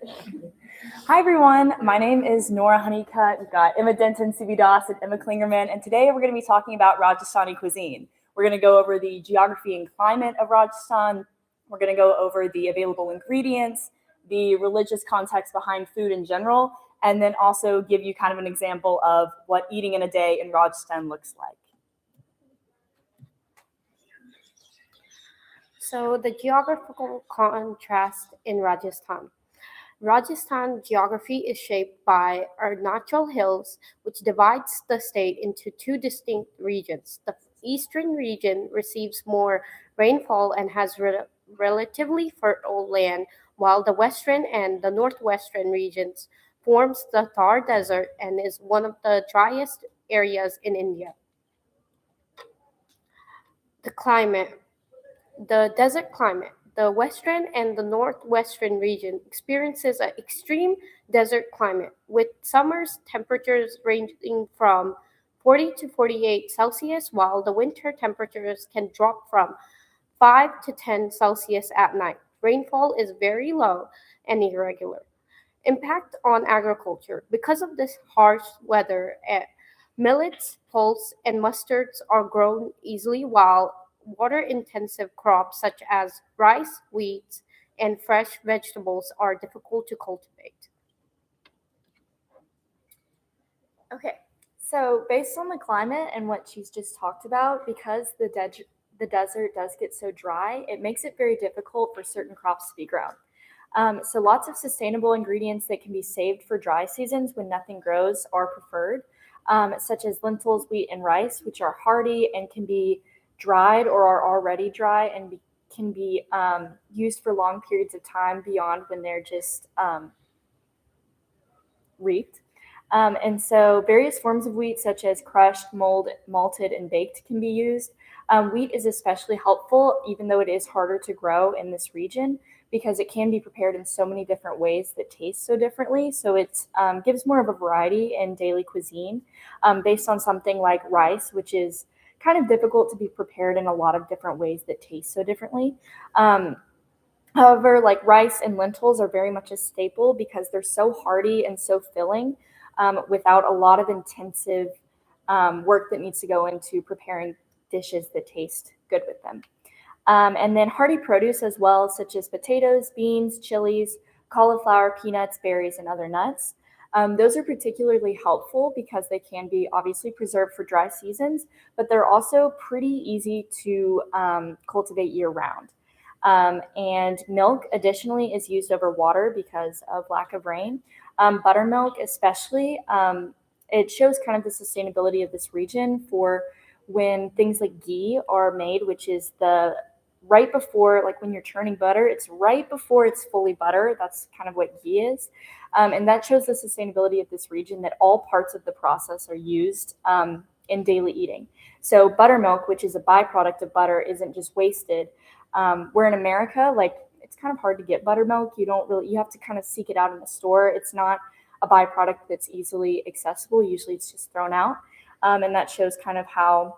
Hi, everyone. My name is Nora Honeycutt. We've got Emma Denton, Sibi Das, and Emma Klingerman. And today we're going to be talking about Rajasthani cuisine. We're going to go over the geography and climate of Rajasthan. We're going to go over the available ingredients, the religious context behind food in general, and then also give you kind of an example of what eating in a day in Rajasthan looks like. So the geographical contrast in Rajasthan. Rajasthan geography is shaped by Arunachal Hills, which divides the state into two distinct regions. The eastern region receives more rainfall and has relatively fertile land, while the western and the northwestern regions forms the Thar Desert and is one of the driest areas in India. The climate. The desert climate. The western and the northwestern region experiences an extreme desert climate, with summers temperatures ranging from 40 to 48 Celsius, while the winter temperatures can drop from 5 to 10 Celsius at night. Rainfall is very low and irregular. Impact on agriculture. Because of this harsh weather, millets, pulse, and mustards are grown easily, while water-intensive crops such as rice, wheat, and fresh vegetables are difficult to cultivate. Okay, so based on the climate and what she's just talked about, because the desert does get so dry, it makes it very difficult for certain crops to be grown. So lots of sustainable ingredients that can be saved for dry seasons when nothing grows are preferred, such as lentils, wheat, and rice, which are hardy and can be dried or are already dry and can be used for long periods of time beyond when they're just reaped. And so various forms of wheat, such as crushed, malted, and baked, can be used. Wheat is especially helpful, even though it is harder to grow in this region, because it can be prepared in so many different ways that taste so differently. So it gives more of a variety in daily cuisine based on something like rice, which is kind of difficult to be prepared in a lot of different ways that taste so differently. However, like rice and lentils are very much a staple because they're so hearty and so filling without a lot of intensive work that needs to go into preparing dishes that taste good with them. And then hardy produce as well, such as potatoes, beans, chilies, cauliflower, peanuts, berries, and other nuts. Those are particularly helpful because they can be obviously preserved for dry seasons, but they're also pretty easy to cultivate year-round. And milk additionally is used over water because of lack of rain. Buttermilk especially, it shows kind of the sustainability of this region for when things like ghee are made, which is the right before, like when you're churning butter, it's right before it's fully butter. That's kind of what ghee is. And that shows the sustainability of this region, that all parts of the process are used in daily eating. So buttermilk, which is a byproduct of butter, isn't just wasted. Where in America, like it's kind of hard to get buttermilk. You have to kind of seek it out in the store. It's not a byproduct that's easily accessible. Usually it's just thrown out. And that shows kind of how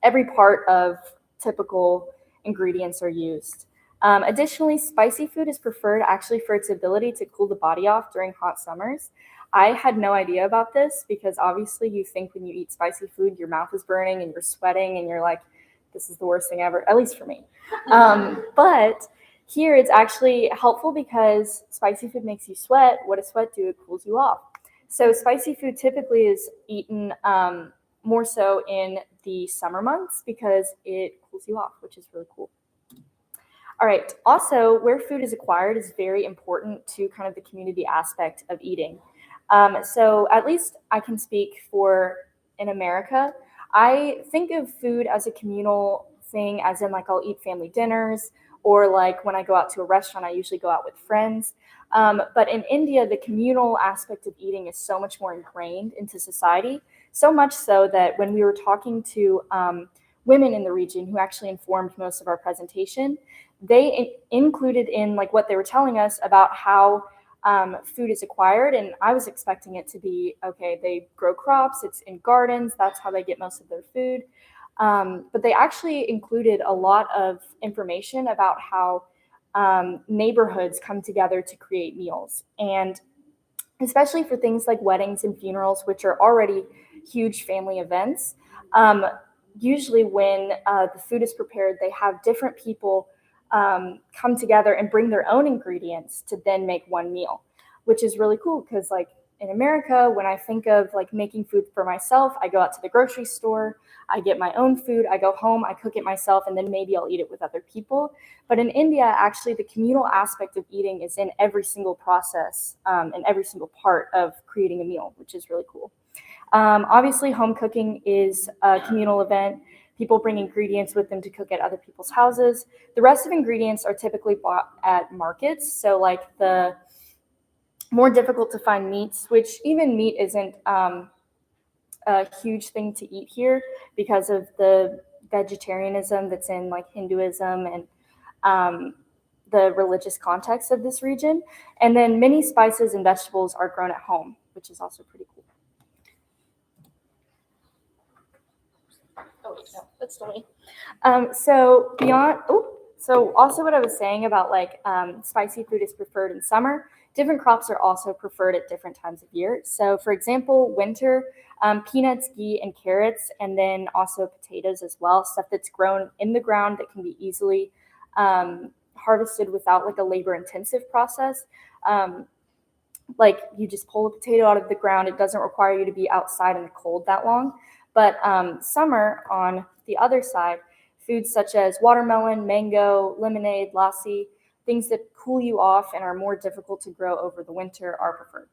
every part of typical ingredients are used. Additionally, spicy food is preferred actually for its ability to cool the body off during hot summers. I had no idea about this because obviously you think when you eat spicy food, your mouth is burning and you're sweating and you're like, this is the worst thing ever, at least for me. But here it's actually helpful because spicy food makes you sweat. What does sweat do? It cools you off. So spicy food typically is eaten more so in the summer months because it cools you off, which is really cool. All right, also where food is acquired is very important to kind of the community aspect of eating. So at least I can speak for in America, I think of food as a communal thing, as in like I'll eat family dinners, or like when I go out to a restaurant, I usually go out with friends. But in India, the communal aspect of eating is so much more ingrained into society, so much so that when we were talking to women in the region who actually informed most of our presentation, they included in like what they were telling us about how food is acquired. And I was expecting it to be, okay, they grow crops, it's in gardens, that's how they get most of their food. But they actually included a lot of information about how neighborhoods come together to create meals. And especially for things like weddings and funerals, which are already huge family events, usually when the food is prepared, they have different people come together and bring their own ingredients to then make one meal, which is really cool because like in America, when I think of like making food for myself, I go out to the grocery store, I get my own food, I go home, I cook it myself, and then maybe I'll eat it with other people. But in India, actually, the communal aspect of eating is in every single process and every single part of creating a meal, which is really cool. Obviously, home cooking is a communal event. People bring ingredients with them to cook at other people's houses. The rest of ingredients are typically bought at markets. So like the more difficult to find meats, which even meat isn't a huge thing to eat here because of the vegetarianism that's in like Hinduism and the religious context of this region. And then many spices and vegetables are grown at home, which is also pretty cool. No, that's still me. So also what I was saying about like spicy food is preferred in summer. Different crops are also preferred at different times of year. So for example, winter, peanuts, ghee, and carrots, and then also potatoes as well, stuff that's grown in the ground that can be easily harvested without like a labor intensive process. Like you just pull a potato out of the ground. It doesn't require you to be outside in the cold that long. But summer, on the other side, foods such as watermelon, mango, lemonade, lassi, things that cool you off and are more difficult to grow over the winter are preferred.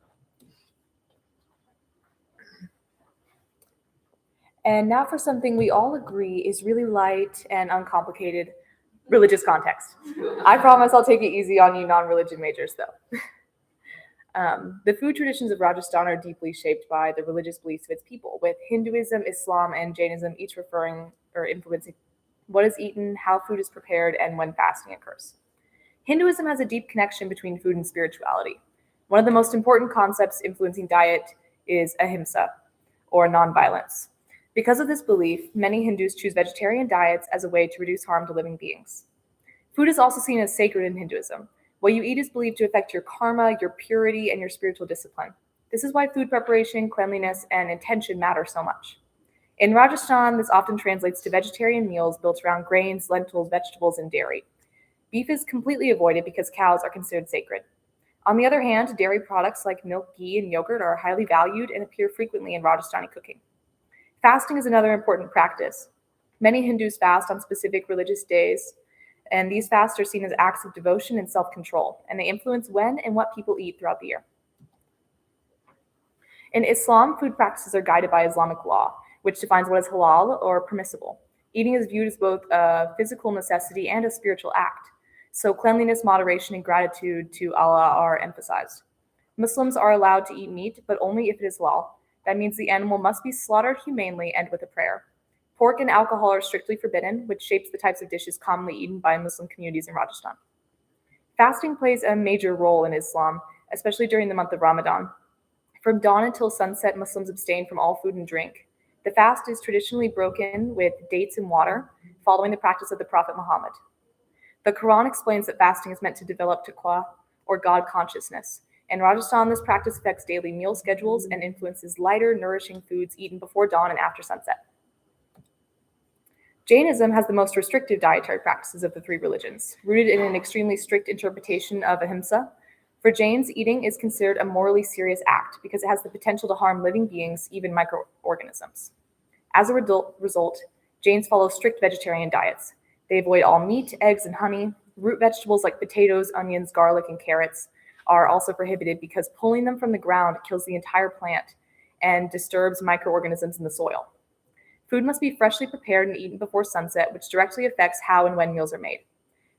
And now for something we all agree is really light and uncomplicated, religious context. I promise I'll take it easy on you non-religion majors though. The food traditions of Rajasthan are deeply shaped by the religious beliefs of its people, with Hinduism, Islam, and Jainism each referring or influencing what is eaten, how food is prepared, and when fasting occurs. Hinduism has a deep connection between food and spirituality. One of the most important concepts influencing diet is ahimsa, or nonviolence. Because of this belief, many Hindus choose vegetarian diets as a way to reduce harm to living beings. Food is also seen as sacred in Hinduism. What you eat is believed to affect your karma, your purity, and your spiritual discipline. This is why food preparation, cleanliness, and intention matter so much. In Rajasthan, this often translates to vegetarian meals built around grains, lentils, vegetables, and dairy. Beef is completely avoided because cows are considered sacred. On the other hand, dairy products like milk, ghee, and yogurt are highly valued and appear frequently in Rajasthani cooking. Fasting is another important practice. Many Hindus fast on specific religious days, and these fasts are seen as acts of devotion and self-control, and they influence when and what people eat throughout the year. In Islam, food practices are guided by Islamic law, which defines what is halal or permissible. Eating is viewed as both a physical necessity and a spiritual act, so cleanliness, moderation, and gratitude to Allah are emphasized. Muslims are allowed to eat meat, but only if it is halal. That means the animal must be slaughtered humanely and with a prayer. Pork and alcohol are strictly forbidden, which shapes the types of dishes commonly eaten by Muslim communities in Rajasthan. Fasting plays a major role in Islam, especially during the month of Ramadan. From dawn until sunset, Muslims abstain from all food and drink. The fast is traditionally broken with dates and water, following the practice of the Prophet Muhammad. The Quran explains that fasting is meant to develop taqwa, or God consciousness. In Rajasthan, this practice affects daily meal schedules and influences lighter, nourishing foods eaten before dawn and after sunset. Jainism has the most restrictive dietary practices of the three religions, rooted in an extremely strict interpretation of ahimsa. For Jains, eating is considered a morally serious act because it has the potential to harm living beings, even microorganisms. As a result, Jains follow strict vegetarian diets. They avoid all meat, eggs, and honey. Root vegetables like potatoes, onions, garlic, and carrots are also prohibited because pulling them from the ground kills the entire plant and disturbs microorganisms in the soil. Food must be freshly prepared and eaten before sunset, which directly affects how and when meals are made.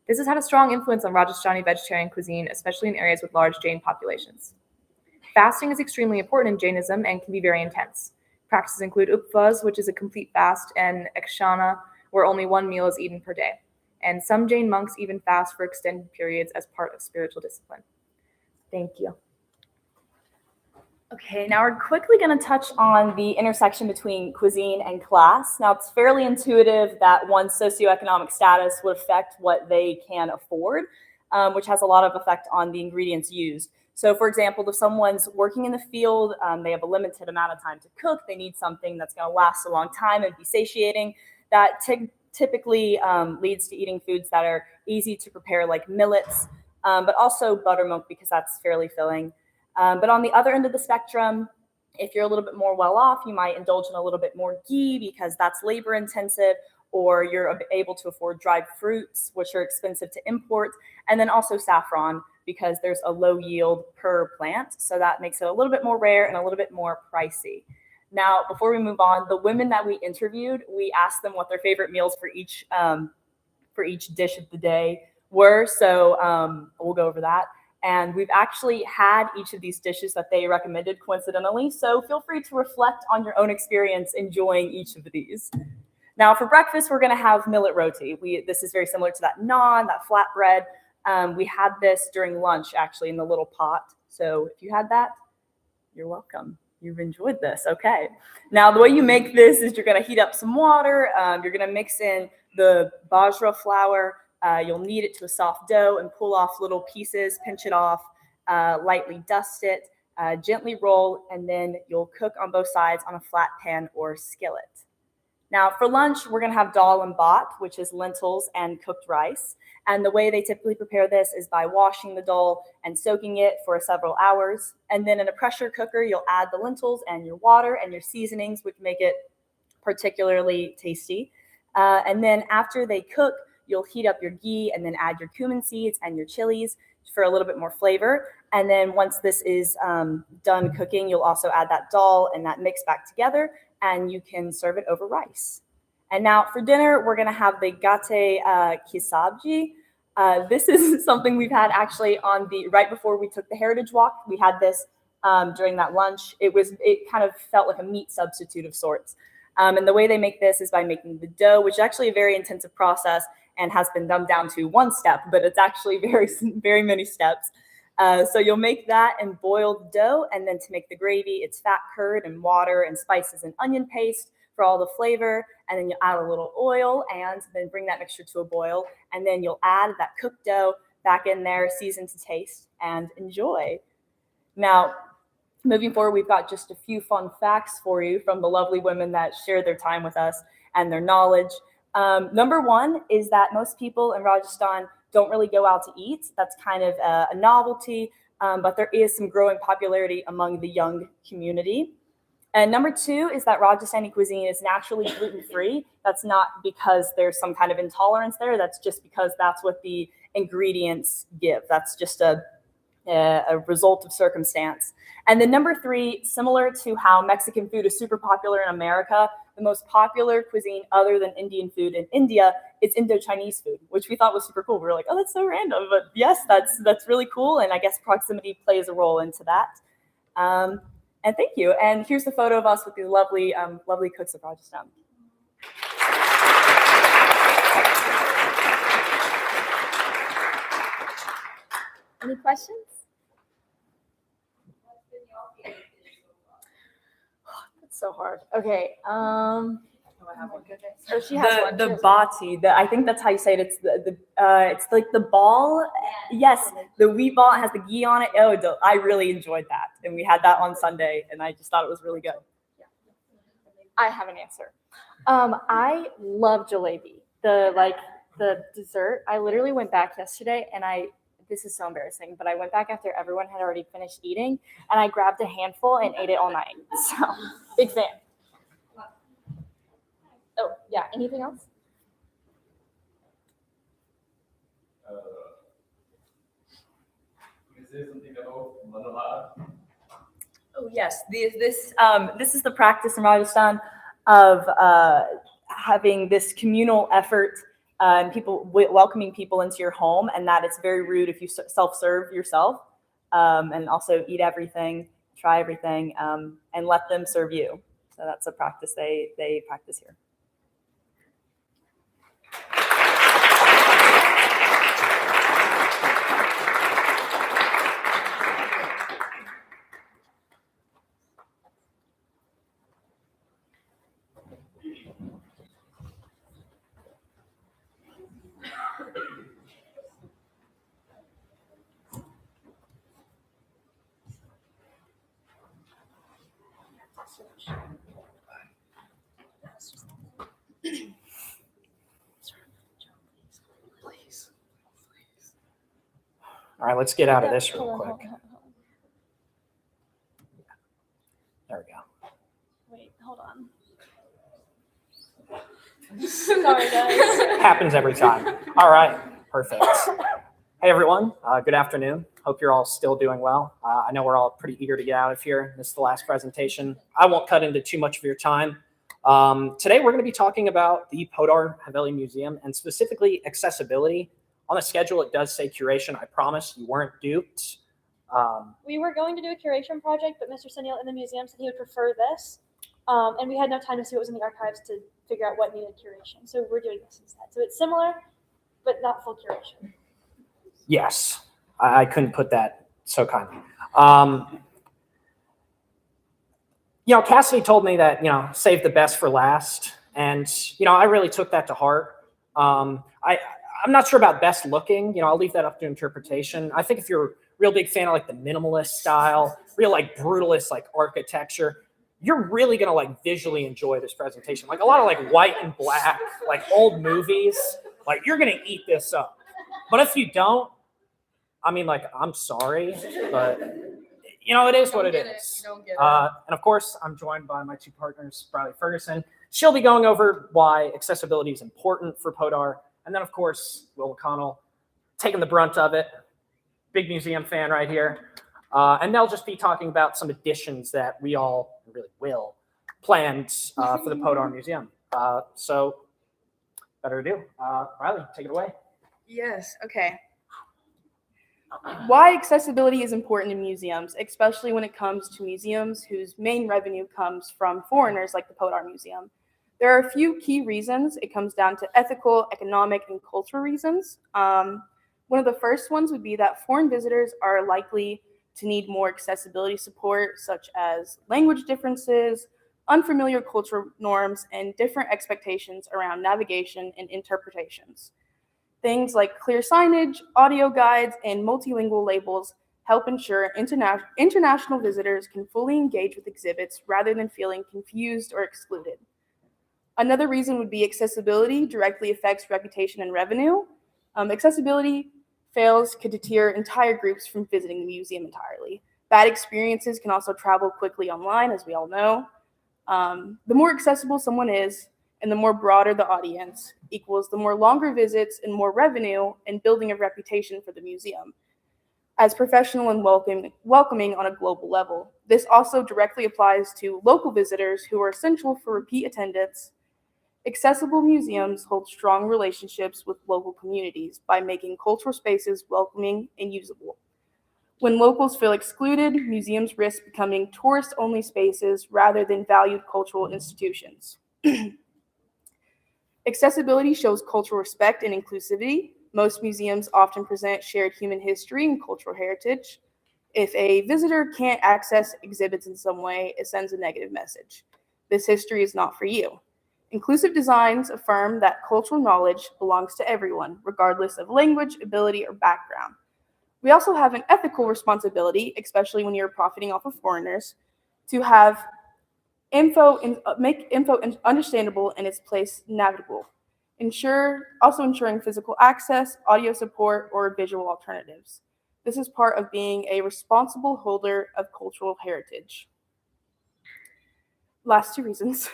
This has had a strong influence on Rajasthani vegetarian cuisine, especially in areas with large Jain populations. Fasting is extremely important in Jainism and can be very intense. Practices include upvas, which is a complete fast, and ekshana, where only one meal is eaten per day. And some Jain monks even fast for extended periods as part of spiritual discipline. Thank you. Okay, now we're quickly going to touch on the intersection between cuisine and class. Now, it's fairly intuitive that one's socioeconomic status would affect what they can afford, which has a lot of effect on the ingredients used. So, for example, if someone's working in the field, they have a limited amount of time to cook, they need something that's going to last a long time and be satiating, that typically leads to eating foods that are easy to prepare, like millets, but also buttermilk because that's fairly filling. But on the other end of the spectrum, if you're a little bit more well off, you might indulge in a little bit more ghee because that's labor intensive, or you're able to afford dried fruits, which are expensive to import, and then also saffron because there's a low yield per plant. So that makes it a little bit more rare and a little bit more pricey. Now, before we move on, the women that we interviewed, we asked them what their favorite meals for each dish of the day were. So we'll go over that. And we've actually had each of these dishes that they recommended coincidentally. So feel free to reflect on your own experience enjoying each of these. Now for breakfast, we're gonna have millet roti. This is very similar to that naan, that flatbread. We had this during lunch actually in the little pot. So if you had that, you're welcome. You've enjoyed this, okay. Now the way you make this is you're gonna heat up some water, you're gonna mix in the bajra flour, you'll knead it to a soft dough and pull off little pieces, pinch it off, lightly dust it, gently roll, and then you'll cook on both sides on a flat pan or skillet. Now for lunch, we're gonna have dal and bhat, which is lentils and cooked rice. And the way they typically prepare this is by washing the dal and soaking it for several hours. And then in a pressure cooker, you'll add the lentils and your water and your seasonings, which make it particularly tasty. And then after they cook, you'll heat up your ghee and then add your cumin seeds and your chilies for a little bit more flavor. And then once this is done cooking, you'll also add that dal and that mix back together, and you can serve it over rice. And now for dinner, we're gonna have the gate ki sabji. This is something we've had actually on right before we took the Heritage Walk. We had this during that lunch. It kind of felt like a meat substitute of sorts. And the way they make this is by making the dough, which is actually a very intensive process and has been dumbed down to one step, but it's actually very many steps. So you'll make that and boil the dough, and then to make the gravy, it's fat curd and water and spices and onion paste for all the flavor, and then you'll add a little oil and then bring that mixture to a boil, and then you'll add that cooked dough back in there, season to taste, and enjoy. Now, moving forward, we've got just a few fun facts for you from the lovely women that shared their time with us and their knowledge. Number one is that most people in Rajasthan don't really go out to eat. That's kind of a novelty, but there is some growing popularity among the young community. And number two is that Rajasthani cuisine is naturally gluten-free. That's not because there's some kind of intolerance there. That's just because that's what the ingredients give. That's just a result of circumstance. And then number three, similar to how Mexican food is super popular in America, the most popular cuisine other than Indian food in India is Indo-Chinese food, which we thought was super cool. We were like, oh, that's so random. But yes, that's really cool. And I guess proximity plays a role into that. And thank you. And here's the photo of us with the lovely, lovely cooks of Rajasthan. Any questions? That's so hard. Okay. Oh, I have one. Oh, she has one. The bati. I think that's how you say it. It's it's like the ball. Yes, the wheat ball has the ghee on it. Oh, I really enjoyed that, and we had that on Sunday, and I just thought it was really good. I have an answer. I love jalebi. The dessert. I literally went back yesterday, and this is so embarrassing, but I went back after everyone had already finished eating, and I grabbed a handful and ate it all night. So, big fan. Oh, yeah, anything else? Can you say something about Manohar? Oh, yes. This is the practice in Rajasthan of having this communal effort and people welcoming people into your home, and that it's very rude if you self-serve yourself, and also eat everything, try everything, and let them serve you. So that's a practice they practice here. All right, let's get out of this real quick. There we go. Wait, hold on. Sorry, guys. Happens every time. All right, perfect. Hey, everyone. Good afternoon. Hope you're all still doing well. I know we're all pretty eager to get out of here. This is the last presentation. I won't cut into too much of your time. Today, we're going to be talking about the Podar Haveli Museum and specifically accessibility. On the schedule, it does say curation. I promise you weren't duped. We were going to do a curation project, but Mr. Senil in the museum said he would prefer this. And we had no time to see what was in the archives to figure out what needed curation. So we're doing this instead. So it's similar, but not full curation. Yes, I couldn't put that so kindly. Cassidy told me that, save the best for last. And, I really took that to heart. I'm not sure about best looking. I'll leave that up to interpretation. I think if you're a real big fan of like the minimalist style, real like brutalist like architecture, you're really gonna like visually enjoy this presentation. Like a lot of like white and black, like old movies, like you're gonna eat this up. But if you don't, I mean, like, I'm sorry, but it is what it is. And of course, I'm joined by my two partners, Briley Ferguson. She'll be going over why accessibility is important for PODAR. And then, of course, Will McConnell taking the brunt of it. Big museum fan right here. And they'll just be talking about some additions that we all really will planned for the PODAR Museum. So, better ado. Riley, take it away. Yes, okay. Why accessibility is important in museums, especially when it comes to museums whose main revenue comes from foreigners like the PODAR Museum. There are a few key reasons. It comes down to ethical, economic, and cultural reasons. One of the first ones would be that foreign visitors are likely to need more accessibility support, such as language differences, unfamiliar cultural norms, and different expectations around navigation and interpretations. Things like clear signage, audio guides, and multilingual labels help ensure international visitors can fully engage with exhibits rather than feeling confused or excluded. Another reason would be accessibility directly affects reputation and revenue. Accessibility fails could deter entire groups from visiting the museum entirely. Bad experiences can also travel quickly online, as we all know. The more accessible someone is, and the more broader the audience, equals the more longer visits and more revenue and building a reputation for the museum as professional and welcoming on a global level. This also directly applies to local visitors who are essential for repeat attendance. Accessible museums hold strong relationships with local communities by making cultural spaces welcoming and usable. When locals feel excluded, museums risk becoming tourist-only spaces rather than valued cultural institutions. Accessibility shows cultural respect and inclusivity. Most museums often present shared human history and cultural heritage. If a visitor can't access exhibits in some way, it sends a negative message. This history is not for you. Inclusive designs affirm that cultural knowledge belongs to everyone, regardless of language, ability, or background. We also have an ethical responsibility, especially when you're profiting off of foreigners, to have make info understandable and its place navigable. Also ensuring physical access, audio support, or visual alternatives. This is part of being a responsible holder of cultural heritage. Last two reasons.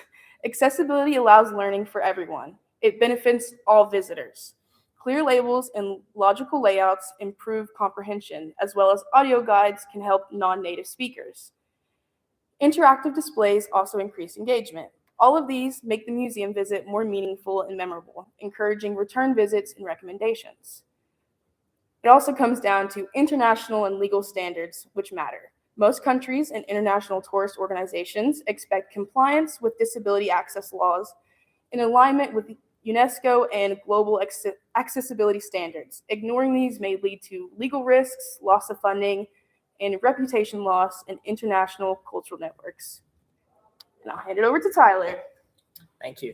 Accessibility allows learning for everyone. It benefits all visitors. Clear labels and logical layouts improve comprehension, as well as audio guides can help non-native speakers. Interactive displays also increase engagement. All of these make the museum visit more meaningful and memorable, encouraging return visits and recommendations. It also comes down to international and legal standards, which matter. Most countries and international tourist organizations expect compliance with disability access laws in alignment with UNESCO and global accessibility standards. Ignoring these may lead to legal risks, loss of funding, and reputation loss in international cultural networks. And I'll hand it over to Tyler. Thank you.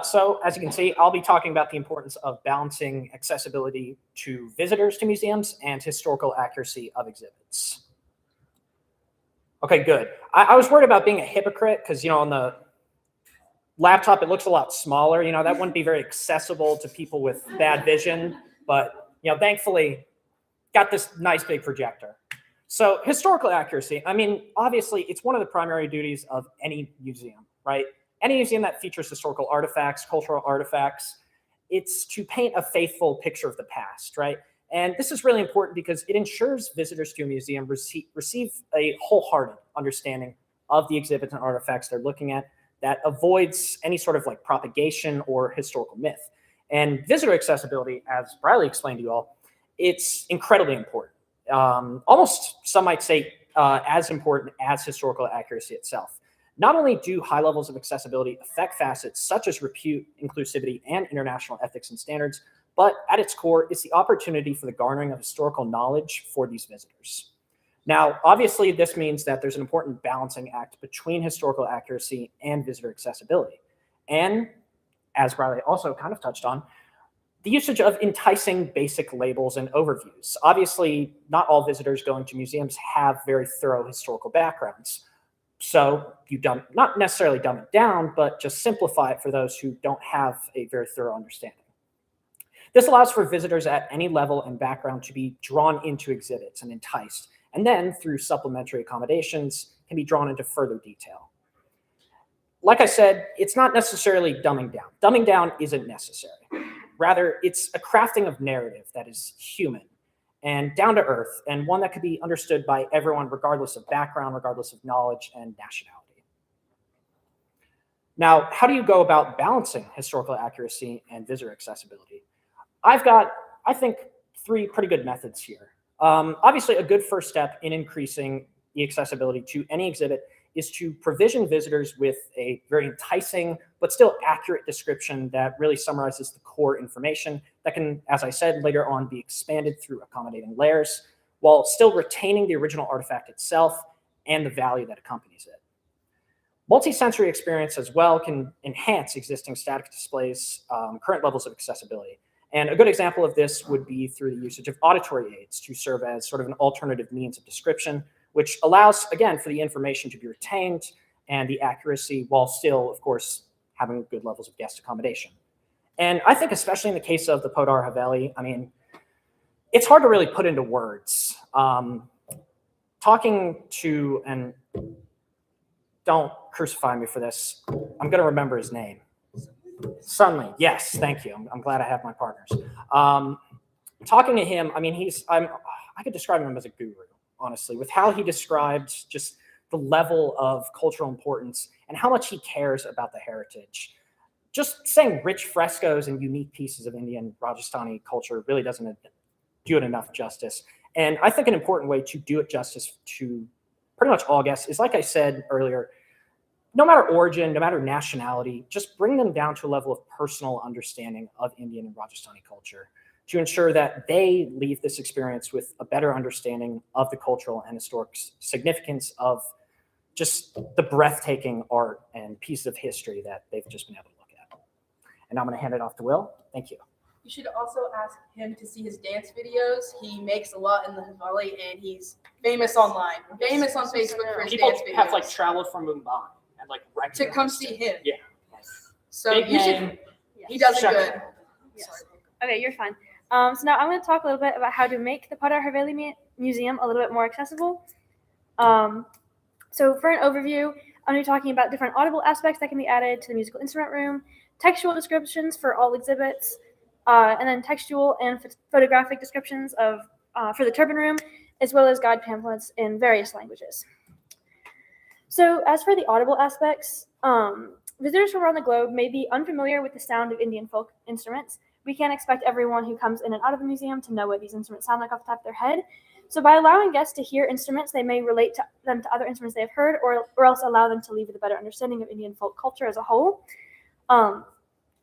So as you can see, I'll be talking about the importance of balancing accessibility to visitors to museums and historical accuracy of exhibits. Okay, good. I was worried about being a hypocrite because, on the laptop, it looks a lot smaller. That wouldn't be very accessible to people with bad vision. But, thankfully, got this nice big projector. So historical accuracy, obviously, it's one of the primary duties of any museum, right? Any museum that features historical artifacts, cultural artifacts, it's to paint a faithful picture of the past, right? And this is really important because it ensures visitors to a museum receive a wholehearted understanding of the exhibits and artifacts they're looking at that avoids any sort of like propagation or historical myth. And visitor accessibility, as Riley explained to you all, it's incredibly important. Almost, some might say, as important as historical accuracy itself. Not only do high levels of accessibility affect facets such as repute, inclusivity, and international ethics and standards, but at its core, it's the opportunity for the garnering of historical knowledge for these visitors. Now, obviously, this means that there's an important balancing act between historical accuracy and visitor accessibility. And as Riley also kind of touched on, the usage of enticing basic labels and overviews. Obviously, not all visitors going to museums have very thorough historical backgrounds. So you not necessarily dumb it down, but just simplify it for those who don't have a very thorough understanding. This allows for visitors at any level and background to be drawn into exhibits and enticed, and then through supplementary accommodations can be drawn into further detail. Like I said, it's not necessarily dumbing down. Dumbing down isn't necessary. Rather, it's a crafting of narrative that is human and down to earth, and one that could be understood by everyone regardless of background, regardless of knowledge and nationality. Now, how do you go about balancing historical accuracy and visitor accessibility? I've got, I think, 3 pretty good methods here. Obviously, a good first step in increasing the accessibility to any exhibit is to provision visitors with a very enticing but still accurate description that really summarizes the core information that can, as I said, later on be expanded through accommodating layers while still retaining the original artifact itself and the value that accompanies it. Multi-sensory experience as well can enhance existing static displays' current levels of accessibility. And a good example of this would be through the usage of auditory aids to serve as sort of an alternative means of description, which allows, again, for the information to be retained and the accuracy while still, of course, having good levels of guest accommodation. And I think especially in the case of the Podar Haveli, I mean, it's hard to really put into words. Talking to, and don't crucify me for this, I'm going to remember his name. Sunli, yes, thank you. I'm glad I have my partners. Talking to him, I mean, I could describe him as a guru, honestly, with how he described just the level of cultural importance and how much he cares about the heritage. Just saying rich frescoes and unique pieces of Indian Rajasthani culture really doesn't do it enough justice. And I think an important way to do it justice to pretty much all guests is, like I said earlier, no matter origin, no matter nationality, just bring them down to a level of personal understanding of Indian and Rajasthani culture to ensure that they leave this experience with a better understanding of the cultural and historic significance of just the breathtaking art and pieces of history that they've just been able to look at. And I'm going to hand it off to Will. Thank you. You should also ask him to see his dance videos. He makes a lot in the Haveli, and he's famous online, famous on Facebook for his People dance videos. have like traveled from Mumbai and like to come see him. Yeah. So Big you name. should. He does it Check good. Yes. Okay, you're fine. So now I'm going to talk a little bit about how to make the Podar Haveli Museum a little bit more accessible. So for an overview, I'm going to be talking about different audible aspects that can be added to the musical instrument room, textual descriptions for all exhibits, and then textual and photographic descriptions of for the turban room, as well as guide pamphlets in various languages. So as for the audible aspects, visitors from around the globe may be unfamiliar with the sound of Indian folk instruments. We can't expect everyone who comes in and out of the museum to know what these instruments sound like off the top of their head. So by allowing guests to hear instruments, they may relate them to other instruments they've heard, or else allow them to leave with a better understanding of Indian folk culture as a whole.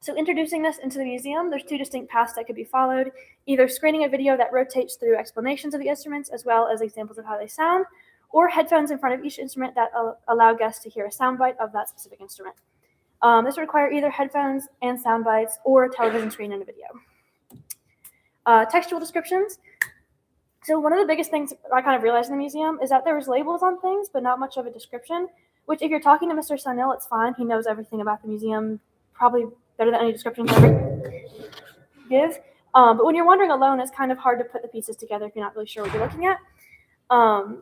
So introducing this into the museum, there's 2 distinct paths that could be followed, either screening a video that rotates through explanations of the instruments as well as examples of how they sound, or headphones in front of each instrument that allow guests to hear a soundbite of that specific instrument. This would require either headphones and sound bites or a television screen and a video. Textual descriptions. So one of the biggest things I kind of realized in the museum is that there was labels on things, but not much of a description, which if you're talking to Mr. Sunil, it's fine. He knows everything about the museum, probably better than any descriptions I ever give. But when you're wandering alone, it's kind of hard to put the pieces together if you're not really sure what you're looking at.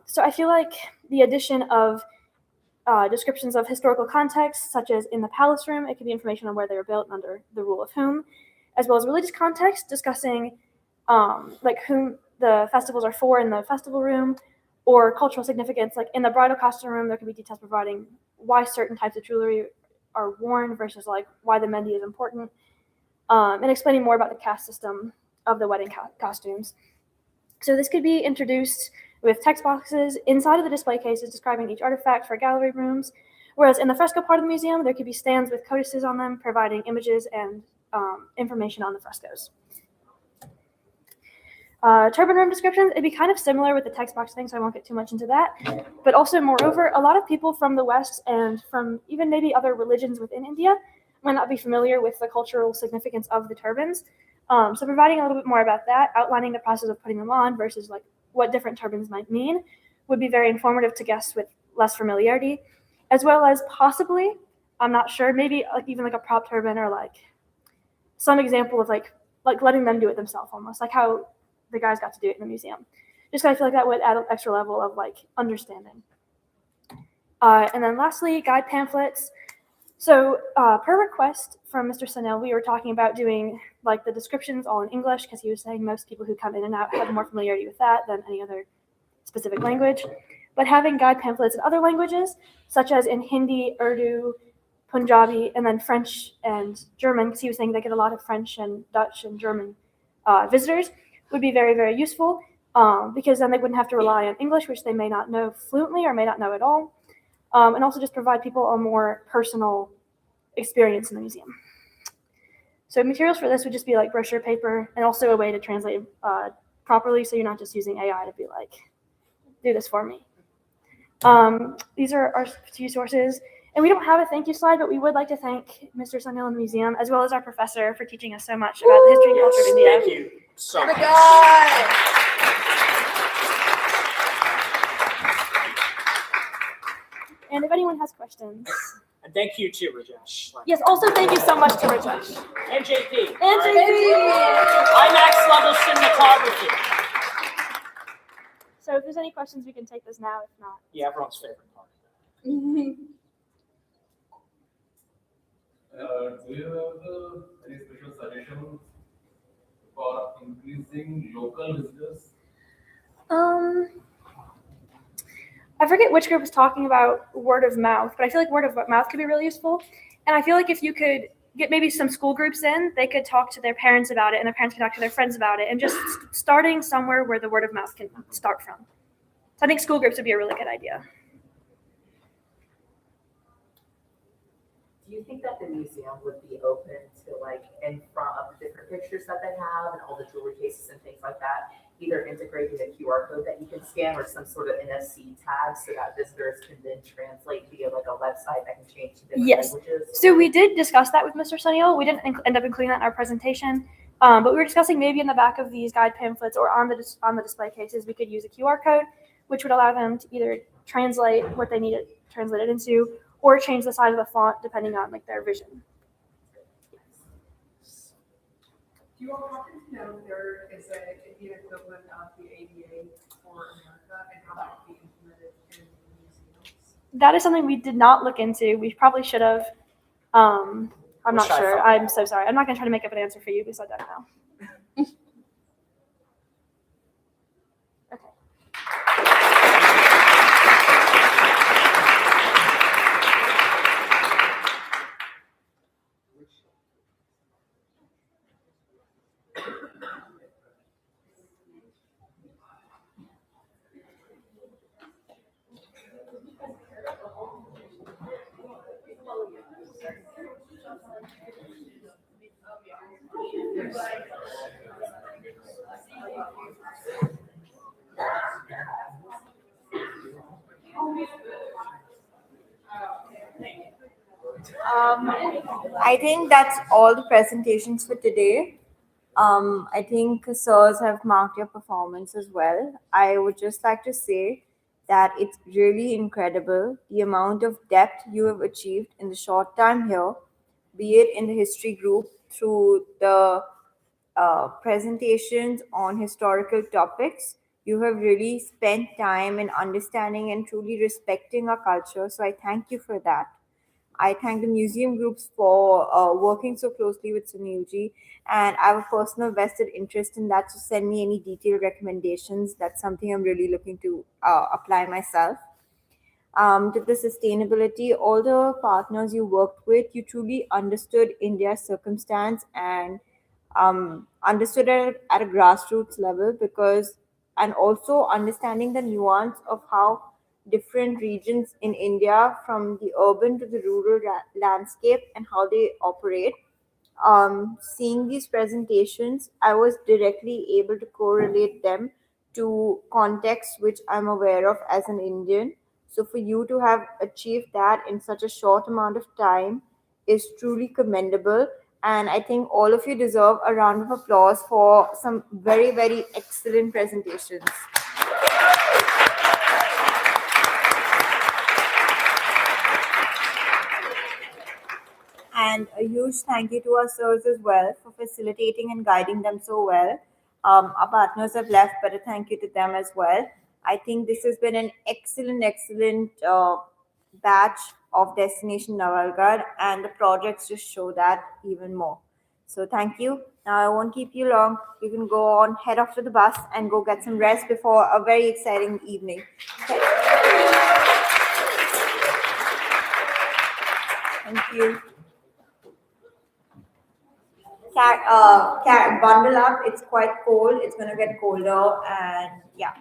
So I feel like the addition of descriptions of historical context, such as in the palace room, it could be information on where they were built and under the rule of whom, as well as religious context, discussing like whom the festivals are for in the festival room, or cultural significance. Like in the bridal costume room, there could be details providing why certain types of jewelry are worn versus like why the mehndi is important, and explaining more about the caste system of the wedding costumes. So this could be introduced with text boxes inside of the display cases describing each artifact for gallery rooms, whereas in the fresco part of the museum, there could be stands with codices on them providing images and information on the frescoes. Turban room descriptions, it'd be kind of similar with the text box thing, so I won't get too much into that. But also, moreover, a lot of people from the West and from even maybe other religions within India might not be familiar with the cultural significance of the turbans. So providing a little bit more about that, outlining the process of putting them on versus like what different turbans might mean, would be very informative to guests with less familiarity, as well as possibly, I'm not sure, maybe like even like a prop turban or like some example of like letting them do it themselves, almost like how the guys got to do it in the museum. Just kind of feel like that would add an extra level of like understanding. And then lastly, guide pamphlets. So per request from Mr. Sanel, we were talking about doing like the descriptions all in English because he was saying most people who come in and out have more familiarity with that than any other specific language. But having guide pamphlets in other languages, such as in Hindi, Urdu, Punjabi, and then French and German, because he was saying they get a lot of French and Dutch and German visitors, would be very, very useful because then they wouldn't have to rely on English, which they may not know fluently or may not know at all, and also just provide people a more personal experience in the museum. So materials for this would just be like brochure paper and also a way to translate properly so you're not just using AI to be like, do this for me. These are our few sources. And we don't have a thank you slide, but we would like to thank Mr. Sanil and the museum, as well as our professor for teaching us so much about the history and culture of India. Thank you so much. And if anyone has questions. And thank you too, Rajesh. Yes, also thank you so much to Rajesh. And JP. And JP. IMAX level cinematography. So if there's any questions, we can take this now. If not. Yeah, everyone's favorite part. Do you have any special suggestions for increasing local visitors? I forget which group was talking about word of mouth, but I feel like word of mouth could be really useful. And I feel like if you could get maybe some school groups in, they could talk to their parents about it and their parents could talk to their friends about it and just starting somewhere where the word of mouth can start from. So I think school groups would be a really good idea. Do you think that the museum would be open to like in front of the different pictures that they have and all the jewelry cases and things like that, either integrating a QR code that you can scan or some sort of NFC tag so that visitors can then translate via like a website that can change to different languages? So we did discuss that with Mr. Sunil. We didn't end up including that in our presentation, but we were discussing maybe in the back of these guide pamphlets or on the display cases, we could use a QR code, which would allow them to either translate what they need it translated into or change the size of the font depending on like their vision. Do you all happen to know if there is an Indian equivalent of the ADA for America and how that would be implemented in museums? That is something we did not look into. We probably should have. I'm not sure. I'm so sorry. I'm not going to try to make up an answer for you because I don't know. I think that's all the presentations for today. I think sirs have marked your performance as well. I would just like to say that it's really incredible the amount of depth you have achieved in the short time here, be it in the history group through the presentations on historical topics. You have really spent time in understanding and truly respecting our culture. So I thank you for that. I thank the museum groups for working so closely with Sunilji, and I have a personal vested interest in that. So send me any detailed recommendations. That's something I'm really looking to apply myself. To the sustainability, all the partners you worked with, you truly understood India's circumstance and understood it at a grassroots level and also understanding the nuance of how different regions in India, from the urban to the rural landscape and how they operate. seeing these presentations, I was directly able to correlate them to contexts which I'm aware of as an Indian. So for you to have achieved that in such a short amount of time is truly commendable. And I think all of you deserve a round of applause for some very, very excellent presentations. And a huge thank you to our sirs as well for facilitating and guiding them so well. Our partners have left, but a thank you to them as well. I think this has been an excellent, excellent batch of Destination Nawalgarh, and the projects just show that even more. So thank you. Now I won't keep you long. You can go on, head off to the bus, and go get some rest before a very exciting evening. Okay? Thank you. Bundle up. It's quite cold. It's gonna get colder, and yeah.